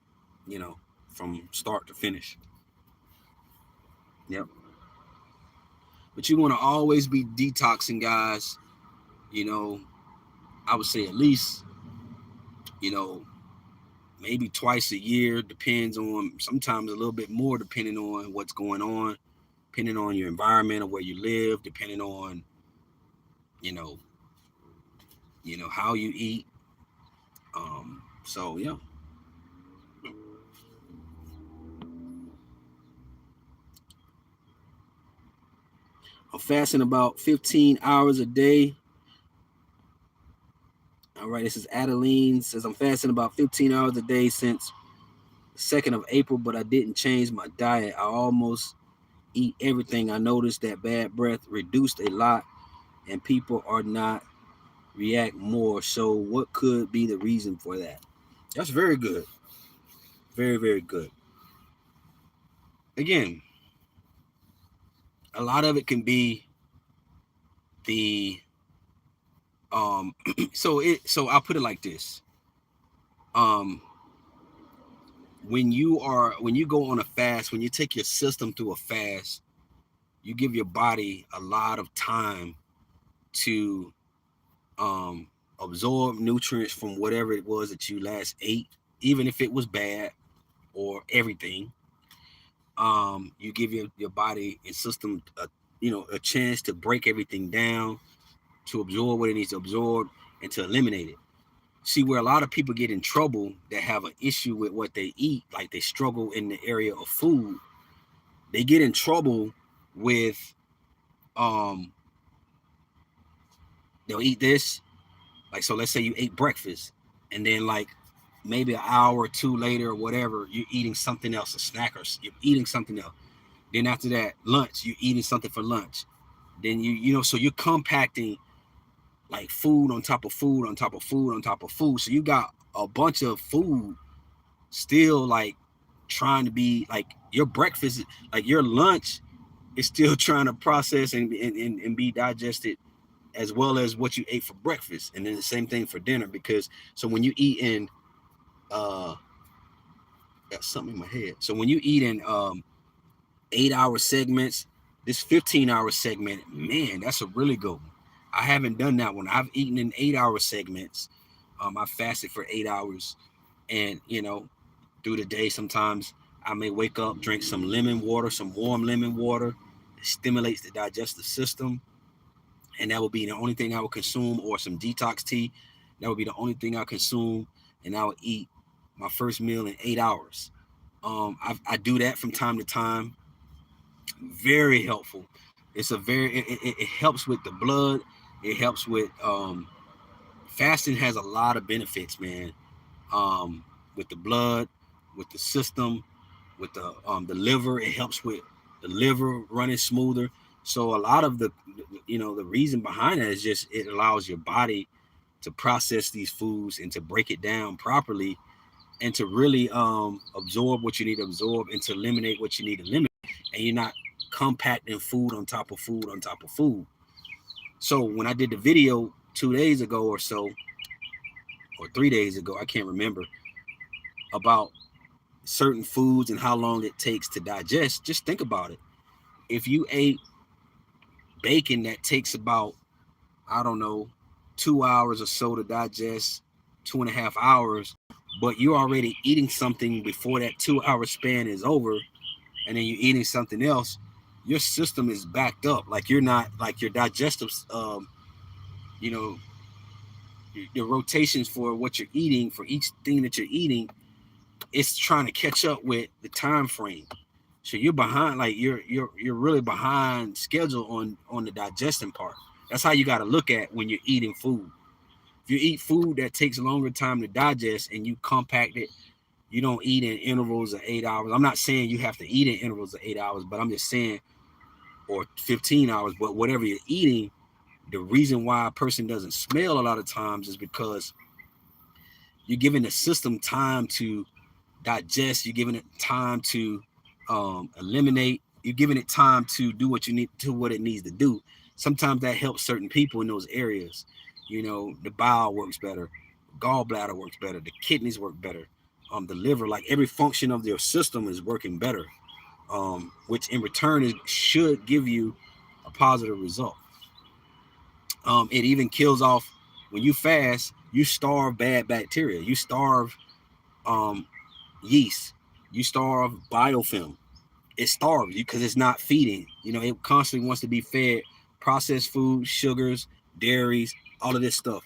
from start to finish. Yep. But you want to always be detoxing, guys. You know, I would say at least, you know, maybe twice a year, depends on, sometimes a little bit more depending on what's going on, depending on your environment or where you live, depending on, you know, how you eat. So yeah. I'm fasting about 15 hours a day. All right, this is Adeline says I'm fasting about 15 hours a day since the 2nd of April, but I didn't change my diet. I almost eat everything. I noticed that bad breath reduced a lot and people are not react more. So what could be the reason for that? That's very good. Very, very good. Again, a lot of it can be the so I'll put it like this. Um when you go on a fast, when you take your system through a fast, you give your body a lot of time to um absorb nutrients from whatever it was that you last ate, even if it was bad or everything. You give your body and system a chance to break everything down, to absorb what it needs to absorb, and to eliminate it. See, where a lot of people get in trouble that have an issue with what they eat, like they struggle in the area of food, they get in trouble with um they'll eat this, like, so let's say you ate breakfast, and then like maybe an hour or two later or whatever, you're eating something else, a snack, or you're eating something else. Then after that, lunch, you're eating something for lunch. Then so you're compacting like food on top of food on top of food on top of food. So you got a bunch of food still like trying to be like your breakfast, like your lunch is still trying to process and be digested as well as what you ate for breakfast. And then the same thing for dinner, because so when you eat in got something in my head. So when you eat in 8-hour segments, this 15-hour segment, man, that's a really good one. I haven't done that one. I've eaten in 8-hour segments. I fasted for 8 hours, and through the day, sometimes I may wake up, drink some lemon water, some warm lemon water. It stimulates the digestive system, and that will be the only thing I will consume, or some detox tea. That would be the only thing I consume, and I will eat my first meal in 8 hours. I do that from time to time. Very helpful. It helps with the blood. It helps with fasting has a lot of benefits, man. With the blood, with the system, with the liver. It helps with the liver running smoother. So a lot of the reason behind that is just it allows your body to process these foods and to break it down properly, and to really absorb what you need to absorb, and to eliminate what you need to eliminate. And you're not compacting food on top of food on top of food. So when I did the video 2 days ago or so, or 3 days ago, I can't remember, about certain foods and how long it takes to digest, just think about it. If you ate bacon that takes about, I don't know, 2 hours or so to digest, 2.5 hours, but you're already eating something before that 2 hour span is over, and then you're eating something else, your system is backed up. Like, you're not, like, your digestive, you know, your rotations for what you're eating, for each thing that you're eating, it's trying to catch up with the time frame. So you're behind, like you're really behind schedule on the digestion part. That's how you got to look at when you're eating food. If you eat food that takes a longer time to digest and you compact it, you don't eat in intervals of 8 hours. I'm not saying you have to eat in intervals of 8 hours, but I'm just saying, or 15 hours, but whatever you're eating, the reason why a person doesn't smell a lot of times is because you're giving the system time to digest. You're giving it time to eliminate. You're giving it time to do what you need to, what it needs to do. Sometimes that helps certain people in those areas. The bowel works better, gallbladder works better, the kidneys work better, the liver, like every function of your system is working better, which in return should give you a positive result. It even kills off, when you fast, you starve bad bacteria, you starve um, yeast, you starve biofilm. It starves you because it's not feeding. It constantly wants to be fed processed food, sugars, dairies, all of this stuff.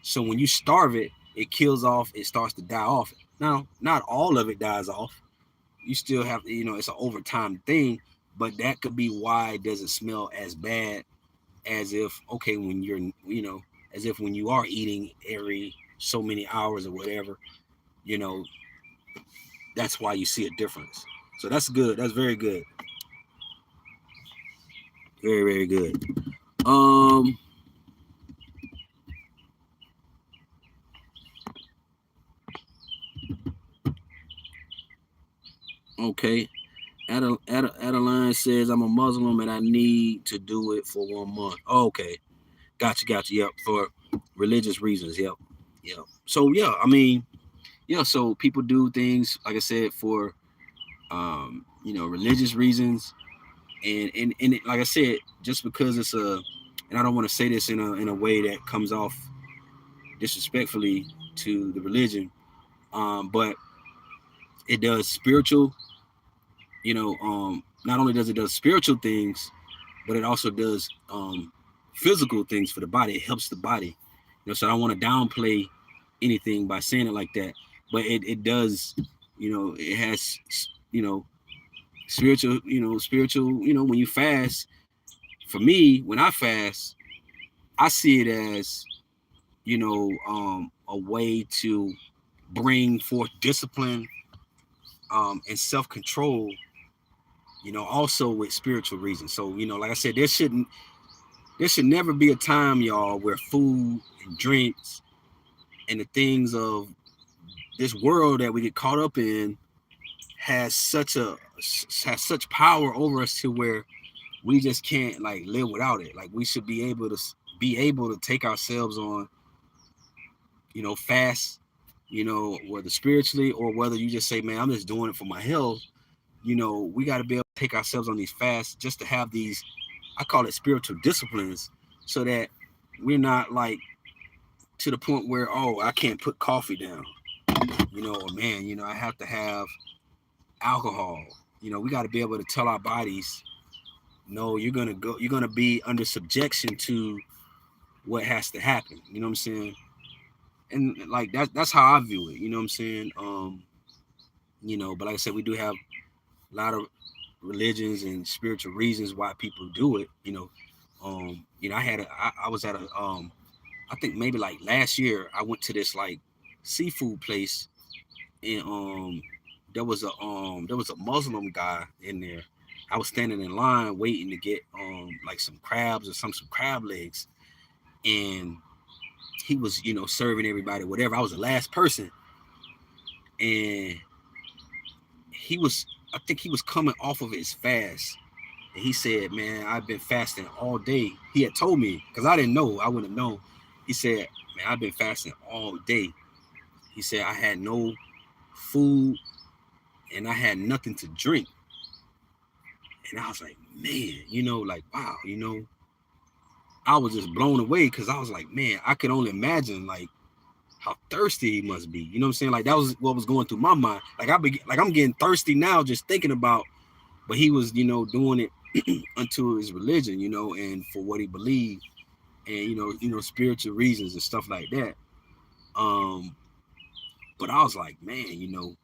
So when you starve it, it kills off, it starts to die off. Now, not all of it dies off. You still have, it's an overtime thing, but that could be why it doesn't smell as bad as if, okay, when you're, as if when you are eating every so many hours or whatever, you know, that's why you see a difference. So that's good. That's very good. Very, very good. Okay. Adeline says, I'm a Muslim and I need to do it for 1 month. Oh, okay. Gotcha. Yep. For religious reasons. Yep. So, yeah, I mean, yeah, so people do things, like I said, for, religious reasons. And like I said, just because it's and I don't want to say this in a way that comes off disrespectfully to the religion, but it does spiritual, not only does it do spiritual things, but it also does physical things for the body. It helps the body. So I don't want to downplay anything by saying it like that, but it does, it has, spiritual, when you fast. For me, when I fast, I see it as, a way to bring forth discipline, and self-control, also with spiritual reasons. So, like I said, there should never be a time, y'all, where food and drinks and the things of this world that we get caught up in has such power over us to where we just can't, like, live without it. Like, we should be able to take ourselves on, fast you know, whether spiritually or whether you just say, man, I'm just doing it for my health. You know, we got to be able to take ourselves on these fasts just to have these, I call it spiritual disciplines, so that we're not like to the point where, oh, I can't put coffee down, you know, or man, you know, I have to have alcohol. You know, we got to be able to tell our bodies, no, you're gonna be under subjection to what has to happen. You know what I'm saying? And like that's how I view it. You know what I'm saying? You know, but like I said, we do have a lot of religions and spiritual reasons why people do it. You know, I was at a I think maybe like last year I went to this like seafood place, and there was a Muslim guy in there. I was standing in line waiting to get like some crabs or some crab legs, and he was, you know, serving everybody whatever. I was the last person, and he was, I think he was coming off of his fast, and he said, "Man, I've been fasting all day." He had told me because I didn't know, I wouldn't have known. He said, "Man, I've been fasting all day." He said, "I had no food and I had nothing to drink." And I was like, man, you know, like, wow, you know, I was just blown away because I was like, man, I could only imagine like how thirsty he must be. You know what I'm saying? Like that was what was going through my mind. Like I'm getting thirsty now just thinking about, but he was, you know, doing it unto his religion, you know, and for what he believed, and you know, spiritual reasons and stuff like that. Um, but I was like, man, you know,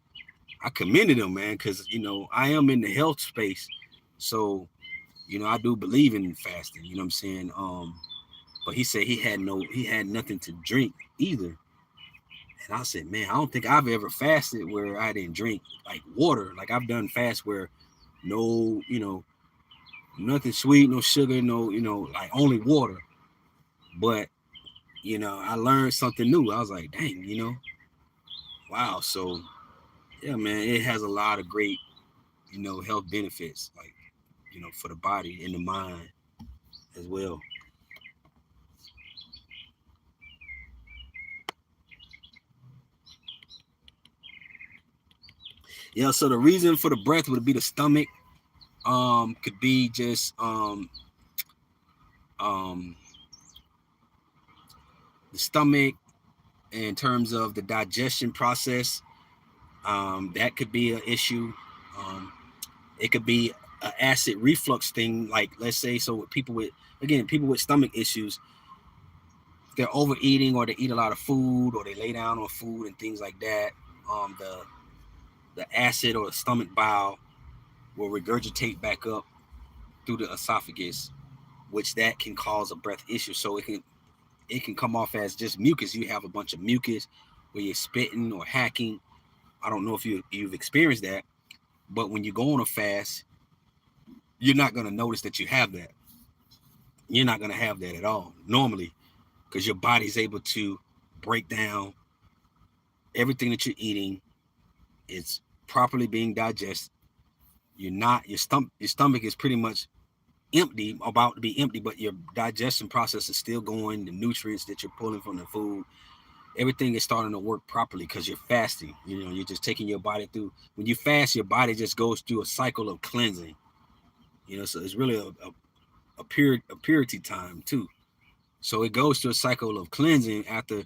I commended him, man, because you know I am in the health space, so you know I do believe in fasting. You know what I'm saying? But he said he had nothing to drink either. And I said, man, I don't think I've ever fasted where I didn't drink like water. Like I've done fast where no, you know, nothing sweet, no sugar, no, you know, like only water. But, you know, I learned something new. I was like, dang, you know, wow. So yeah, man, it has a lot of great, you know, health benefits, like, you know, for the body and the mind as well. Yeah, so the reason for the breath would be the stomach. Could be just um the stomach in terms of the digestion process. That could be an issue. Um, it could be an acid reflux thing, like let's say, so with people with, again, people with stomach issues, they're overeating or they eat a lot of food or they lay down on food and things like that. The acid or the stomach bile will regurgitate back up through the esophagus, which that can cause a breath issue. So it can come off as just mucus. You have a bunch of mucus where you're spitting or hacking. I don't know if you've experienced that, but when you go on a fast, you're not going to notice that you have that. You're not going to have that at all normally, because your body's able to break down everything that you're eating. It's properly being digested. You're not your stomach is pretty much empty, about to be empty, but your digestion process is still going. The nutrients that you're pulling from the food, everything is starting to work properly because you're fasting. You know, you're just taking your body through. When you fast, your body just goes through a cycle of cleansing. You know, so it's really a purity time too. So it goes through a cycle of cleansing after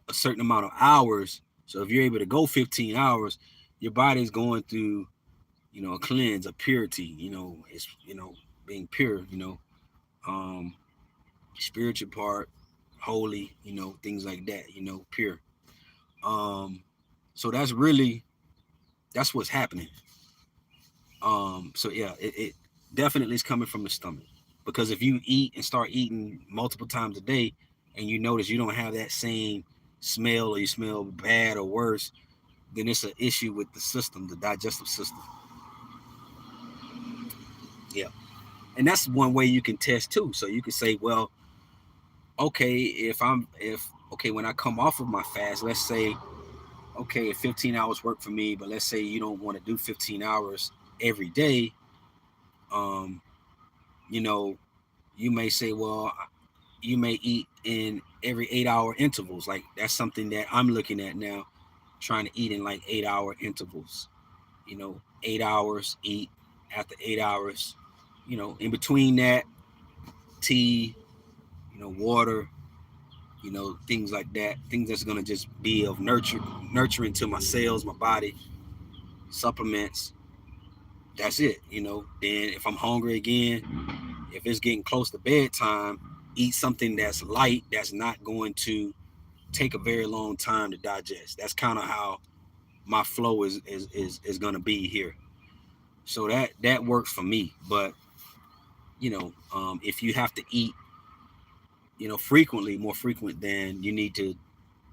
a certain amount of hours. So if you're able to go 15 hours, your body's going through, you know, a cleanse, a purity. You know, it's, you know, being pure. You know, um, spiritual part, holy. You know, things like that. You know, pure. Um, so that's what's happening. So yeah, it definitely is coming from the stomach, because if you eat and start eating multiple times a day, and you notice you don't have that same smell, or you smell bad or worse, then it's an issue with the system, the digestive system. Yeah, and that's one way you can test too. So you can say, well, okay, if okay, when I come off of my fast, let's say, okay, if 15 hours work for me, but let's say you don't want to do 15 hours every day. um you know, you may say, well, you may eat in every 8 hour intervals. Like that's something that I'm looking at now. trying to eat in like 8-hour intervals. 8 hours eat, after 8 hours, in between that, tea, water, things like that, things that's gonna just be of nurturing to my cells, my body, supplements. That's it. Then if I'm hungry again, if it's getting close to bedtime, eat something that's light, that's not going to take a very long time to digest. That's kind of how my flow is gonna be here. So that works for me. But if you have to eat, frequently, more frequent, then you need to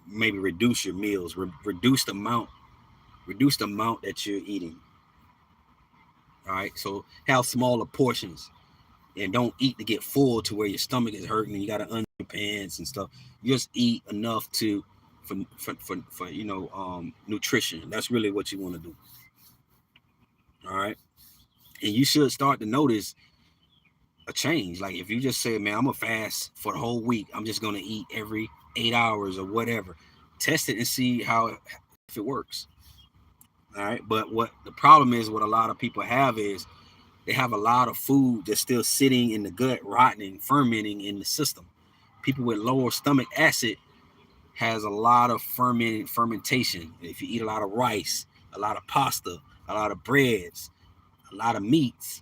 maybe reduce your meals, reduce the amount that you're eating. All right, so have smaller portions, and don't eat to get full to where your stomach is hurting and you got to undo your pants and stuff. You just eat enough for nutrition. That's really what you want to do. All right, and you should start to notice a change. Like if you just say, man, I'm gonna fast for the whole week, I'm just gonna eat every 8 hours or whatever. Test it and see if it works. All right, but what the problem is, what a lot of people have is they have a lot of food that's still sitting in the gut, rotting, fermenting in the system. People with lower stomach acid has a lot of fermentation. If you eat a lot of rice, a lot of pasta, a lot of breads, a lot of meats,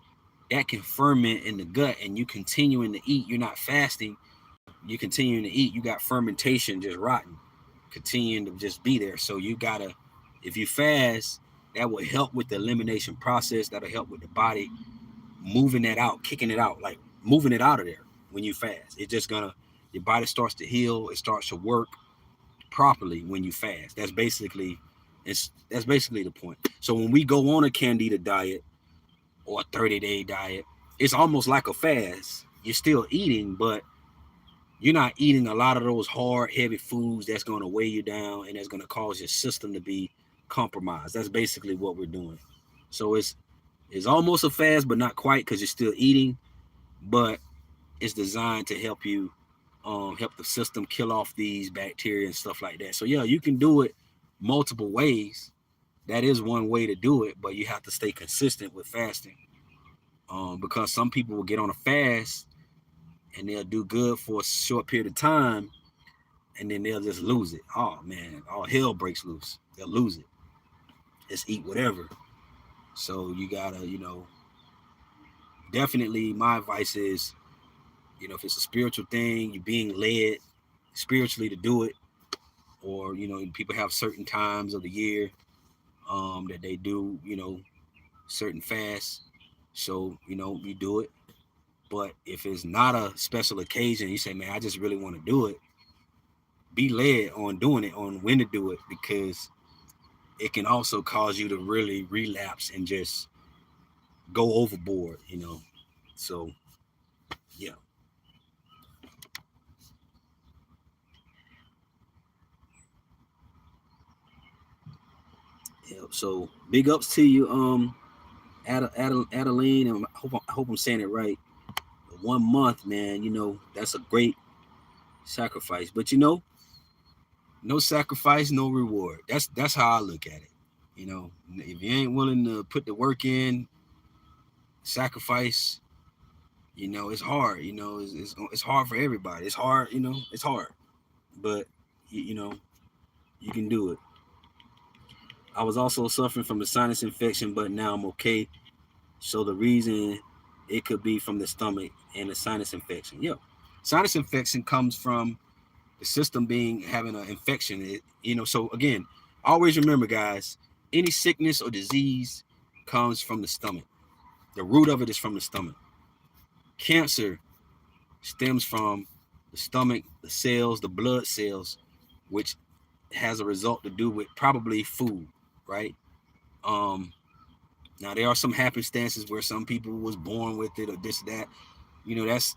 that can ferment in the gut, and you continuing to eat, you're not fasting, you continuing to eat, you got fermentation just rotting, continuing to just be there. So you gotta, if you fast, that will help with the elimination process. That'll help with the body moving that out, kicking it out, like moving it out of there. When you fast, it's just gonna, your body starts to heal, it starts to work properly when you fast. That's basically the point. So when we go on a candida diet or a 30-day diet, it's almost like a fast. You're still eating, but you're not eating a lot of those hard, heavy foods that's going to weigh you down and that's going to cause your system to be compromised. That's basically what we're doing. So it's almost a fast, but not quite, because you're still eating, but it's designed to help you help the system kill off these bacteria and stuff like that. So yeah, you can do it multiple ways. That is one way to do it, but you have to stay consistent with fasting. Because some people will get on a fast and they'll do good for a short period of time, and then they'll just lose it. Oh man, all hell breaks loose. They'll lose it. Just eat whatever. So you gotta, definitely my advice is, if it's a spiritual thing, you're being led spiritually to do it, or people have certain times of the year that they do, certain fasts. So you do it. But if it's not a special occasion, you say, man, I just really want to do it, be led on doing it, on when to do it, because it can also cause you to really relapse and just go overboard. So yeah. Yeah, so big ups to you, Adeline, and I hope I'm saying it right. 1 month, man. That's a great sacrifice, but no sacrifice, no reward. That's how I look at it. If you ain't willing to put the work in, sacrifice, it's hard. It's hard for everybody. It's hard. It's hard, but you can do it. I was also suffering from a sinus infection, but now I'm okay. So the reason, it could be from the stomach and the sinus infection. Yeah, sinus infection comes from the system having an infection. So again, always remember, guys, any sickness or disease comes from the stomach. The root of it is from the stomach. Cancer stems from the stomach, the cells, the blood cells, which has a result to do with probably food, right? Um, Now there are some happenstances where some people was born with it or this, that.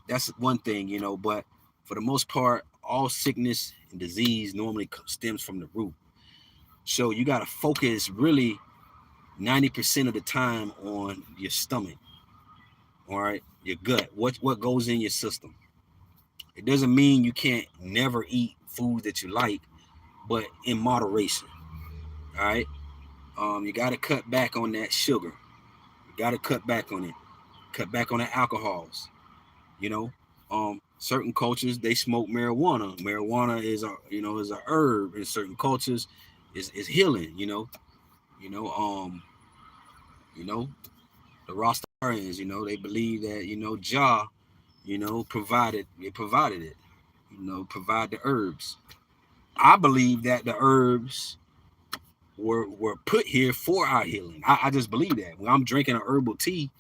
That's one thing, but for the most part, all sickness and disease normally stems from the root. So you got to focus really 90% of the time on your stomach, all right, your gut, what goes in your system. It doesn't mean you can't never eat food that you like, but in moderation. All right. You got to cut back on that sugar. You got to cut back on it. Cut back on the alcohols. You know, certain cultures they smoke marijuana. Marijuana is a herb in certain cultures. Is healing. You know, you know the Rastafarians. They believe that Jah, provided it. Provide the herbs. I believe that the herbs were put here for our healing. I just believe that. When I'm drinking a herbal tea,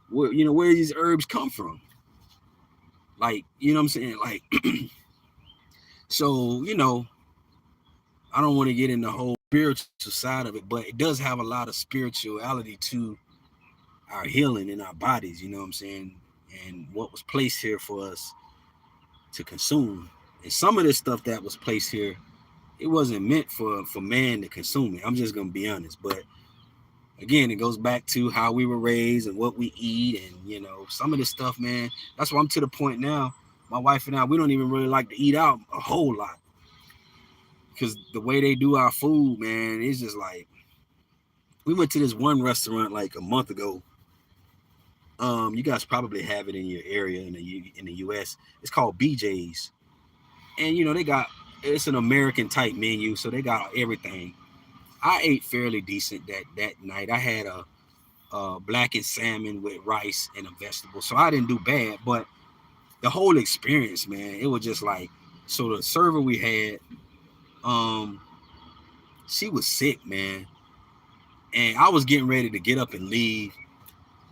where these herbs come from? Like, you know what I'm saying? Like, so, I don't want to get in the whole spiritual side of it, but it does have a lot of spirituality to our healing in our bodies, you know what I'm saying? And what was placed here for us to consume. And some of this stuff that was placed here, it wasn't meant for man to consume it. I'm just gonna be honest. But again, it goes back to how we were raised and what we eat, and some of this stuff, man. That's why I'm to the point now. My wife and I, we don't even really like to eat out a whole lot because the way they do our food, man, it's just like we went to this one restaurant like a month ago. You guys probably have it in your area in the U.S. It's called BJ's, and they got it's an American type menu, so they got everything. I ate fairly decent that night. I had a blackened salmon with rice and a vegetable, so I didn't do bad. But the whole experience, man, it was just like, so the server we had, um, she was sick, man, and I was getting ready to get up and leave,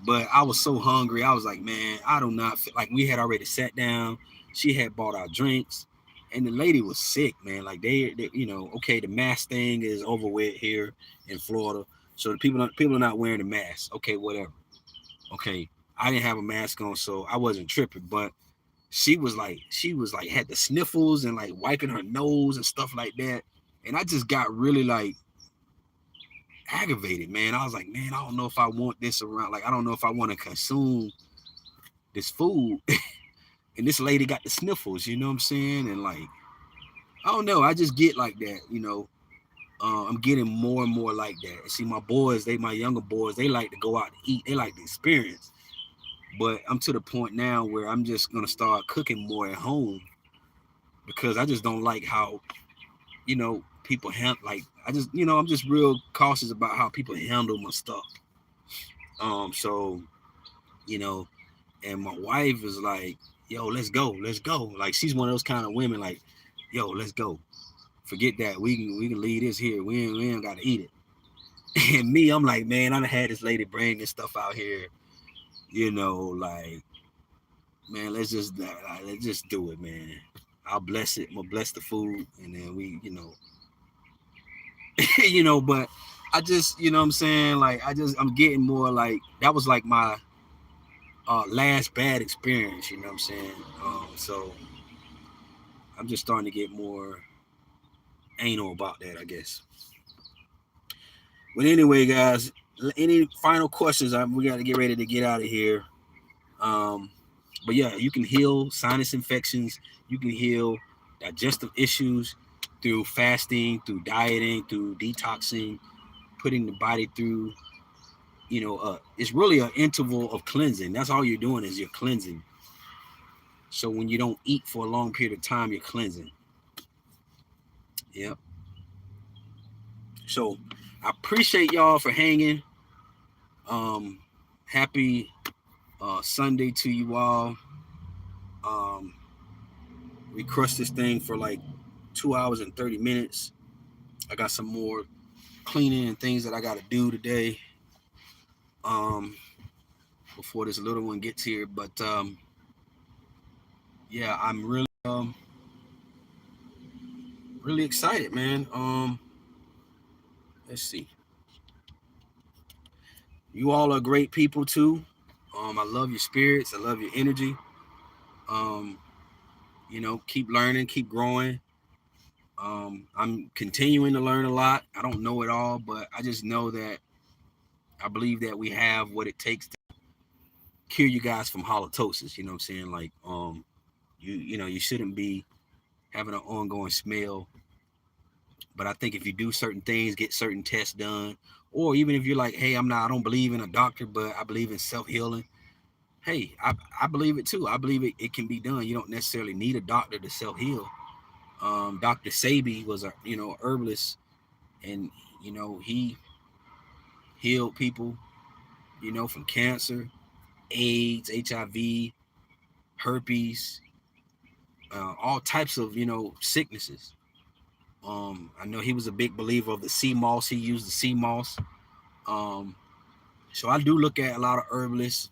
but I was so hungry. I was like, man, I do not feel like we had already sat down. She had bought our drinks, and the lady was sick, man. Like they okay, the mask thing is over with here in Florida, so the people are not wearing the mask. Okay, whatever. Okay, I didn't have a mask on, so I wasn't tripping. But she was like had the sniffles and like wiping her nose and stuff like that, and I just got really like aggravated, man. I was like, man, I don't know if I want this around. Like, I don't know if I want to consume this food. And this lady got the sniffles, you know what I'm saying? And like, I don't know. I just get like that. I'm getting more and more like that. See, my younger boys, they like to go out to eat. They like the experience. But I'm to the point now where I'm just gonna start cooking more at home because I just don't like how people like I just I'm just real cautious about how people handle my stuff. So you know, and my wife is like, "Yo, let's go." Like she's one of those kind of women, like, "Yo, let's go. Forget that. We can leave this here. We ain't got to eat it." And me, I'm like, man, I done had this lady bring this stuff out here. Like, man, let's just do it, man. I'll bless it. I'm gonna bless the food, and then but I just, what I'm saying, like, I'm getting more like that was like my last bad experience, you know what I'm saying? So I'm just starting to get more anal about that, I guess. But anyway, guys, any final questions? We got to get ready to get out of here. Um, but yeah, you can heal sinus infections. You can heal digestive issues through fasting, through dieting, through detoxing, putting the body through. It's really an interval of cleansing. That's all you're doing is you're cleansing. So when you don't eat for a long period of time, you're cleansing. Yep. So I appreciate y'all for hanging. Um, Happy Sunday to you all. Um, we crushed this thing for like 2 hours and 30 minutes. I got some more cleaning and things that I got to do today um, before this little one gets here. But yeah, I'm really excited, man. Let's see. You all are great people too. I love your spirits. I love your energy. Um, keep learning, keep growing. I'm continuing to learn a lot. I don't know it all, but I just know that I believe that we have what it takes to cure you guys from halitosis. You know what I'm saying? Like, you shouldn't be having an ongoing smell But I think if you do certain things, get certain tests done, or even if you're like, hey, I don't believe in a doctor, but I believe in self-healing. Hey, I believe it too. I believe it can be done. You don't necessarily need a doctor to self-heal. Dr. Sabi was a herbalist, and he healed people from cancer, AIDS, HIV, herpes, all types of sicknesses. I know he was a big believer of the sea moss. He used the sea moss. Um, so I do look at a lot of herbalists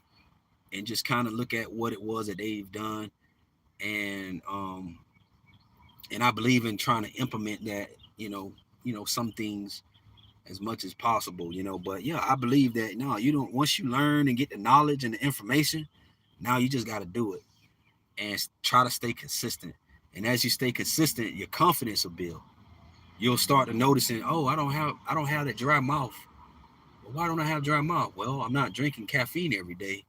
and just kind of look at what it was that they've done, and I believe in trying to implement that. Some things as much as possible. But yeah, I believe that no, you don't. Once you learn and get the knowledge and the information, now you just got to do it and try to stay consistent. And as you stay consistent, your confidence will build. You'll start to noticing, oh, I don't have that dry mouth. Well, why don't I have dry mouth? Well, I'm not drinking caffeine every day.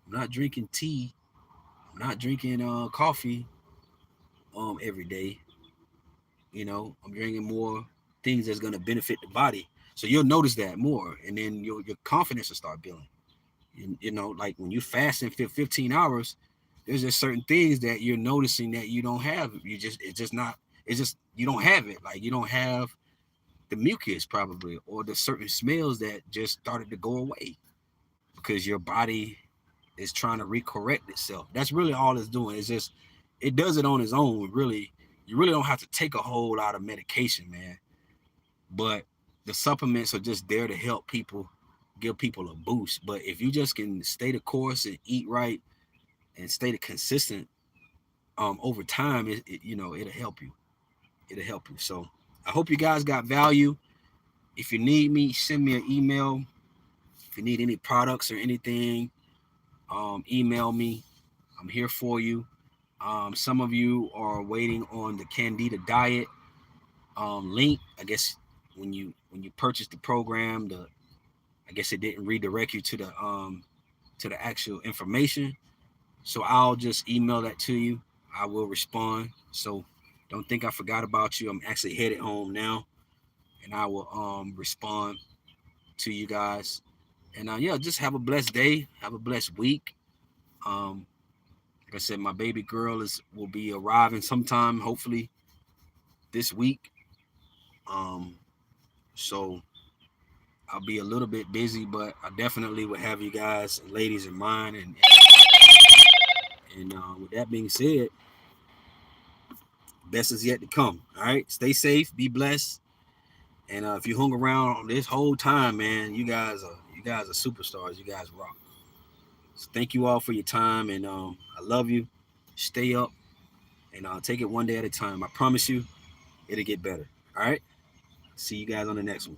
I'm not drinking tea. I'm not drinking coffee every day. I'm drinking more things that's gonna benefit the body. So you'll notice that more, and then your confidence will start building. Like when you fast in 15 hours, there's just certain things that you're noticing that you don't have. It's just you don't have it. Like you don't have the mucus probably, or the certain smells that just started to go away because your body is trying to recorrect itself. That's really all it's doing. It's just it does it on its own. Really, you really don't have to take a whole lot of medication, man. But the supplements are just there to help people, give people a boost. But if you just can stay the course and eat right and stay the consistent, over time, it'll help you. It'll help you. So I hope you guys got value. If you need me, send me an email. If you need any products or anything, email me. I'm here for you. Some of you are waiting on the Candida diet link. I guess when you purchase the program, I guess it didn't redirect you to the actual information. So I'll just email that to you. I will respond. So don't think I forgot about you. I'm actually headed home now, and I will respond to you guys. And yeah, just have a blessed day. Have a blessed week. Um, like I said, my baby girl will be arriving sometime, hopefully this week. Um, so I'll be a little bit busy, but I definitely will have you guys, ladies, in mind. And with that being said, best is yet to come. All right, stay safe, be blessed, and if you hung around this whole time, man, you guys are superstars. You guys rock. So thank you all for your time, and I love you. Stay up, and take it one day at a time. I promise you, it'll get better. All right. See you guys on the next one.